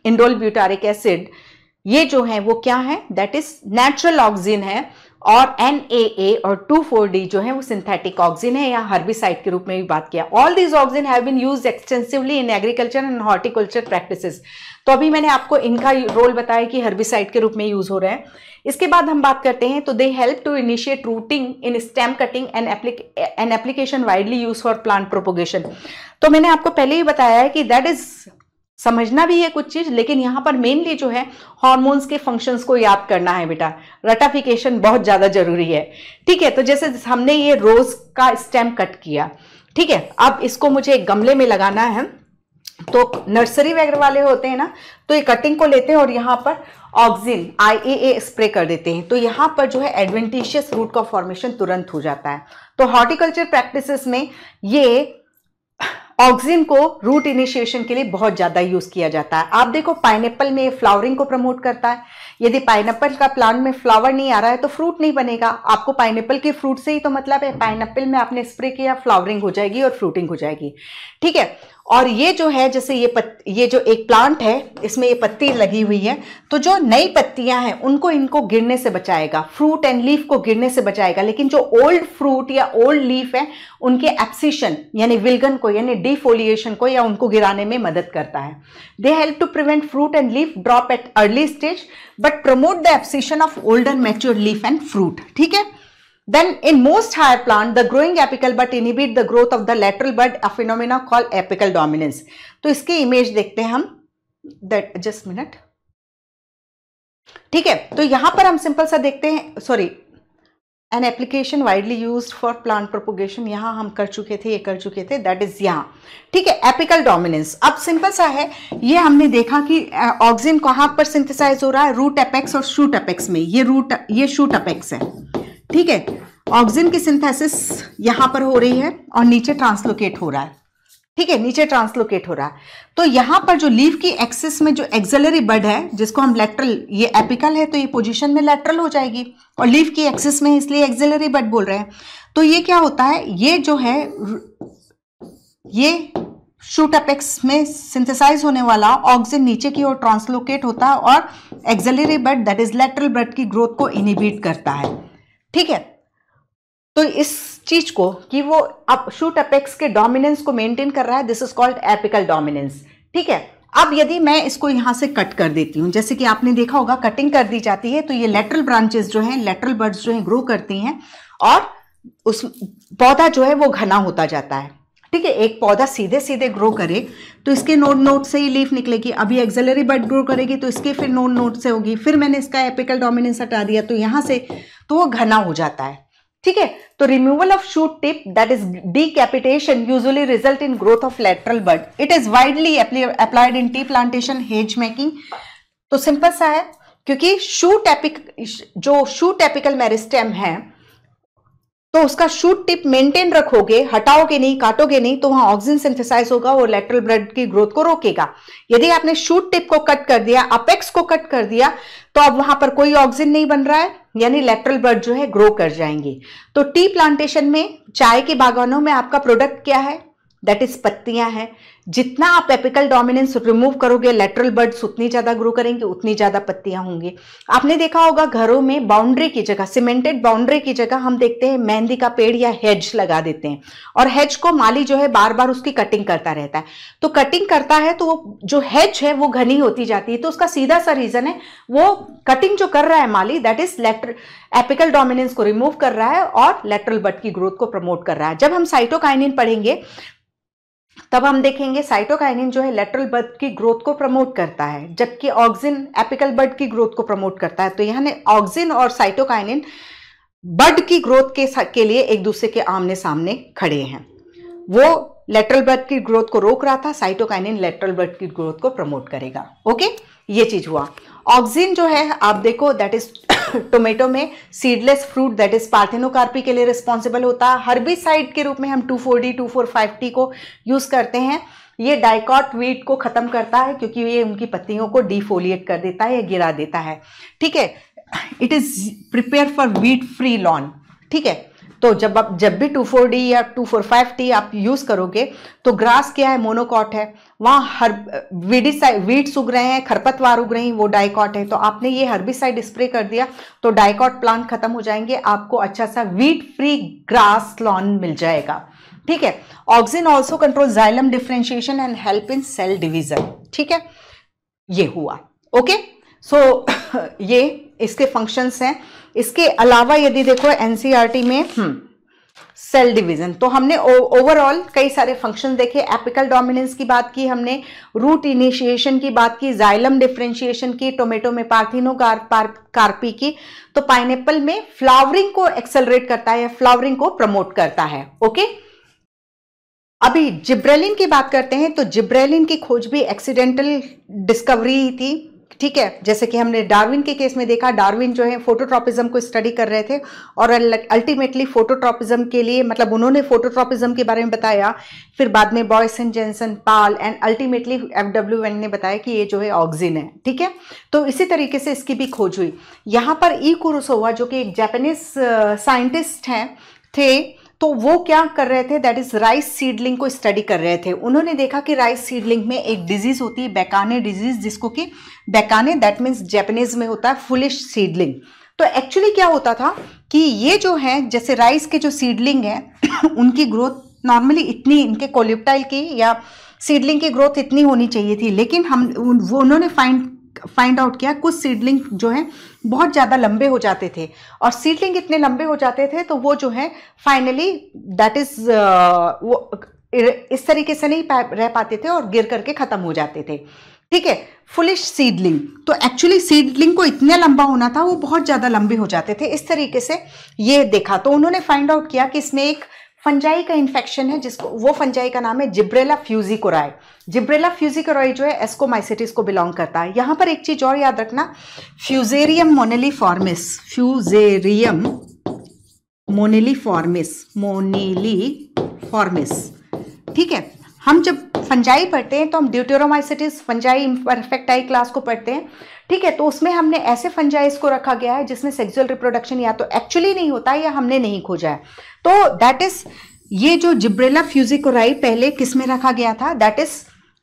इंडोल ब्यूटारिक एसिड ये जो है वो क्या है, दैट इज नेचुरल ऑक्सिन है, और NAA और 2,4-D जो है वो सिंथेटिक ऑक्सिन है, या हर्बिसाइड के रूप में भी बात किया। All these auxin have been used extensively in agriculture and horticulture practices. तो अभी मैंने आपको इनका रोल बताया कि हर्बिसाइड के रूप में यूज हो रहे हैं। इसके बाद हम बात करते हैं, तो they help to initiate rooting in stem cutting and application widely use for plant propagation. तो मैंने आपको पहले ही बताया है कि दैट इज, समझना भी है कुछ चीज, लेकिन यहां पर मेनली जो है हार्मोन्स के फंक्शंस को याद करना है बेटा, रटाफिकेशन बहुत ज्यादा जरूरी है। ठीक है, तो जैसे हमने ये रोज का स्टेम कट किया, ठीक है, अब इसको मुझे एक गमले में लगाना है। तो नर्सरी वगैरह वाले होते हैं ना, तो ये कटिंग को लेते हैं और यहाँ पर ऑक्सिन IAA स्प्रे कर देते हैं, तो यहाँ पर जो है एडवेंटिशियस रूट का फॉर्मेशन तुरंत हो जाता है। तो हॉर्टिकल्चर प्रैक्टिसेस में ये ऑक्सिन को रूट इनिशिएशन के लिए बहुत ज्यादा यूज किया जाता है। आप देखो पाइनएप्पल में फ्लावरिंग को प्रमोट करता है। यदि पाइनएप्पल का प्लांट में फ्लावर नहीं आ रहा है तो फ्रूट नहीं बनेगा। आपको पाइनएप्पल के फ्रूट से ही तो मतलब है, पाइनएप्पल में आपने स्प्रे किया, फ्लावरिंग हो जाएगी और फ्रूटिंग हो जाएगी। ठीक है, और ये जो है जैसे ये जो एक प्लांट है, इसमें ये पत्ती लगी हुई है, तो जो नई पत्तियां हैं उनको इनको गिरने से बचाएगा, फ्रूट एंड लीफ को गिरने से बचाएगा। लेकिन जो ओल्ड फ्रूट या ओल्ड लीफ है उनके एब्सिशन यानी विल्गन को यानी डिफोलिएशन को या उनको गिराने में मदद करता है। They help to prevent fruit and leaf drop at early stage but promote the abscission of older mature leaf and fruit. ठीक है, then in most higher plant the growing apical bud inhibit the growth of the lateral bud, a phenomena called apical dominance। तो इसकी इमेज देखते हैं हम, that just minute। ठीक है, तो यहां पर हम सिंपल सा देखते हैं, sorry, an application widely used for plant propagation, यहां हम कर चुके थे, ये कर चुके थे, दैट इज यहां। ठीक है, एपिकल डोमिनेंस। अब सिंपल सा है, ये हमने देखा कि ऑक्सिन कहां पर सिंथेसाइज हो रहा है, रूट एपेक्स और शूट एपेक्स में। ये शूट एपेक्स है। ठीक है, ऑक्सिन की सिंथेसिस यहां पर हो रही है और नीचे ट्रांसलोकेट हो रहा है। ठीक है, नीचे ट्रांसलोकेट हो रहा है। तो यहां पर जो लीफ की एक्सिस में जो एक्सिलरी बड है, जिसको हम लेटरल, ये एपिकल है तो ये पोजीशन में लेटरल हो जाएगी, और लीफ की एक्सिस में इसलिए एक्सिलरी बड बोल रहे हैं। तो ये क्या होता है, ये जो है ये शूट एपेक्स में सिंथेसाइज होने वाला ऑक्सिन नीचे की ओर ट्रांसलोकेट होता है और axillary bud that is lateral bud की ग्रोथ को इनहिबिट करता है। ठीक है, तो इस चीज को कि वो अब शूट एपेक्स के डोमिनेंस को मेंटेन कर रहा है, this is called apical dominance. ठीक है, अब यदि मैं इसको यहां से कट कर देती हूं, जैसे कि आपने देखा होगा कटिंग कर दी जाती है, तो ये लेटरल ब्रांचेस जो हैं, लेटरल बड्स जो हैं ग्रो करती हैं और उस पौधा जो है वो घना होता जाता है। ठीक है, एक पौधा सीधे सीधे ग्रो करे तो इसके नोड से ही लीफ निकलेगी, अभी एक्सिलरी बड ग्रो करेगी तो इसके फिर नोड से होगी, फिर मैंने इसका एपिकल डोमिनेंस हटा दिया तो यहां से तो वो घना हो जाता है। ठीक है, तो removal of shoot tip that is decapitation usually result in growth of lateral bud. It is widely applied in tea plantation, hedge making. तो सिंपल सा है, क्योंकि जो शूट एपिकल मेरिस्टेम है तो उसका शूट टिप मेंटेन रखोगे, हटाओगे नहीं, काटोगे नहीं, तो वहां ऑक्सिन सिंथेसाइज होगा और लेटरल बड की ग्रोथ को रोकेगा। यदि आपने शूट टिप को कट कर दिया, अपेक्स को कट कर दिया, तो अब वहां पर कोई ऑक्सिन नहीं बन रहा है, यानी लेटरल बड जो है ग्रो कर जाएंगे। तो टी प्लांटेशन में, चाय के बागानों में आपका प्रोडक्ट क्या है, दैट इज पत्तियां हैं। जितना आप एपिकल डोमिनेंस रिमूव करोगे, लेटरल बड्स उतनी ज्यादा ग्रो करेंगे, उतनी ज्यादा पत्तियां होंगी। आपने देखा होगा घरों में बाउंड्री की जगह, सीमेंटेड बाउंड्री की जगह हम देखते हैं मेहंदी का पेड़ या हेज लगा देते हैं, और हेज को माली जो है बार बार उसकी कटिंग करता रहता है। तो कटिंग करता है तो वो जो हेज है वो घनी होती जाती है। तो उसका सीधा सा रीजन है, वो कटिंग जो कर रहा है माली, दैट इज एपिकल डोमिनेंस को रिमूव कर रहा है और लेटरल बड की ग्रोथ को प्रमोट कर रहा है। जब हम साइटोकाइनिन पढ़ेंगे तब हम देखेंगे साइटोकाइनिन जो है लेटरल बड की ग्रोथ को प्रमोट करता है, जबकि ऑक्सिन एपिकल बड की ग्रोथ को प्रमोट करता है। तो यहाँ ऑक्सिन और साइटोकाइनिन बड की ग्रोथ के लिए एक दूसरे के आमने सामने खड़े हैं। वो लेटरल बड की ग्रोथ को रोक रहा था, साइटोकाइनिन लेटरल बड की ग्रोथ को प्रमोट करेगा। ओके, ये चीज हुआ। ऑक्सिन जो है आप देखो, दैट इज टोमेटो में seedless fruit that is parthenocarpy के लिए रिस्पॉन्सिबल होता है। हर्बिसाइड के रूप में हम 2,4-D 2,4,5-T को यूज करते हैं। ये डाइकॉट वीट को खत्म करता है क्योंकि ये उनकी पत्तियों को डिफोलिएट कर देता है या गिरा देता है। ठीक है, it is prepare for wheat free lawn. ठीक है, तो जब भी 2,4-D या 2,4,5-T आप यूज करोगे तो ग्रास क्या है, मोनोकॉट है, वहां वीड्स उग रहे हैं, खरपतवार उग रही हैं, वो डाइकॉट है। तो आपने ये हर्बिसाइड स्प्रे कर दिया तो डाइकॉट प्लांट खत्म हो जाएंगे, आपको अच्छा सा वीट फ्री ग्रास लॉन मिल जाएगा। ठीक है, auxin also control xylem differentiation and help in cell division. ठीक है, ये हुआ। ओके, सो ये इसके फंक्शंस हैं। इसके अलावा यदि देखो एनसीईआरटी में सेल डिवीजन, तो हमने ओवरऑल कई सारे फंक्शन देखे। एपिकल डोमिनेंस की बात की हमने, रूट इनिशिएशन की बात की, जाइलम डिफरेंशिएशन की, टोमेटो में पार्थेनोकार्पी की, तो पाइनएप्पल में फ्लावरिंग को एक्सेलरेट करता है, फ्लावरिंग को प्रमोट करता है। ओके। अभी जिब्रेलिन की बात करते हैं, तो जिब्रेलिन की खोज भी एक्सीडेंटल डिस्कवरी थी, ठीक है। जैसे कि हमने डार्विन के केस में देखा, डार्विन जो है फोटोट्रॉपिज्म को स्टडी कर रहे थे और अल्टीमेटली फोटोट्रॉपिज्म के लिए, मतलब उन्होंने फोटोट्रॉपिज्म के बारे में बताया, फिर बाद में Boysen, Jensen, Paal and ultimately FW Went ने बताया कि ये जो है ऑक्सिन है, ठीक है। तो इसी तरीके से इसकी भी खोज हुई। यहाँ पर ई कुरोसावा जो कि एक जापानीज साइंटिस्ट हैं थे, तो वो क्या कर रहे थे, दैट इज राइस सीडलिंग को स्टडी कर रहे थे। उन्होंने देखा कि राइस सीडलिंग में एक डिजीज होती है बेकाने डिजीज, जिसको कि बेकाने दैट मीन्स जापानीज में होता है फुलिश सीडलिंग। तो एक्चुअली क्या होता था कि ये जो है, जैसे राइस के जो सीडलिंग है उनकी ग्रोथ नॉर्मली इतनी, इनके कोल्यूप्टाइल की या सीडलिंग की ग्रोथ इतनी होनी चाहिए थी, लेकिन वो उन्होंने फाइंड आउट किया कुछ सीडलिंग जो है बहुत ज़्यादा लंबे हो जाते थे, और सीडलिंग इतने लंबे हो जाते थे तो वो जो है फाइनली दैट इज वो इस तरीके से नहीं रह पाते थे और गिर करके खत्म हो जाते थे, ठीक है। फुलिश सीडलिंग, तो एक्चुअली सीडलिंग को इतना लंबा होना था, वो बहुत ज़्यादा लंबे हो जाते थे। इस तरीके से ये देखा, तो उन्होंने फाइंड आउट किया कि इसमें एक फंजाई का इन्फेक्शन है, जिसको वो फंजाई का नाम है जिब्रेला फ्यूजिकोराई। जिब्रेला फ्यूजिकोराई जो है एस्कोमाइसिटिस को बिलोंग करता है। यहाँ पर एक चीज और याद रखना, फ्यूजेरियम मोनेलिफॉर्मिस, फ्यूजेरियम मोनेलिफॉर्मिस, ठीक है। हम जब फंजाई पढ़ते हैं तो हम ड्यूटेरोमाइसिटिस फंजाई इम्परफेक्टाई क्लास को पढ़ते हैं, ठीक है। तो उसमें हमने ऐसे फंजाइस को रखा गया है जिसमें सेक्सुअल रिप्रोडक्शन या तो एक्चुअली नहीं होता है या हमने नहीं खोजा है। तो दैट इज, ये जो जिब्रेला फ्यूजिकोराई पहले किस में रखा गया था, दैट इज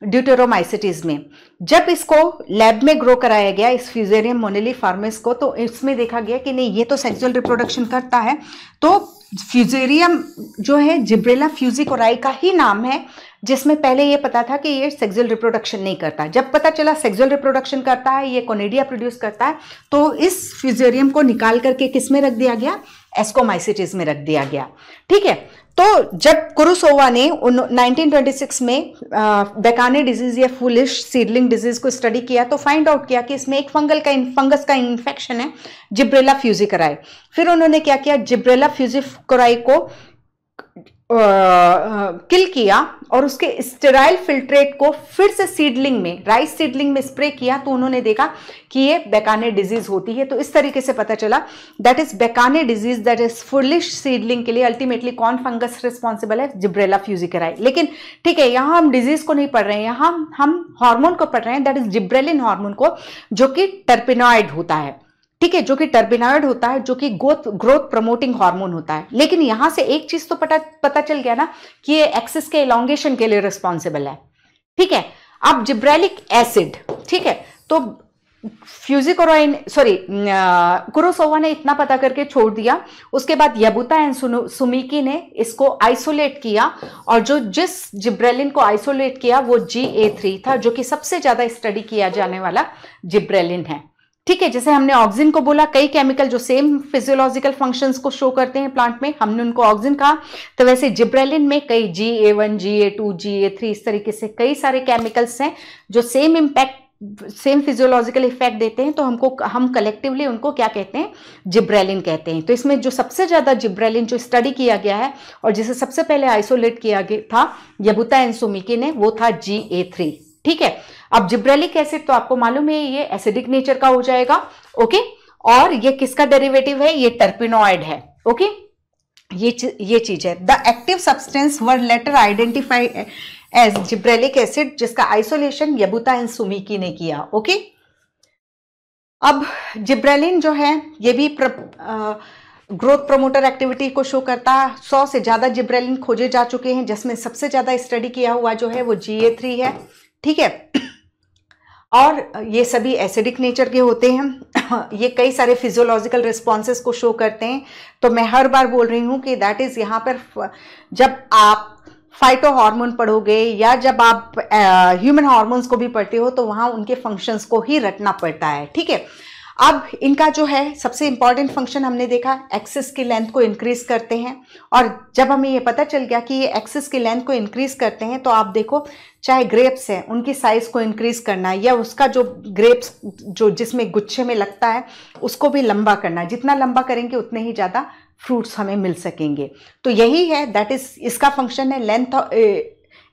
ड्यूटेरोमाइसिटिस में। जब इसको लैब में ग्रो कराया गया इस फ्यूजेरियम मोनेलिफॉर्मिस को, तो इसमें देखा गया कि नहीं, ये तो सेक्सुअल रिप्रोडक्शन करता है। तो फ्यूजेरियम जो है जिब्रेला फ्यूजिकोराई का ही नाम है, जिसमें पहले ये पता था कि ये सेक्सुअल रिप्रोडक्शन नहीं करता। जब पता चला सेक्सुअल रिप्रोडक्शन करता है, ये कोनिडिया प्रोड्यूस करता है, तो इस फ्यूजेरियम को निकाल करके किस में रख दिया गया, एस्कोमाइसिटिस में रख दिया गया, ठीक है। तो जब कुरोसावा ने 1926 में बेकाने डिजीज या फुलिश सीडलिंग डिजीज को स्टडी किया, तो फाइंड आउट किया कि इसमें एक फंगस का इन्फेक्शन है, जिब्रेला फ्यूजिकोराई। फिर उन्होंने क्या किया, जिब्रेला फ्यूजिकोराई को किल किया और उसके स्टेराइल फिल्ट्रेट को फिर से सीडलिंग में, राइस सीडलिंग में स्प्रे किया, तो उन्होंने देखा कि ये बेकाने डिजीज होती है। तो इस तरीके से पता चला that is bakanae disease, that is foolish seedling के लिए अल्टीमेटली कौन फंगस रिस्पॉन्सिबल है, जिब्रेला फ्यूजिकोराई। लेकिन ठीक है, यहाँ हम डिजीज को नहीं पढ़ रहे हैं, यहाँ हम हार्मोन को पढ़ रहे हैं, दैट इज जिब्रेलिन हार्मोन को, जो कि टर्पिनॉइड होता है, ठीक है, जो कि टर्बिनॉइड होता है, जो कि ग्रोथ प्रमोटिंग हार्मोन होता है। लेकिन यहां से एक चीज तो पता चल गया ना कि ये एक्सिस के एलोंगेशन के लिए रिस्पॉन्सिबल है, ठीक है। अब जिब्रेलिक एसिड, ठीक है, तो कुरोसावा ने इतना पता करके छोड़ दिया। उसके बाद याबुता एंड सुमिकी ने इसको आइसोलेट किया, और जिस जिब्रेलिन को आइसोलेट किया वो GA3 था, जो कि सबसे ज्यादा स्टडी किया जाने वाला जिब्रेलिन है, ठीक है। जैसे हमने ऑक्सिन को बोला, कई केमिकल जो सेम फिजियोलॉजिकल फंक्शंस को शो करते हैं प्लांट में, हमने उनको ऑक्सिन कहा, तो वैसे जिब्रेलिन में कई GA1, GA2, GA3 इस तरीके से कई सारे केमिकल्स हैं जो सेम फिजियोलॉजिकल इफेक्ट देते हैं। तो हम कलेक्टिवली उनको क्या कहते हैं, जिब्रेलिन कहते हैं। तो इसमें जो सबसे ज्यादा जिब्रेलिन जो स्टडी किया गया है और जिसे सबसे पहले आइसोलेट किया गया था याबुता एंड सुमिकी ने, वो था GA3, ठीक है। अब जिब्रेलिक एसिड तो आपको मालूम है ये एसिडिक नेचर का हो जाएगा, ओके। और ये किसका डेरिवेटिव है, ये टर्पिनॉइड है, ओके। ये चीज है। The active substance were later identify as gibberellic acid, जिसका आइसोलेशन याबुता एंड सुमिकी ने किया, ओके। अब जिब्रेलिन जो है ये भी ग्रोथ प्रमोटर एक्टिविटी को शो करता है। 100 से ज्यादा जिब्रेलिन खोजे जा चुके हैं, जिसमें सबसे ज्यादा स्टडी किया हुआ जो है वो GA3 है, ठीक है। और ये सभी एसिडिक नेचर के होते हैं। ये कई सारे फिजियोलॉजिकल रिस्पॉन्सेस को शो करते हैं। तो मैं हर बार बोल रही हूँ कि दैट इज, यहाँ पर जब आप फाइटो हार्मोन पढ़ोगे या जब आप ह्यूमन हार्मोन्स को भी पढ़ते हो, तो वहाँ उनके फंक्शंस को ही रटना पड़ता है, ठीक है। अब इनका जो है सबसे इंपॉर्टेंट फंक्शन हमने देखा, एक्सिस की लेंथ को इंक्रीज करते हैं। और जब हमें ये पता चल गया कि ये एक्सिस की लेंथ को इंक्रीज करते हैं, तो आप देखो चाहे ग्रेप्स है उनकी साइज को इंक्रीज करना है, या उसका जो ग्रेप्स जो जिसमें गुच्छे में लगता है उसको भी लंबा करना है। जितना लंबा करेंगे उतने ही ज़्यादा फ्रूट्स हमें मिल सकेंगे। तो यही है, दैट इज इसका फंक्शन है, लेंथ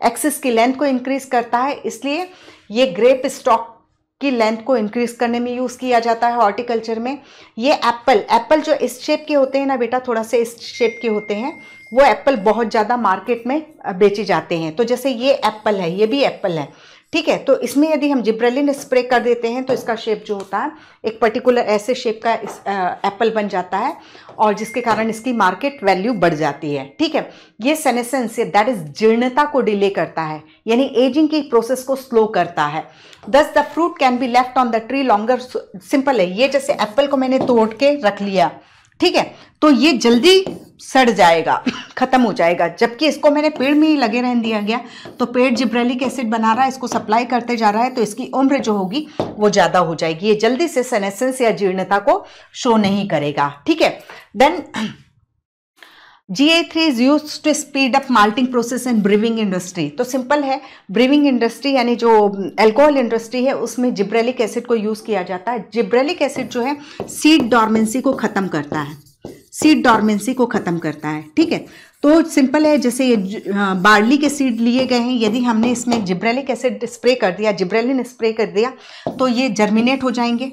एक्सिस की लेंथ को इंक्रीज करता है, इसलिए ये ग्रेप स्टॉक की लेंथ को इंक्रीज करने में यूज किया जाता है हॉर्टिकल्चर में। ये एप्पल जो इस शेप के होते हैं ना बेटा, थोड़ा से इस शेप के होते हैं, वो एप्पल बहुत ज़्यादा मार्केट में बेचे जाते हैं। तो जैसे ये एप्पल है, ये भी एप्पल है, ठीक है। तो इसमें यदि हम जिब्रेलिन स्प्रे कर देते हैं तो इसका शेप जो होता है एक पर्टिकुलर ऐसे शेप का एप्पल बन जाता है, और जिसके कारण इसकी मार्केट वैल्यू बढ़ जाती है, ठीक है। ये सेनेसेंस, दैट इज जीर्णता को डिले करता है, यानी एजिंग की प्रोसेस को स्लो करता है। दस the fruit can be left on the tree longer. Simple है, ये जैसे एप्पल को मैंने तोड़ के रख लिया, ठीक है, तो ये जल्दी सड़ जाएगा, खत्म हो जाएगा, जबकि इसको मैंने पेड़ में ही लगे रहने दिया गया, तो पेड़ जिब्रेलिक एसिड बना रहा है, इसको सप्लाई करते जा रहा है, तो इसकी उम्र जो होगी वो ज़्यादा हो जाएगी, ये जल्दी से सेनेसेंस या जीर्णता को शो नहीं करेगा, ठीक है। Then GA3 is used to speed up malting process in brewing industry. तो सिंपल है, ब्रीविंग इंडस्ट्री यानी जो अल्कोहल इंडस्ट्री है उसमें जिब्रेलिक एसिड को यूज़ किया जाता है। जिब्रेलिक एसिड जो है सीड डॉर्मेंसी को ख़त्म करता है, सीड डॉर्मेंसी को ख़त्म करता है, ठीक है। तो सिंपल है, जैसे ये बार्ली के सीड लिए गए हैं, यदि हमने इसमें जिब्रेलिक एसिड स्प्रे कर दिया, जिब्रेलिन स्प्रे कर दिया, तो ये जर्मिनेट हो जाएंगे,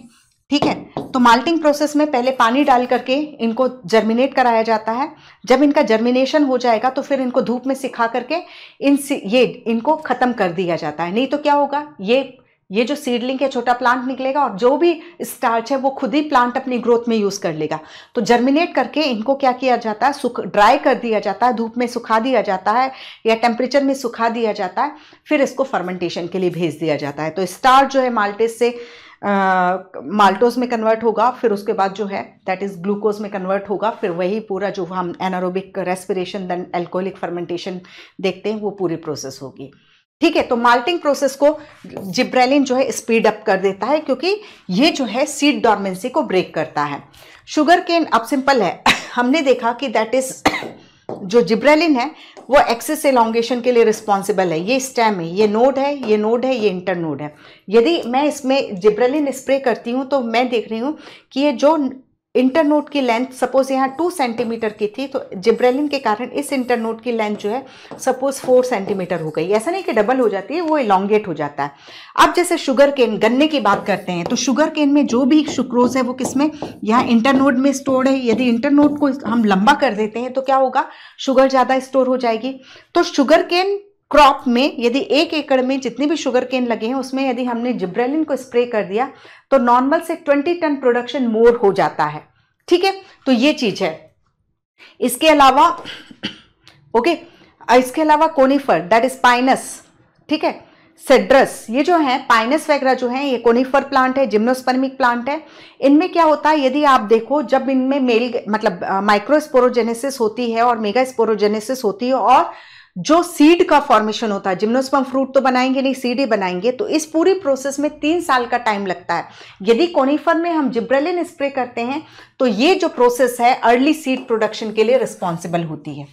ठीक है। तो माल्टिंग प्रोसेस में पहले पानी डाल करके इनको जर्मिनेट कराया जाता है। जब इनका जर्मिनेशन हो जाएगा तो फिर इनको धूप में सिखा करके इनको ख़त्म कर दिया जाता है। नहीं तो क्या होगा, ये जो सीडलिंग है छोटा प्लांट निकलेगा और जो भी स्टार्च है वो खुद ही प्लांट अपनी ग्रोथ में यूज़ कर लेगा। तो जर्मिनेट करके इनको क्या किया जाता है, ड्राई कर दिया जाता है, धूप में सुखा दिया जाता है या टेम्परेचर में सुखा दिया जाता है, फिर इसको फर्मेंटेशन के लिए भेज दिया जाता है। तो स्टार्च जो है माल्टेज से माल्टोज में कन्वर्ट होगा, फिर उसके बाद जो है दैट इज ग्लूकोज में कन्वर्ट होगा, फिर वही पूरा जो हम anaerobic respiration then alcoholic fermentation देखते हैं वो पूरी प्रोसेस होगी, ठीक है। तो माल्टिंग प्रोसेस को जिब्रेलिन जो है स्पीड अप कर देता है, क्योंकि ये जो है सीड डॉर्मेंसी को ब्रेक करता है। शुगर केन, अब सिंपल है, हमने देखा कि दैट इज जो जिब्रेलिन है वो एक्सिस एलोंगेशन के लिए रिस्पॉन्सिबल है। ये स्टेम है, ये नोड है, ये नोड है, ये इंटरनोड है। यदि मैं इसमें जिब्रेलिन स्प्रे करती हूँ तो मैं देख रही हूँ कि ये जो इंटरनोड की लेंथ सपोज यहाँ 2 सेंटीमीटर की थी, तो जिब्रेलिन के कारण इस इंटरनोड की लेंथ जो है सपोज 4 सेंटीमीटर हो गई। ऐसा नहीं कि डबल हो जाती है, वो इलोंगेट हो जाता है। अब जैसे शुगर केन, गन्ने की बात करते हैं, तो शुगर केन में जो भी सुक्रोज है वो किसमें, यहाँ इंटरनोड में स्टोर्ड है। यदि इंटरनोड को हम लंबा कर देते हैं तो क्या होगा, शुगर ज़्यादा स्टोर हो जाएगी। तो शुगर केन क्रॉप में यदि 1 एकड़ में जितने भी शुगर केन लगे हैं उसमें यदि हमने जिब्रेलिन को स्प्रे कर दिया तो नॉर्मल से 20 टन प्रोडक्शन मोर हो जाता है, ठीक है। तो ये चीज है। इसके अलावा इसके अलावा कोनिफर, दैट इज पाइनस, ठीक है, सेड्रस, ये जो है पाइनस वगैरह जो है ये कोनिफर प्लांट है, जिम्नोस्पर्मिक प्लांट है। इनमें क्या होता है, यदि आप देखो जब इनमें माइक्रोस्पोरोजेनेसिस होती है और मेगास्पोरोजेनेसिस होती है और जो सीड का फॉर्मेशन होता है, जिम्नोस्पर्म फ्रूट तो बनाएंगे नहीं, सीड ही बनाएंगे, तो इस पूरी प्रोसेस में 3 साल का टाइम लगता है। यदि कोनिफर में हम जिब्रेलिन स्प्रे करते हैं तो ये जो प्रोसेस है अर्ली सीड प्रोडक्शन के लिए रिस्पॉन्सिबल होती है,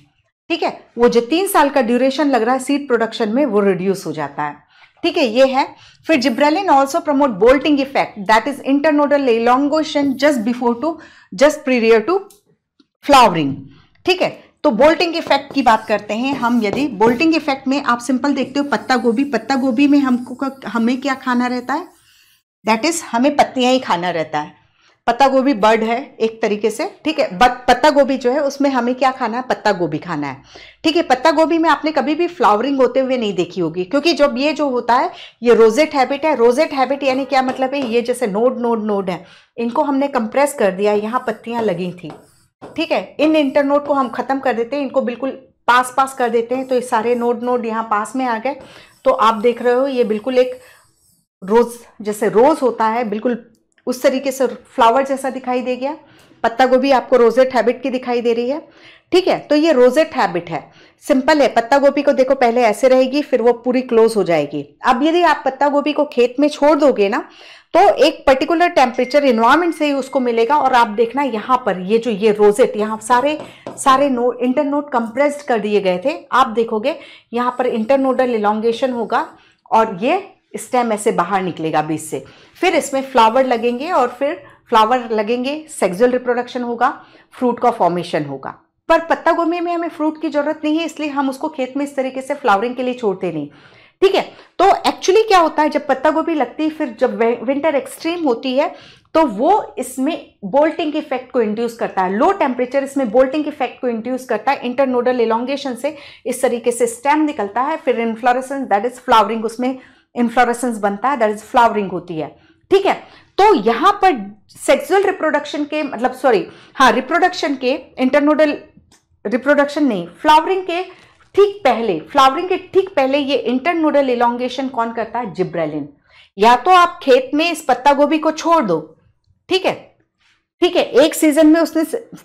ठीक है। वो जो 3 साल का ड्यूरेशन लग रहा है सीड प्रोडक्शन में वो रिड्यूस हो जाता है, ठीक है, ये है। फिर gibberellin also promote bolting effect, that is internodal elongation just prior to flowering, ठीक है। तो बोल्टिंग इफेक्ट की बात करते हैं हम। यदि बोल्टिंग इफेक्ट में आप सिंपल देखते हो पत्ता गोभी में हमें क्या खाना रहता है, दैट इज हमें पत्तियां ही खाना रहता है। पत्ता गोभी बर्ड है एक तरीके से, ठीक है, बट पत्ता गोभी जो है उसमें हमें क्या खाना है, पत्ता गोभी खाना है, ठीक है। पत्ता गोभी में आपने कभी भी फ्लावरिंग होते हुए नहीं देखी होगी, क्योंकि जब ये जो होता है ये रोजेट हैबिट है। रोजेट हैबिट यानी क्या मतलब है, ये जैसे नोड है, इनको हमने कंप्रेस कर दिया, यहाँ पत्तियां लगी थी, ठीक है। इन इंटरनोड को हम खत्म कर देते हैं, इनको बिल्कुल पास कर देते हैं, तो ये सारे नोड यहाँ पास में आ गए। तो आप देख रहे हो ये बिल्कुल एक रोज, जैसे रोज होता है बिल्कुल उस तरीके से फ्लावर जैसा दिखाई दे गया। पत्ता गोभी आपको रोजेट हैबिट की दिखाई दे रही है, ठीक है। तो ये रोजेट हैबिट है, सिंपल है। पत्ता गोभी को देखो पहले ऐसे रहेगी, फिर वो पूरी क्लोज हो जाएगी। अब यदि आप पत्ता गोभी को खेत में छोड़ दोगे ना तो एक पर्टिकुलर टेम्परेचर इन्वायरमेंट से ही उसको मिलेगा, और आप देखना यहाँ पर ये रोजेट, यहाँ सारे इंटरनोड कंप्रेस्ड कर दिए गए थे। आप देखोगे यहाँ पर इंटरनोडल इलोंगेशन होगा और ये स्टेम ऐसे बाहर निकलेगा बीच से, फिर इसमें फ्लावर लगेंगे और फिर फ्लावर लगेंगे, सेक्सुअल रिप्रोडक्शन होगा, फ्रूट का फॉर्मेशन होगा। पर पत्ता गोभी में हमें फ्रूट की जरूरत नहीं है, इसलिए हम उसको खेत में इस तरीके से फ्लावरिंग के लिए छोड़ते नहीं। ठीक है, तो एक्चुअली क्या होता है, जब पत्ता गोभी लगती है, फिर जब विंटर एक्सट्रीम होती है तो वो इसमें बोल्टिंग इफेक्ट को इंड्यूस करता है। लो टेम्परेचर इसमें बोल्टिंग इफेक्ट को इंड्यूस करता है। इंटरनोडल इलोंगेशन से इस तरीके से स्टेम निकलता है, फिर इन्फ्लोरेसेंस दैट इज फ्लावरिंग, उसमें इन्फ्लोरेसेंस बनता है, दैट इज फ्लावरिंग होती है। ठीक है, तो यहां पर सेक्सुअल रिप्रोडक्शन के मतलब रिप्रोडक्शन के, इंटरनोडल रिप्रोडक्शन नहीं, फ्लावरिंग के ठीक पहले ये इंटरनोडल इलोंगेशन कौन करता है? जिब्रेलिन। या तो आप खेत में इस पत्ता गोभी को छोड़ दो, ठीक है, एक सीजन में उसने,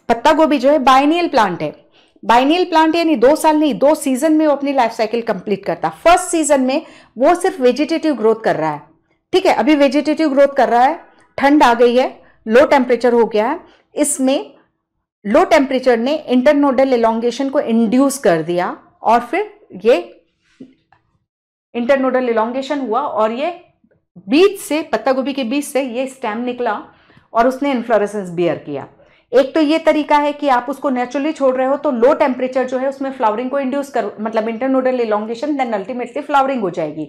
पत्ता गोभी जो है बाइनियल प्लांट है, बाइनियल प्लांट यानी 2 साल नहीं, 2 सीजन में वो अपनी लाइफ साइकिल कंप्लीट करता है। फर्स्ट सीजन में वो सिर्फ वेजिटेटिव ग्रोथ कर रहा है। ठीक है, अभी वेजिटेटिव ग्रोथ कर रहा है, ठंड आ गई है, लो टेम्परेचर हो गया है, इसमें लो टेम्परेचर ने इंटरनोडल इलोंगेशन को इंड्यूस कर दिया और फिर ये इंटरनोडल इलोंगेशन हुआ और ये बीज से, पत्ता गोभी के बीज से ये स्टेम निकला और उसने इन्फ्लोरेसेंस बियर किया। एक तो ये तरीका है कि आप उसको नेचुरली छोड़ रहे हो तो लो टेम्परेचर जो है उसमें फ्लावरिंग को इंड्यूस कर, मतलब internodal elongation, then ultimately flowering हो जाएगी।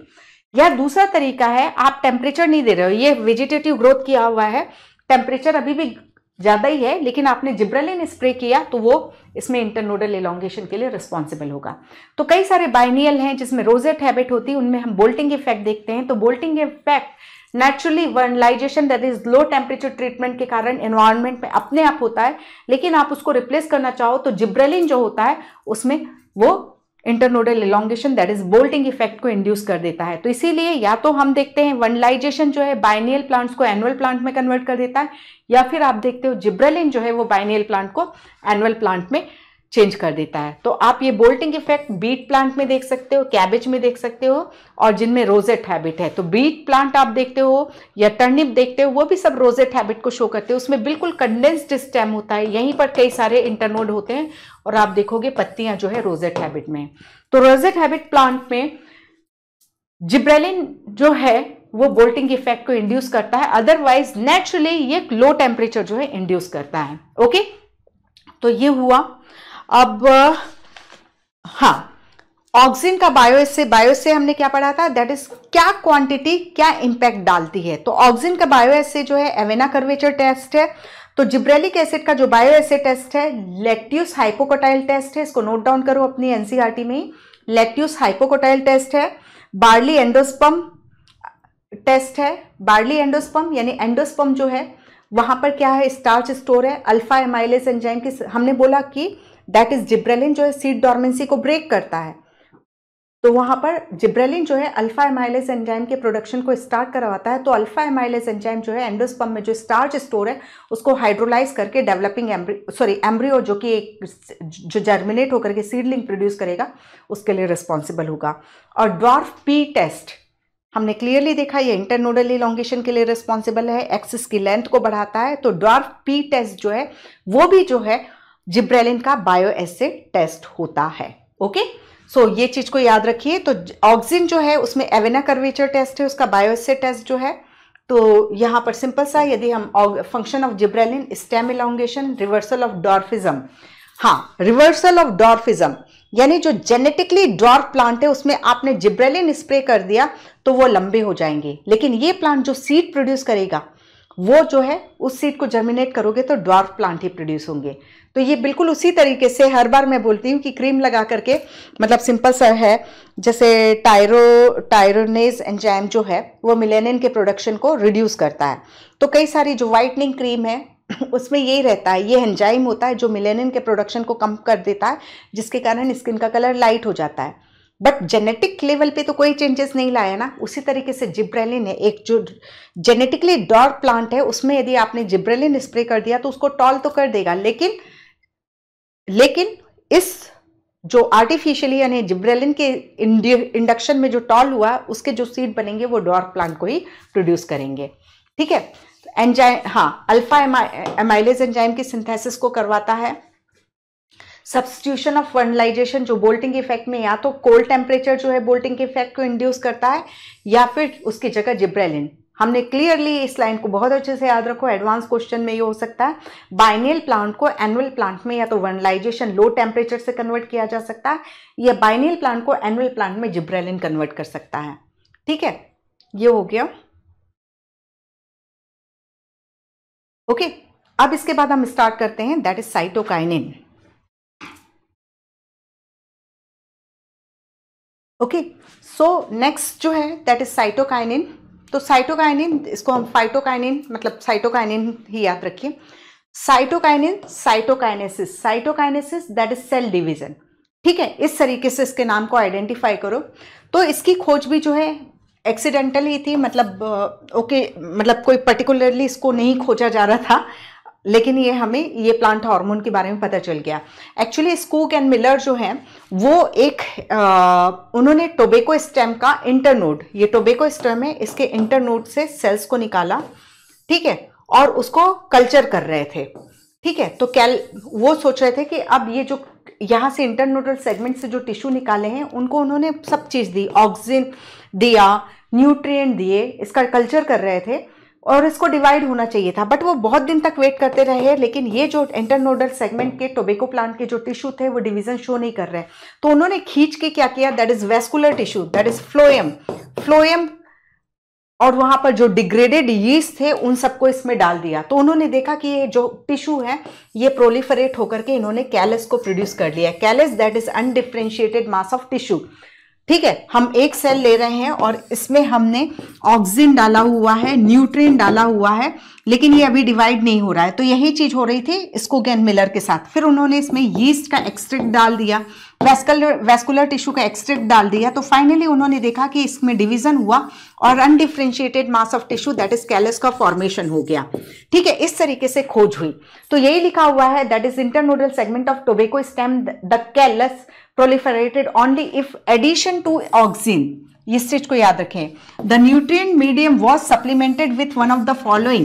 या दूसरा तरीका है, आप टेम्परेचर नहीं दे रहे हो, ये वेजिटेटिव ग्रोथ किया हुआ है, टेम्परेचर अभी भी ज्यादा ही है, लेकिन आपने जिब्रेलिन स्प्रे किया तो वो इसमें इंटरनोडल इलोंगेशन के लिए रिस्पॉन्सिबल होगा। तो कई सारे बाइनियल हैं जिसमें रोजेट हैबिट होती है, उनमें हम बोल्टिंग इफेक्ट देखते हैं। तो bolting effect naturally vernalization that is low temperature treatment के कारण एनवायरनमेंट में अपने आप होता है, लेकिन आप उसको रिप्लेस करना चाहो तो जिब्रेलिन जो होता है उसमें वो internodal elongation that is bolting effect को इंड्यूस कर देता है। तो इसीलिए या तो हम देखते हैं वर्नलाइजेशन जो है बाइनियल प्लांट्स को एनुअल प्लांट में कन्वर्ट कर देता है, या फिर आप देखते हो जिब्रेलिन जो है वो बाइनियल प्लांट को एनुअल प्लांट में चेंज कर देता है। तो आप ये बोल्टिंग इफेक्ट बीट प्लांट में देख सकते हो, कैबेज में देख सकते हो, और जिनमें रोजेट हैबिट है, तो बीट प्लांट आप देखते हो या टर्निप देखते हो, वो भी सब रोजेट हैबिट को शो करते हो। उसमें बिल्कुल कंडेंस्ड स्टेम होता है, यहीं पर कई सारे इंटरनोड होते हैं और आप देखोगे पत्तियां जो है रोजेट हैबिट में। तो रोजेट हैबिट प्लांट में जिब्रेलिन जो है वो बोल्टिंग इफेक्ट को इंड्यूस करता है, अदरवाइज नेचुरली ये लो टेम्परेचर जो है इंड्यूस करता है। ओके, तो ये हुआ। अब ऑक्सिन का बायो से हमने क्या पढ़ा था, दैट इज क्या क्वांटिटी क्या इंपैक्ट डालती है। तो ऑक्सिन का बायो से जो है एवेना कर्वेचर टेस्ट है। तो जिब्रेलिक एसिड का जो बायो एसे टेस्ट है लैक्ट्यूस हाइपोकोटाइल टेस्ट है, इसको नोट डाउन करो अपनी एनसीईआरटी में। लैक्ट्यूस हाइपोकोटाइल टेस्ट है। बार्ली एंडोस्पर्म टेस्ट है। बार्ली एंडोस्पर्म यानी एंडोस्पर्म जो है वहां पर क्या है, स्टार्च स्टोर है, अल्फा एमाइलेज एंजाइम की, हमने बोला कि दैट इज जिब्रेलिन जो है सीड डॉर्मेंसी को ब्रेक करता है। तो वहां पर जिब्रेलिन जो है अल्फा एमाइलेज एंजाइम के प्रोडक्शन को स्टार्ट करवाता है। तो अल्फा एमाइलेज एंजाइम जो है एंडोस्पर्म में जो स्टार्च स्टोर है उसको हाइड्रोलाइज करके डेवलपिंग एम्ब्रियो जो कि जो जर्मिनेट होकर के सीडलिंग प्रोड्यूस करेगा उसके लिए रिस्पॉन्सिबल होगा। और ड्वार्फ पी टेस्ट हमने क्लियरली देखा, ये इंटरनोडल इलोंगेशन के लिए रिस्पॉन्सिबल है, एक्सिस की लेंथ को बढ़ाता है। तो ड्वार्फ पी टेस्ट जो है वो भी जो है जिब्रेलिन का बायो एसे टेस्ट होता है। ओके, सो ये चीज को याद रखिए। तो ऑक्सिन जो है उसमें एवेना कर्वेचर टेस्ट है, उसका बायो एसे टेस्ट जो है। तो यहां पर सिंपल सा, यदि हम function of gibberellin, stem elongation, reversal of dwarfism, reversal of dwarfism यानी जो जेनेटिकली ड्वार्फ प्लांट है उसमें आपने जिब्रेलिन स्प्रे कर दिया तो वो लंबे हो जाएंगे, लेकिन ये प्लांट जो सीड प्रोड्यूस करेगा वो जो है उस सीड को जर्मिनेट करोगे तो ड्वार्फ प्लांट ही प्रोड्यूस होंगे। तो ये बिल्कुल उसी तरीके से हर बार मैं बोलती हूँ कि क्रीम लगा करके, मतलब सिंपल सा है, जैसे टायरोनेज एंजाइम जो है वो मिलेनिन के प्रोडक्शन को रिड्यूस करता है। तो कई सारी जो वाइटनिंग क्रीम है उसमें यही रहता है, ये एंजाइम होता है जो मिलेनिन के प्रोडक्शन को कम कर देता है, जिसके कारण स्किन का कलर लाइट हो जाता है। बट जेनेटिक लेवल पे तो कोई चेंजेस नहीं लाया ना। उसी तरीके से जिब्रेलिन है, एक जो जेनेटिकली डॉर्फ प्लांट है उसमें यदि आपने जिब्रेलिन स्प्रे कर दिया तो उसको टॉल तो कर देगा, लेकिन इस जो आर्टिफिशियली यानी जिब्रेलिन के इंडक्शन में जो टॉल हुआ उसके जो सीड बनेंगे वो डॉर्फ प्लांट को ही प्रोड्यूस करेंगे। ठीक है, एंजाइम अल्फा एमाइलेज एंजाइम की सिंथेसिस को करवाता है। सब्स्टिट्यूशन ऑफ फर्टिलाइजेशन जो बोल्टिंग इफेक्ट में या तो कोल्ड टेम्परेचर जो है बोल्टिंग के इफेक्ट को इंड्यूस करता है या फिर उसकी जगह जिब्रेलिन। हमने क्लियरली इस लाइन को बहुत अच्छे से याद रखो, एडवांस क्वेश्चन में ये हो सकता है। बाइनियल प्लांट को एनुअल प्लांट में या तो वर्नलाइजेशन लो टेम्परेचर से कन्वर्ट किया जा सकता है, या बाइनियल प्लांट को एनुअल प्लांट में जिब्रेलिन कन्वर्ट कर सकता है। ठीक है, ये हो गया। ओके, अब इसके बाद हम स्टार्ट करते हैं, that is cytokinin. Okay, so next जो है दैट इज साइटोकाइनिन। तो साइटोकाइनिन, इसको हम फाइटोकाइनिन मतलब साइटोकाइनिन ही याद रखिए। Cytokinin, cytokinesis, cytokinesis that is cell division. ठीक है, इस तरीके से इसके नाम को आइडेंटिफाई करो। तो इसकी खोज भी जो है एक्सीडेंटल ही थी, मतलब ओके, मतलब कोई पर्टिकुलरली इसको नहीं खोजा जा रहा था, लेकिन ये हमें ये प्लांट हार्मोन के बारे में पता चल गया। एक्चुअली स्कूक एंड मिलर जो है वो एक उन्होंने टोबैको स्टेम का इंटरनोड, ये टोबैको स्टेम है, इसके इंटरनोड से सेल्स को निकाला, ठीक है, और उसको कल्चर कर रहे थे। ठीक है, तो वो सोच रहे थे कि अब ये जो यहाँ से इंटरनोडल सेगमेंट से जो टिश्यू निकाले हैं उनको उन्होंने सब चीज़ दी, ऑक्सीजन दिया, न्यूट्रिएंट दिए, इसका कल्चर कर रहे थे और इसको डिवाइड होना चाहिए था। बट वो बहुत दिन तक वेट करते रहे, लेकिन ये जो इंटरनोडल सेगमेंट के टोबैको प्लांट के जो टिश्यू थे वो डिवीजन शो नहीं कर रहे। तो उन्होंने खींच के क्या किया, that is vascular tissue, that is phloem, और वहां पर जो डिग्रेडेड यीस्ट थे उन सबको इसमें डाल दिया। तो उन्होंने देखा कि ये जो टिश्यू है ये प्रोलिफरेट होकर के इन्होंने कैलस को प्रोड्यूस कर लिया। Callus that is undifferentiated mass of tissue. ठीक है, हम एक सेल ले रहे हैं और इसमें हमने ऑक्सीजन डाला हुआ है, न्यूट्रिएंट डाला हुआ है, लेकिन ये अभी डिवाइड नहीं हो रहा है। तो यही चीज हो रही थी स्कूक एंड मिलर के साथ। फिर उन्होंने इसमें यीस्ट का एक्सट्रैक्ट डाल दिया, वेस्कुलर टिश्यू का एक्सट्रैक्ट डाल दिया। तो फाइनली उन्होंने देखा कि इसमें डिवीजन हुआ और undifferentiated mass of tissue that is callus का फॉर्मेशन हो गया। ठीक है, इस तरीके से खोज हुई। तो यही लिखा हुआ है, that is internodal segment of tobacco stem, the callus proliferated only if addition to oxygen, इस चीज को याद रखें, the nutrient medium was supplemented with one of the following: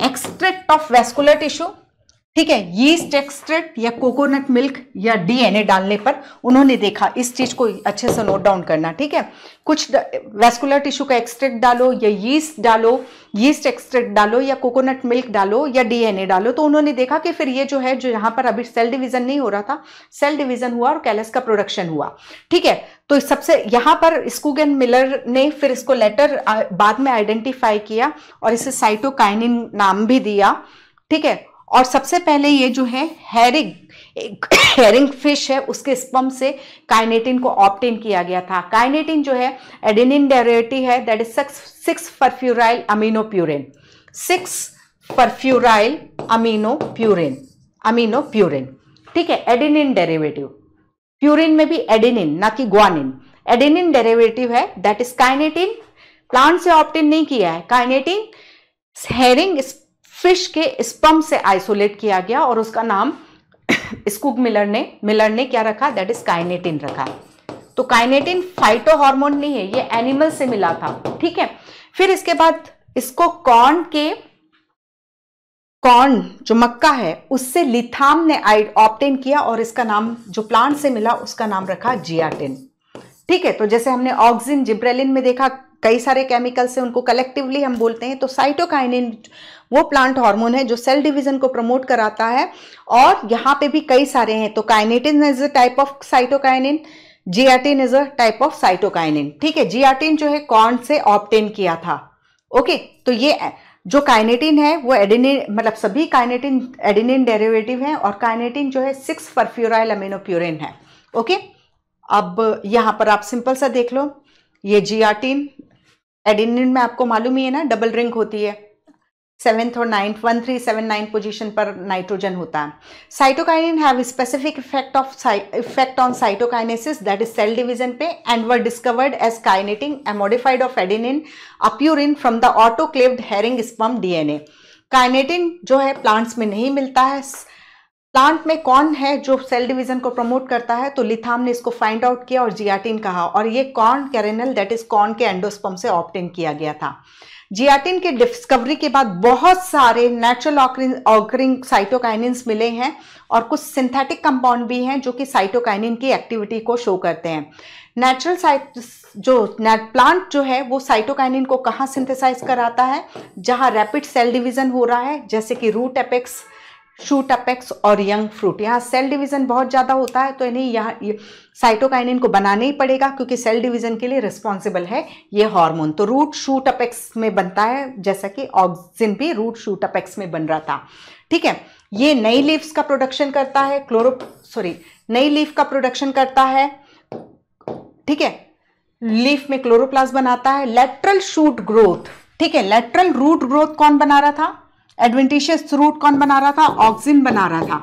extract of vascular tissue, ठीक है, यीस्ट एक्सट्रैक्ट या कोकोनट मिल्क या डीएनए डालने पर उन्होंने देखा। इस चीज को अच्छे से नोट डाउन करना। ठीक है, कुछ वेस्कुलर टिश्यू का एक्सट्रैक्ट डालो या यीस्ट डालो, यीस्ट एक्सट्रैक्ट डालो या कोकोनट मिल्क डालो या डीएनए डालो। तो उन्होंने देखा कि फिर ये जो है, जो यहाँ पर अभी सेल डिवीजन नहीं हो रहा था, सेल डिवीजन हुआ और कैलस का प्रोडक्शन हुआ। ठीक है, तो सबसे यहाँ पर स्कूक एंड मिलर ने फिर इसको लेटर बाद में आइडेंटिफाई किया और इसे साइटोकाइनिन नाम भी दिया। ठीक है, और सबसे पहले ये जो है हेरिंग फिश है, उसके स्पर्म से काइनेटिन को ऑब्टेन किया गया था। काइनेटिन जो है एडेनिन डेरिवेटिव है, दैट इज 6 परफ्यूराइल अमीनोप्यूरिन, 6 परफ्यूराइल अमीनोप्यूरिन। ठीक है, एडेनिन डेरिवेटिव, प्यूरिन में भी एडेनिन ना कि ग्वानिन, एडेनिन डेरिवेटिव है, दैट इज काइनेटिन। प्लांट से ऑब्टेन नहीं किया है काइनेटिन, हेरिंग फिश के स्पर्म से आइसोलेट किया गया और उसका नाम स्कूक मिलर ने क्या रखा, दैट इज काइनेटिन रखा। तो काइनेटिन फाइटो हार्मोन नहीं है, ये एनिमल से मिला था। ठीक है, फिर इसके बाद इसको कॉर्न जो मक्का है उससे लिथाम ने ऑब्टेन किया और इसका नाम जो प्लांट से मिला उसका नाम रखा जियाटिन। ठीक है, तो जैसे हमने ऑक्सीजन जिब्रेलिन में देखा, कई सारे केमिकल्स हैं, उनको कलेक्टिवली हम बोलते हैं। तो साइटोकाइनिन वो प्लांट हार्मोन है जो सेल डिवीजन को प्रमोट कराता है, और यहाँ पे भी कई सारे हैं। तो kinetin is a type of cytokinin, zeatin is a type of cytokinin. ठीक है, जियाटिन जो है कॉर्न से ऑब्टेन किया था। ओके, तो ये जो काइनेटिन है वो एडेनिन, मतलब सभी काइनेटिन एडेनिन डेरिवेटिव हैं, और काइनेटिन जो है 6 परफ्यूराइल अमीनोप्यूरिन है। ओके, अब यहाँ पर आप सिंपल सा देख लो, ये जियाटिन, एडेनिन में आपको मालूम ही है ना डबल रिंग होती है, 7th और 9th 1 3 7 9 पोजीशन पर नाइट्रोजन होता है। Cytokinin have specific effect on cytokinesis, that is cell division पे, and were discovered as kinetin a modified of adenine a purine from the autoclaved herring sperm DNA. Kinetin जो है प्लांट्स में नहीं मिलता है। प्लांट में कौन है जो सेल डिवीजन को प्रमोट करता है, तो लिथाम ने इसको फाइंड आउट किया और जियाटिन कहा, और ये कॉर्न कैरेनल दैट इज कॉर्न के एंडोस्पर्म से ऑब्टेन किया गया था। जियाटिन के डिस्कवरी के बाद बहुत सारे नेचुरल ऑकरिंग साइटोकाइनिन्स मिले हैं और कुछ सिंथेटिक कंपाउंड भी हैं जो कि साइटोकाइनिन की एक्टिविटी को शो करते हैं। प्लांट जो है वो साइटोकाइनिन को कहाँ सिंथेसाइज कराता है, जहां रैपिड सेल डिवीजन हो रहा है, जैसे कि रूट एपेक्स, शूट अपेक्स और यंग फ्रूट। यहाँ सेल डिवीजन बहुत ज़्यादा होता है, तो इन्हें यहाँ साइटोकाइनिन को बनाना ही पड़ेगा, क्योंकि सेल डिवीजन के लिए रिस्पॉन्सिबल है ये हार्मोन। तो रूट शूट अपेक्स में बनता है, जैसा कि ऑक्सिन भी रूट शूट अपेक्स में बन रहा था। ठीक है, ये नई लीव्स का प्रोडक्शन करता है, नई लीफ का प्रोडक्शन करता है। ठीक है, लीफ में क्लोरोप्लास्ट बनाता है। लेटरल शूट ग्रोथ, ठीक है, लेटरल रूट ग्रोथ कौन बना रहा था, एडवेंटिशियस रूट कौन बना रहा था, ऑक्सिन बना रहा था।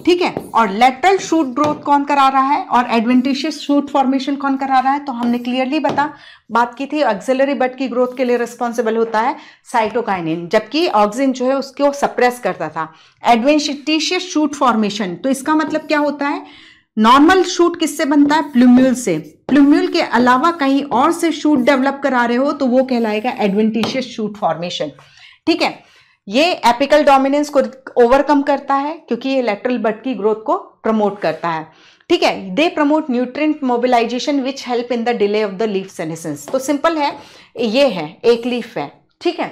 ठीक है, और लेटरल शूट ग्रोथ कौन करा रहा है और एडवेंटिशियस शूट फॉर्मेशन कौन करा रहा है, तो हमने क्लियरली बात की थी, एक्सिलरी बड की ग्रोथ के लिए रिस्पॉन्सिबल होता है साइटोकाइनिन, जबकि ऑक्सिन जो है उसको सप्रेस करता था। एडवेंटिशियस शूट फॉर्मेशन, तो इसका मतलब क्या होता है, नॉर्मल शूट किससे बनता है, प्लूम्यूल से। प्लूम्यूल के अलावा कहीं और से शूट डेवलप करा रहे हो तो वो कहलाएगा एडवेंटिशियस शूट फॉर्मेशन। ठीक है, ये एपिकल डोमिनेंस को ओवरकम करता है, क्योंकि ये लेटरल बड की ग्रोथ को प्रमोट करता है। ठीक है, they promote nutrient mobilization which help in the delay of the leaf senescence. तो सिंपल है, ये है एक लीफ है, ठीक है,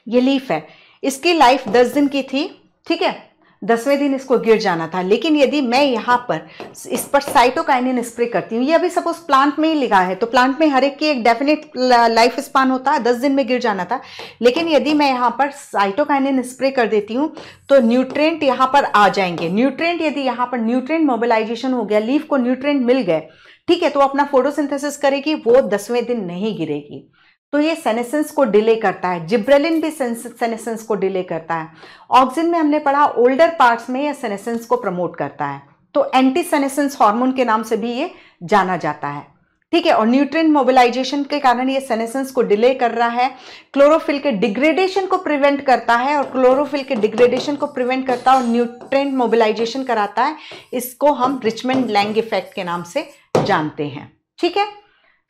ये लीफ है, इसकी लाइफ 10 दिन की थी। ठीक है, 10वें दिन इसको गिर जाना था, लेकिन यदि मैं यहाँ पर इस पर साइटोकाइनिन स्प्रे करती हूँ, ये अभी सपोज प्लांट में ही लिखा है, तो प्लांट में हर एक की एक डेफिनेट लाइफ स्पान होता है, 10 दिन में गिर जाना था। लेकिन यदि मैं यहाँ पर साइटोकाइनिन स्प्रे कर देती हूँ तो न्यूट्रिएंट यहाँ पर आ जाएंगे। न्यूट्रिएंट, यदि यहाँ पर न्यूट्रिएंट मोबिलाइजेशन हो गया, लीफ को न्यूट्रिएंट मिल गए, ठीक है, तो अपना फोटोसिंथेसिस करेगी, वो 10वें दिन नहीं गिरेगी। तो ये सेनेसेंस को डिले करता है। जिब्रेलिन भी सेनेसेंस को डिले करता है। ऑक्सिन में हमने पढ़ा ओल्डर पार्ट्स में ये सेनेसेंस को प्रमोट करता है, तो एंटी सेनेसेंस हार्मोन के नाम से भी ये जाना जाता है। ठीक है, और न्यूट्रिएंट मोबिलाइजेशन के कारण ये सेनेसेंस को डिले कर रहा है। क्लोरोफिल के डिग्रेडेशन को प्रिवेंट करता है, और क्लोरोफिल के डिग्रेडेशन को प्रिवेंट करता है और न्यूट्रिएंट मोबिलाइजेशन कराता है। इसको हम रिचमंड लैंग इफेक्ट के नाम से जानते हैं। ठीक है,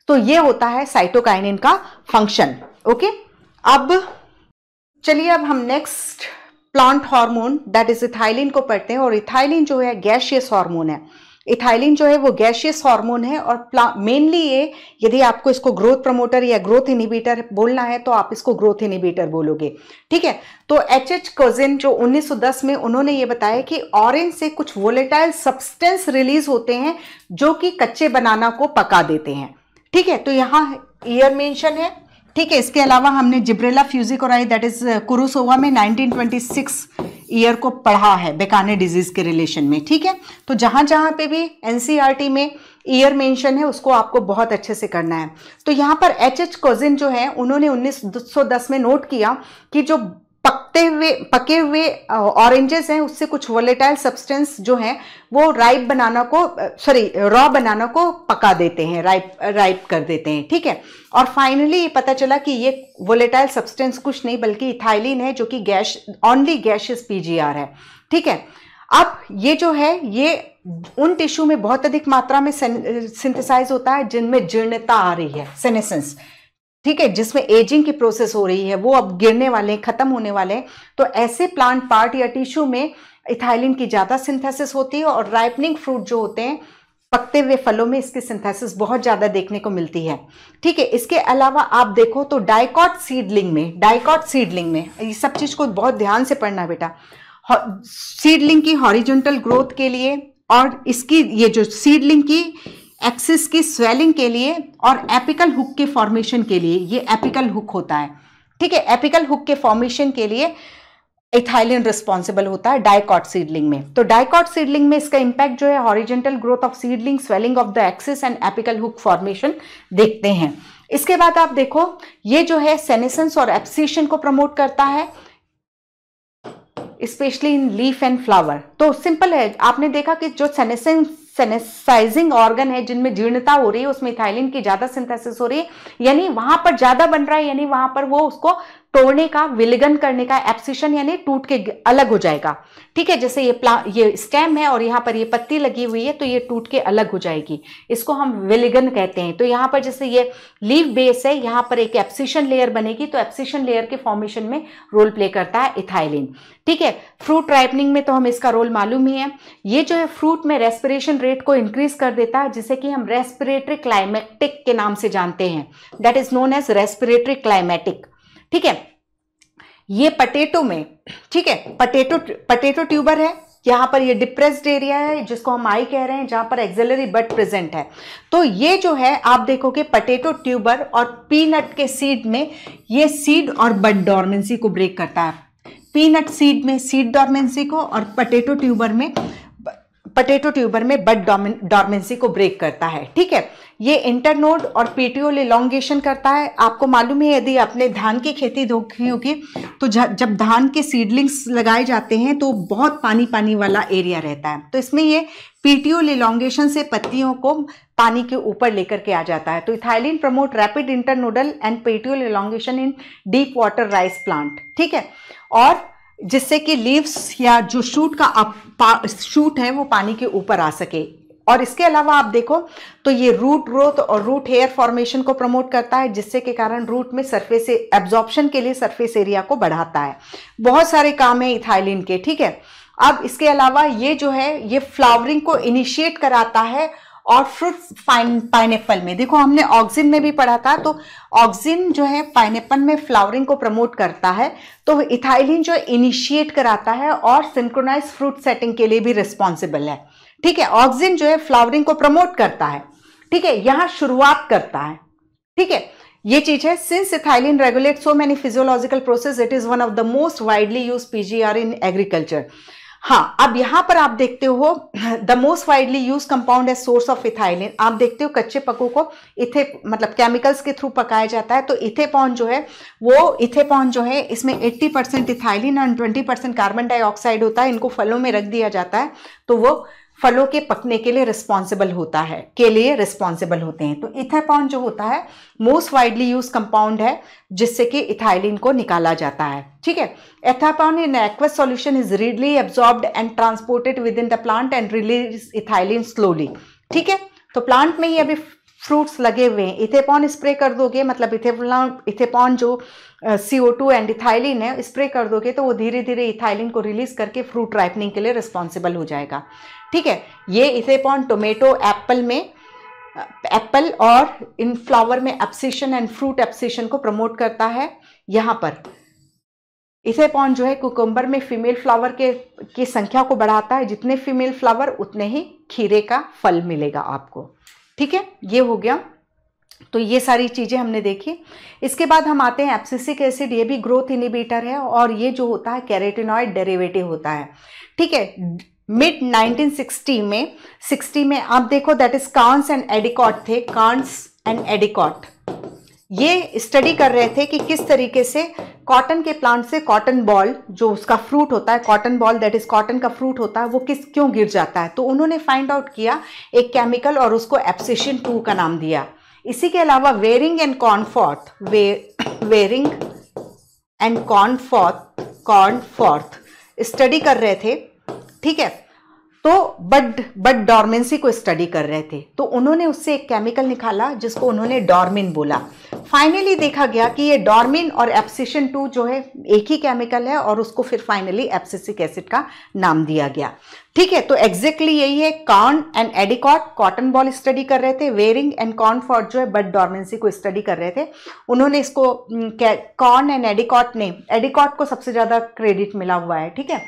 तो ये होता है साइटोकाइनिन का फंक्शन। ओके, अब चलिए अब हम next plant hormone that is ethylene को पढ़ते हैं। और इथाइलिन जो है गैसियस हार्मोन है। इथाइलिन जो है वो गैसियस हार्मोन है, और मेनली ये, यदि आपको इसको ग्रोथ प्रमोटर या ग्रोथ इनहिबिटर बोलना है तो आप इसको ग्रोथ इनहिबिटर बोलोगे। ठीक है, तो H.H. कोजिन जो 1910 में उन्होंने ये बताया कि ऑरेंज से कुछ वोलेटाइल सब्सटेंस रिलीज होते हैं जो कि कच्चे बनाना को पका देते हैं। ठीक है, तो यहाँ ईयर मेंशन है। ठीक है, इसके अलावा हमने जिब्रेला फ्यूजिकोराई दैट इज कुरुसोवा में 1926 ईयर को पढ़ा है बेकाने डिजीज के रिलेशन में। ठीक है, तो जहां जहां पे भी एनसीईआरटी में ईयर मेंशन है उसको आपको बहुत अच्छे से करना है। तो यहाँ पर H.H. कोजिन जो है उन्होंने 1910 में नोट किया कि जो पके हुए ऑरेंजेस हैं उससे कुछ वोलेटाइल सब्सटेंस जो हैं वो रॉ बनाना को पका देते हैं, राइप कर देते हैं। ठीक है, और फाइनली ये पता चला कि ये वोलेटाइल सब्सटेंस कुछ नहीं बल्कि इथाइलिन है, जो कि ओनली गैसियस पीजीआर है। ठीक है, अब ये जो है ये उन टिश्यू में बहुत अधिक मात्रा में सिंथेसाइज होता है जिनमें जीर्णता आ रही है, सेनेसेंस। ठीक है, जिसमें एजिंग की प्रोसेस हो रही है, वो अब गिरने वाले हैं, खत्म होने वाले हैं। तो ऐसे प्लांट पार्ट या टिश्यू में इथाइलिन की ज्यादा सिंथेसिस होती है, और राइपनिंग फ्रूट जो होते हैं, पकते हुए फलों में इसकी सिंथेसिस बहुत ज्यादा देखने को मिलती है। ठीक है, इसके अलावा आप देखो तो डाइकॉट सीडलिंग में ये सब चीज को बहुत ध्यान से पढ़ना बेटा। सीडलिंग की हॉरिजॉन्टल ग्रोथ के लिए, और इसकी ये जो सीडलिंग की एक्सिस की स्वेलिंग के लिए, और एपिकल हुक के फॉर्मेशन के लिए, ये एपिकल हुक होता है। ठीक है, एपिकल हुक के फॉर्मेशन के लिए इथाइलिन रिस्पॉन्सिबल होता है डाइकॉट सीडलिंग में। तो डाइकॉट सीडलिंग में इसका इंपैक्ट जो है horizontal growth of seedling, swelling of the axis and apical hook formation देखते हैं। इसके बाद आप देखो ये जो है सेनेसेंस और एब्सिशन को प्रमोट करता है, specially in leaf and flower. तो सिंपल है, आपने देखा कि जो सेनेसाइजिंग ऑर्गन है जिनमें जीर्णता हो रही है उसमें इथाइलिन की ज्यादा सिंथेसिस हो रही है, यानी वहां पर ज्यादा बन रहा है, यानी वहां पर वो उसको तोड़ने का, विलगन करने का, एब्सिशन यानी टूट के अलग हो जाएगा। ठीक है, जैसे ये स्टेम है और यहाँ पर ये पत्ती लगी हुई है, तो ये टूट के अलग हो जाएगी, इसको हम विलगन कहते हैं। तो यहाँ पर जैसे ये लीफ बेस है, यहाँ पर एक एब्सिशन लेयर बनेगी, तो एब्सिशन लेयर के फॉर्मेशन में रोल प्ले करता है इथाइलिन। ठीक है, फ्रूट राइपनिंग में तो हम इसका रोल मालूम ही है। ये जो है फ्रूट में रेस्पिरेशन रेट को इंक्रीज कर देता है, जिसे कि हम रेस्पिरेटरी क्लाइमेटिक के नाम से जानते हैं, that is known as respiratory climacteric. ठीक है, ये पटेटो में, ठीक है, पटेटो ट्यूबर है, यहाँ पर ये डिप्रेस्ड एरिया है जिसको हम आई कह रहे हैं, जहां पर एक्सिलरी बड प्रेजेंट है। तो ये जो है आप देखोगे पटेटो ट्यूबर और पीनट के सीड में ये सीड और बड डॉर्मेंसी को ब्रेक करता है। पीनट सीड में सीड डॉर्मेंसी को और पटेटो ट्यूबर में बड डॉर्मेंसी को ब्रेक करता है। ठीक है, ये इंटरनोड और पीटियोल इलोंगेशन करता है। आपको मालूम है, यदि आपने धान की खेती देखी होगी तो जब धान के सीडलिंग्स लगाए जाते हैं तो बहुत पानी वाला एरिया रहता है, तो इसमें ये पीटियोल इलोंगेशन से पत्तियों को पानी के ऊपर लेकर के आ जाता है। तो ethylene promote rapid internodal and petiole elongation in deep water rice plant. ठीक है, और जिससे कि लीव्स या जो शूट है वो पानी के ऊपर आ सके। और इसके अलावा आप देखो तो ये रूट ग्रोथ और रूट हेयर फॉर्मेशन को प्रमोट करता है, जिससे के कारण रूट में सरफेस एब्जॉर्प्शन के लिए सरफेस एरिया को बढ़ाता है। बहुत सारे काम है इथाइलिन के। ठीक है, अब इसके अलावा ये जो है ये फ्लावरिंग को इनिशिएट कराता है। और फ्रूट्स पाइनएप्पल में देखो, हमने ऑक्सिन में भी पढ़ा था, तो ऑक्सिन जो है पाइनएप्पल में फ्लावरिंग को प्रमोट करता है, तो इथाइलिन जो इनिशिएट कराता है और सिंक्रोनाइज फ्रूट सेटिंग के लिए भी रिस्पॉन्सिबल है। ठीक है, ऑक्सिन जो है फ्लावरिंग को प्रमोट करता है। ठीक है, यहां शुरुआत करता है। ठीक है, ये चीज है। Since ethylene regulate so many physiological process, it is one of the most widely use PGR in agriculture. हाँ, अब यहां पर आप देखते हो the most widely use compound as source of ethylene. आप देखते हो कच्चे पक्कों को मतलब केमिकल्स के थ्रू पकाया जाता है, तो इथेपॉन जो है इसमें 80% इथाइलिन और 20% कार्बन डाइऑक्साइड होता है। इनको फलों में रख दिया जाता है, तो वो फलों के पकने के लिए रिस्पॉन्सिबल होते हैं। तो इथेपॉन जो होता है मोस्ट वाइडली यूज कंपाउंड है, जिससे कि इथाइलिन को निकाला जाता है। ठीक है, ethephon in aqueous solution is readily absorbed and transported within the plant and release ethylene slowly. ठीक है, तो प्लांट में ही अभी फ्रूट्स लगे हुए हैं, इथेपॉन स्प्रे कर दोगे, मतलब इथेपॉन जो CO2 एंड इथाइलिन है स्प्रे कर दोगे, तो वो धीरे धीरे इथाइलिन को रिलीज करके फ्रूट राइपनिंग के लिए रिस्पॉन्सिबल हो जाएगा। ठीक है, ये इथेपॉन टोमेटो, एप्पल और इन फ्लावर में एब्सिशन एंड फ्रूट एब्सिशन को प्रमोट करता है। यहां पर इथेपॉन जो है कुकुम्बर में फीमेल फ्लावर की संख्या को बढ़ाता है, जितने फीमेल फ्लावर उतने ही खीरे का फल मिलेगा आपको। ठीक है, ये हो गया। तो ये सारी चीजें हमने देखी। इसके बाद हम आते हैं एब्सिसिक एसिड। ये भी ग्रोथ इनिबिटर है और ये जो होता है कैरोटीनॉइड डेरिवेटिव होता है। ठीक है, मिड 1960 में आप देखो दैट इज कार्न्स एंड एडिकॉट थे। कार्न्स एंड एडिकॉट ये स्टडी कर रहे थे कि किस तरीके से कॉटन के प्लांट से कॉटन बॉल जो उसका फ्रूट होता है, cotton ball that is cotton का फ्रूट होता है, वो क्यों गिर जाता है। तो उन्होंने फाइंड आउट किया एक केमिकल और उसको एब्सिशन 2 का नाम दिया। इसी के अलावा वेरिंग एंड कॉर्नफॉर्थ स्टडी कर रहे थे। ठीक है, तो बड डॉर्मेंसी को स्टडी कर रहे थे, तो उन्होंने उससे एक केमिकल निकाला जिसको उन्होंने डॉर्मिन बोला। फाइनली देखा गया कि ये डॉर्मिन और एब्सिशन 2 जो है एक ही केमिकल है, और उसको फिर फाइनली एब्सिसिक एसिड का नाम दिया गया। ठीक है, तो एग्जैक्टली यही है। Corn and Addicott cotton boll study कर रहे थे, वेरिंग एंड कॉर्नफॉर्थ जो है बड डॉर्मेंसी को स्टडी कर रहे थे। उन्होंने इसको कार्न एंड एडिकॉट को सबसे ज्यादा क्रेडिट मिला हुआ है। ठीक है,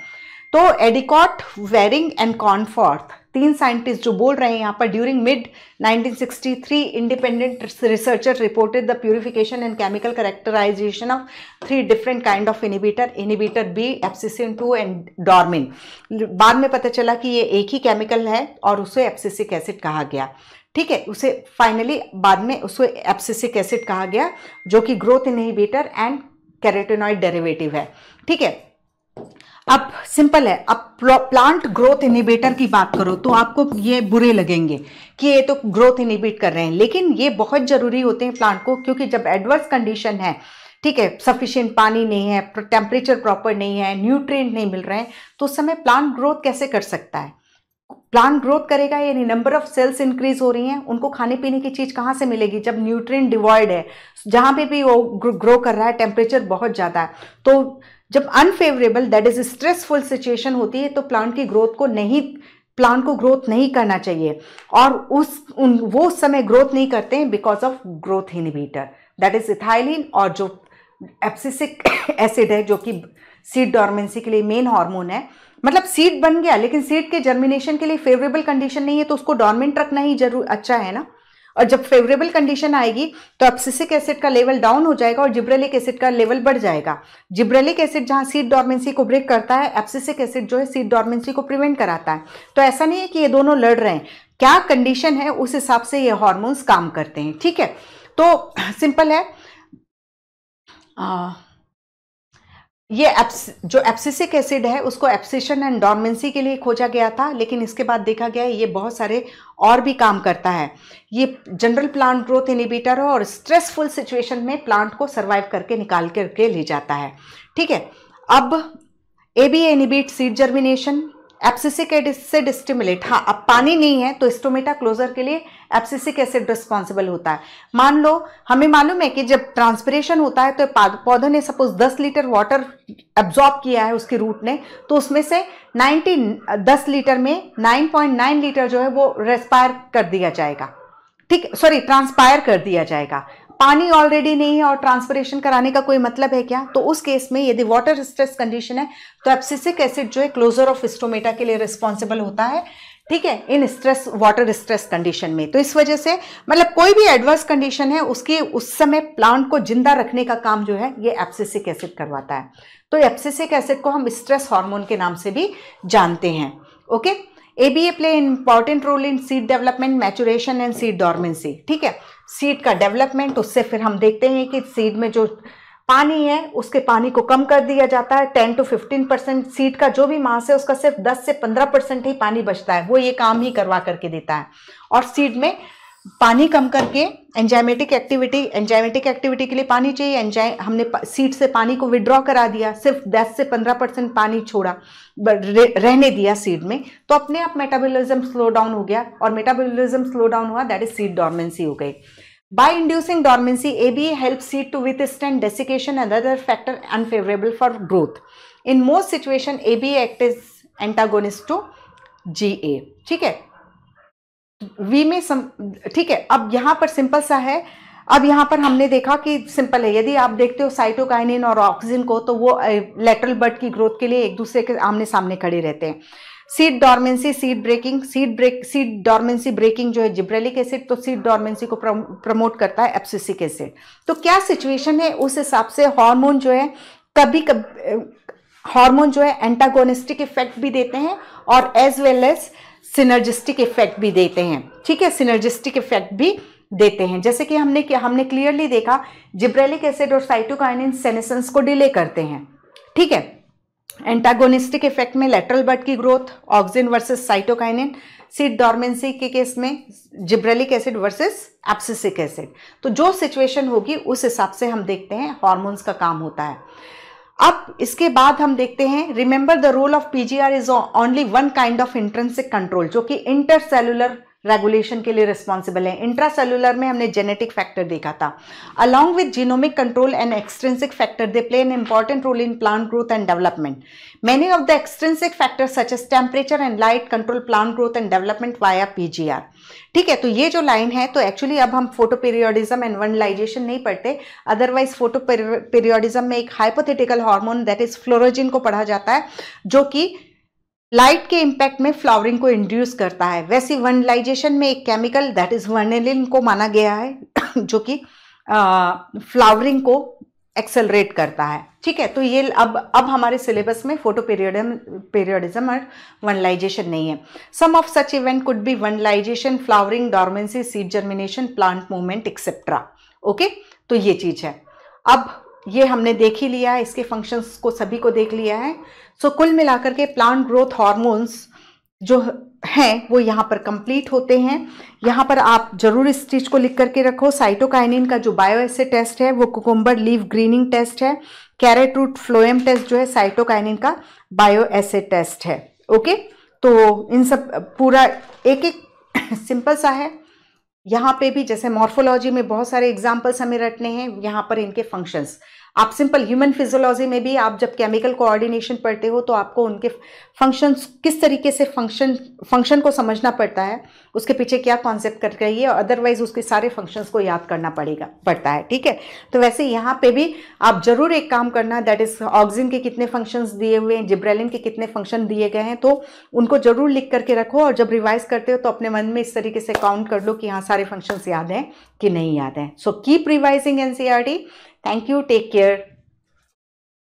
तो Addicott, Wareing and Cornforth 3 scientist जो बोल रहे हैं यहाँ पर, during mid 1963 independent researcher reported the purification and chemical characterisation of 3 different kind of inhibitor B, abscisin 2 and dormin. बाद में पता चला कि ये एक ही केमिकल है और उसे एब्सिसिक एसिड कहा गया। ठीक है, उसे फाइनली बाद में उसे एब्सिसिक एसिड कहा गया, जो कि growth inhibitor and carotenoid derivative है। ठीक है, अब सिंपल है। अब प्लांट ग्रोथ इनिबिटर की बात करो तो आपको ये बुरे लगेंगे कि ये तो ग्रोथ इनिबिट कर रहे हैं, लेकिन ये बहुत जरूरी होते हैं प्लांट को, क्योंकि जब एडवर्स कंडीशन है, ठीक है, सफिशिएंट पानी नहीं है, टेम्परेचर प्रॉपर नहीं है, न्यूट्रिएंट नहीं मिल रहे हैं, तो उस समय प्लांट ग्रोथ कैसे कर सकता है? प्लांट ग्रोथ करेगा यानी नंबर ऑफ सेल्स इंक्रीज हो रही हैं, उनको खाने पीने की चीज कहां से मिलेगी जब न्यूट्रिएंट डिवॉइड है, जहां पे भी वो ग्रो कर रहा है टेम्परेचर बहुत ज्यादा है, तो जब unfavourable that is stressful situation होती है तो प्लांट को ग्रोथ नहीं करना चाहिए, और वो उस समय ग्रोथ नहीं करते हैं because of growth inhibitor that is ethylene, और जो एब्सिसिक एसिड है जो कि सीड डॉर्मेंसी के लिए मेन हार्मोन है। मतलब सीड बन गया लेकिन सीड के जर्मिनेशन के लिए फेवरेबल कंडीशन नहीं है तो उसको डॉर्मेंट रखना ही जरूर अच्छा है ना, और जब फेवरेबल कंडीशन आएगी तो एब्सिसिक एसिड का लेवल डाउन हो जाएगा और जिब्रेलिक एसिड का लेवल बढ़ जाएगा। जिब्रेलिक एसिड जहां सीड डॉर्मेंसी को ब्रेक करता है, एब्सिसिक एसिड जो है सीड डॉर्मेंसी को प्रिवेंट कराता है। तो ऐसा नहीं है कि ये दोनों लड़ रहे हैं, क्या कंडीशन है उस हिसाब से ये हार्मोन्स काम करते हैं, ठीक है। तो सिंपल है, ये जो एब्सिसिक एसिड है उसको एब्सिशन एंड डॉर्मेंसी के लिए खोजा गया था, लेकिन इसके बाद देखा गया ये बहुत सारे और भी काम करता है। ये जनरल प्लांट ग्रोथ इनहिबिटर है और स्ट्रेसफुल सिचुएशन में प्लांट को सर्वाइव करके निकाल करके ले जाता है, ठीक है। अब ABA inhibit seed germination, abscisic acid stimulate, हाँ अब पानी नहीं है तो स्टोमेटा क्लोजर के लिए एब्सिसिक एसिड रिस्पॉन्सिबल होता है। मान लो हमें मालूम है कि जब ट्रांसपिरेशन होता है तो पौधे ने सपोज 10 लीटर वाटर एब्जॉर्ब किया है उसके रूट ने, तो उसमें से 10 लीटर में 9.9 लीटर जो है वो रेस्पायर कर दिया जाएगा, ठीक, सॉरी ट्रांसपायर कर दिया जाएगा। पानी ऑलरेडी नहीं है और ट्रांसपिरेशन कराने का कोई मतलब है क्या? तो उस केस में यदि वाटर स्ट्रेस कंडीशन है तो एब्सिसिक एसिड जो है क्लोजर ऑफ स्टोमेटा के लिए रिस्पॉन्सिबल होता है, ठीक है, इन स्ट्रेस वाटर स्ट्रेस कंडीशन में। तो इस वजह से मतलब कोई भी एडवर्स कंडीशन है उसकी उस समय प्लांट को जिंदा रखने का काम जो है ये एब्सिसिक एसिड करवाता है। तो एब्सिसिक एसिड को हम स्ट्रेस हार्मोन के नाम से भी जानते हैं, okay. ABA play important role in seed development, maturation and seed dormancy, ठीक है। सीड का डेवलपमेंट, उससे फिर हम देखते हैं कि सीड में जो पानी है उसके पानी को कम कर दिया जाता है, 10 to 15%। सीड का जो भी मास है उसका सिर्फ 10 से 15% ही पानी बचता है, वो ये काम ही करवा करके देता है। और सीड में पानी कम करके एंजाइमेटिक एक्टिविटी के लिए पानी चाहिए, हमने सीड से पानी को विड्रॉ करा दिया, सिर्फ 10 से 15% पानी छोड़ा, रहने दिया सीड में, तो अपने आप मेटाबॉलिज्म स्लो डाउन हो गया, और मेटाबॉलिज्म स्लो डाउन हुआ दैट इज सीड डॉर्मेंसी हो गई। By inducing dormancy, ABA helps seed to withstand desiccation and other factor unfavorable for growth. In most situation, ABA acts as antagonist to GA, ठीक है। वी में ठीक है। अब यहाँ पर सिंपल सा है, अब यहाँ पर हमने देखा कि सिंपल है, यदि आप देखते हो साइटोकाइनिन और ऑक्सिन को तो वो लेटरल बड की ग्रोथ के लिए एक दूसरे के आमने सामने खड़े रहते हैं। Seed dormancy, seed breaking, seed dormancy breaking जो है जिब्रेलिक एसिड, तो सीड डॉर्मेंसी को प्रमोट करता है एब्सिसिक एसिड। तो क्या सिचुएशन है उस हिसाब से हार्मोन जो है कभी हार्मोन जो है एंटागोनिस्टिक इफेक्ट भी देते हैं और as well as synergistic effect भी देते हैं, ठीक है, सिनर्जिस्टिक इफेक्ट भी देते हैं। जैसे कि हमने क्लियरली देखा जिब्रेलिक एसिड और साइटोकाइनिन सेनेसेंस को डिले करते हैं, ठीक है। एंटागोनिस्टिक इफेक्ट में लेटरल बड की growth, auxin versus cytokinin, seed dormancy के केस में gibberellic acid versus abscisic acid. तो जो सिचुएशन होगी उस हिसाब से हम देखते हैं हार्मोन्स का काम होता है। अब इसके बाद हम देखते हैं, remember the role of PGR is only one kind of intrinsic control, जो कि इंटरसेलुलर रेगुलेशन के लिए रिस्पॉन्सिबल है। इंट्रासेलुलर में हमने जेनेटिक फैक्टर देखा था। Along with genomic control and extrinsic factor they play an important role in plant growth and development. Many of the extrinsic factors such as temperature and light control plant growth and development via PGR, ठीक है। तो ये जो लाइन है, तो एक्चुअली अब हम फोटोपीरियोडिज्म एंड वनलाइजेशन नहीं पढ़ते, अदरवाइज फोटोपीरियोडिज्म में एक हाइपोथेटिकल हार्मोन दैट इज फ्लोरोजिन को पढ़ा जाता है, जो कि लाइट के इंपैक्ट में फ्लावरिंग को इंड्यूस करता है। वैसे वनलाइजेशन में एक केमिकल दैट इज वर्नेलिन को माना गया है जो कि फ्लावरिंग को एक्सेलरेट करता है, ठीक है। तो ये अब हमारे सिलेबस में फोटोपीरियोडिज्म और वनलाइजेशन नहीं है। Some of such event could be vernalisation, flowering, dormancy, seed germination, plant movement etcetera, okay. तो ये चीज है। अब ये हमने देख ही लिया है, इसके फंक्शंस को सभी को देख लिया है। सो कुल मिलाकर के प्लांट ग्रोथ हार्मोन्स जो हैं वो यहाँ पर कंप्लीट होते हैं। यहाँ पर आप जरूर इस चीज को लिख करके रखो, साइटोकाइनिन का जो बायोएसे टेस्ट है वो कुकुम्बर लीफ ग्रीनिंग टेस्ट है, कैरेट रूट फ्लोएम टेस्ट जो है साइटोकाइनिन का बायोएसे टेस्ट है। ओके, तो इन सब पूरा एक एक सिंपल सा है। यहाँ पे भी जैसे मॉर्फोलॉजी में बहुत सारे एग्जाम्पल्स हमें रटने हैं, यहाँ पर इनके फंक्शंस। आप सिंपल ह्यूमन फिजियोलॉजी में भी आप जब केमिकल कोऑर्डिनेशन पढ़ते हो तो आपको उनके फंक्शंस किस तरीके से फंक्शन को समझना पड़ता है, उसके पीछे क्या कॉन्सेप्ट कर रही है, और अदरवाइज उसके सारे फंक्शंस को याद करना पड़ता है। ठीक है, तो वैसे यहाँ पे भी आप जरूर एक काम करना, दैट इज ऑक्सिन के कितने फंक्शंस दिए हुए हैं, जिब्रेलिन के कितने फंक्शन दिए गए हैं, तो उनको जरूर लिख करके रखो। और जब रिवाइज करते हो तो अपने मन में इस तरीके से काउंट कर लो कि हाँ सारे फंक्शंस याद हैं कि नहीं याद हैं। So keep revising NCERT. Thank you. Take care.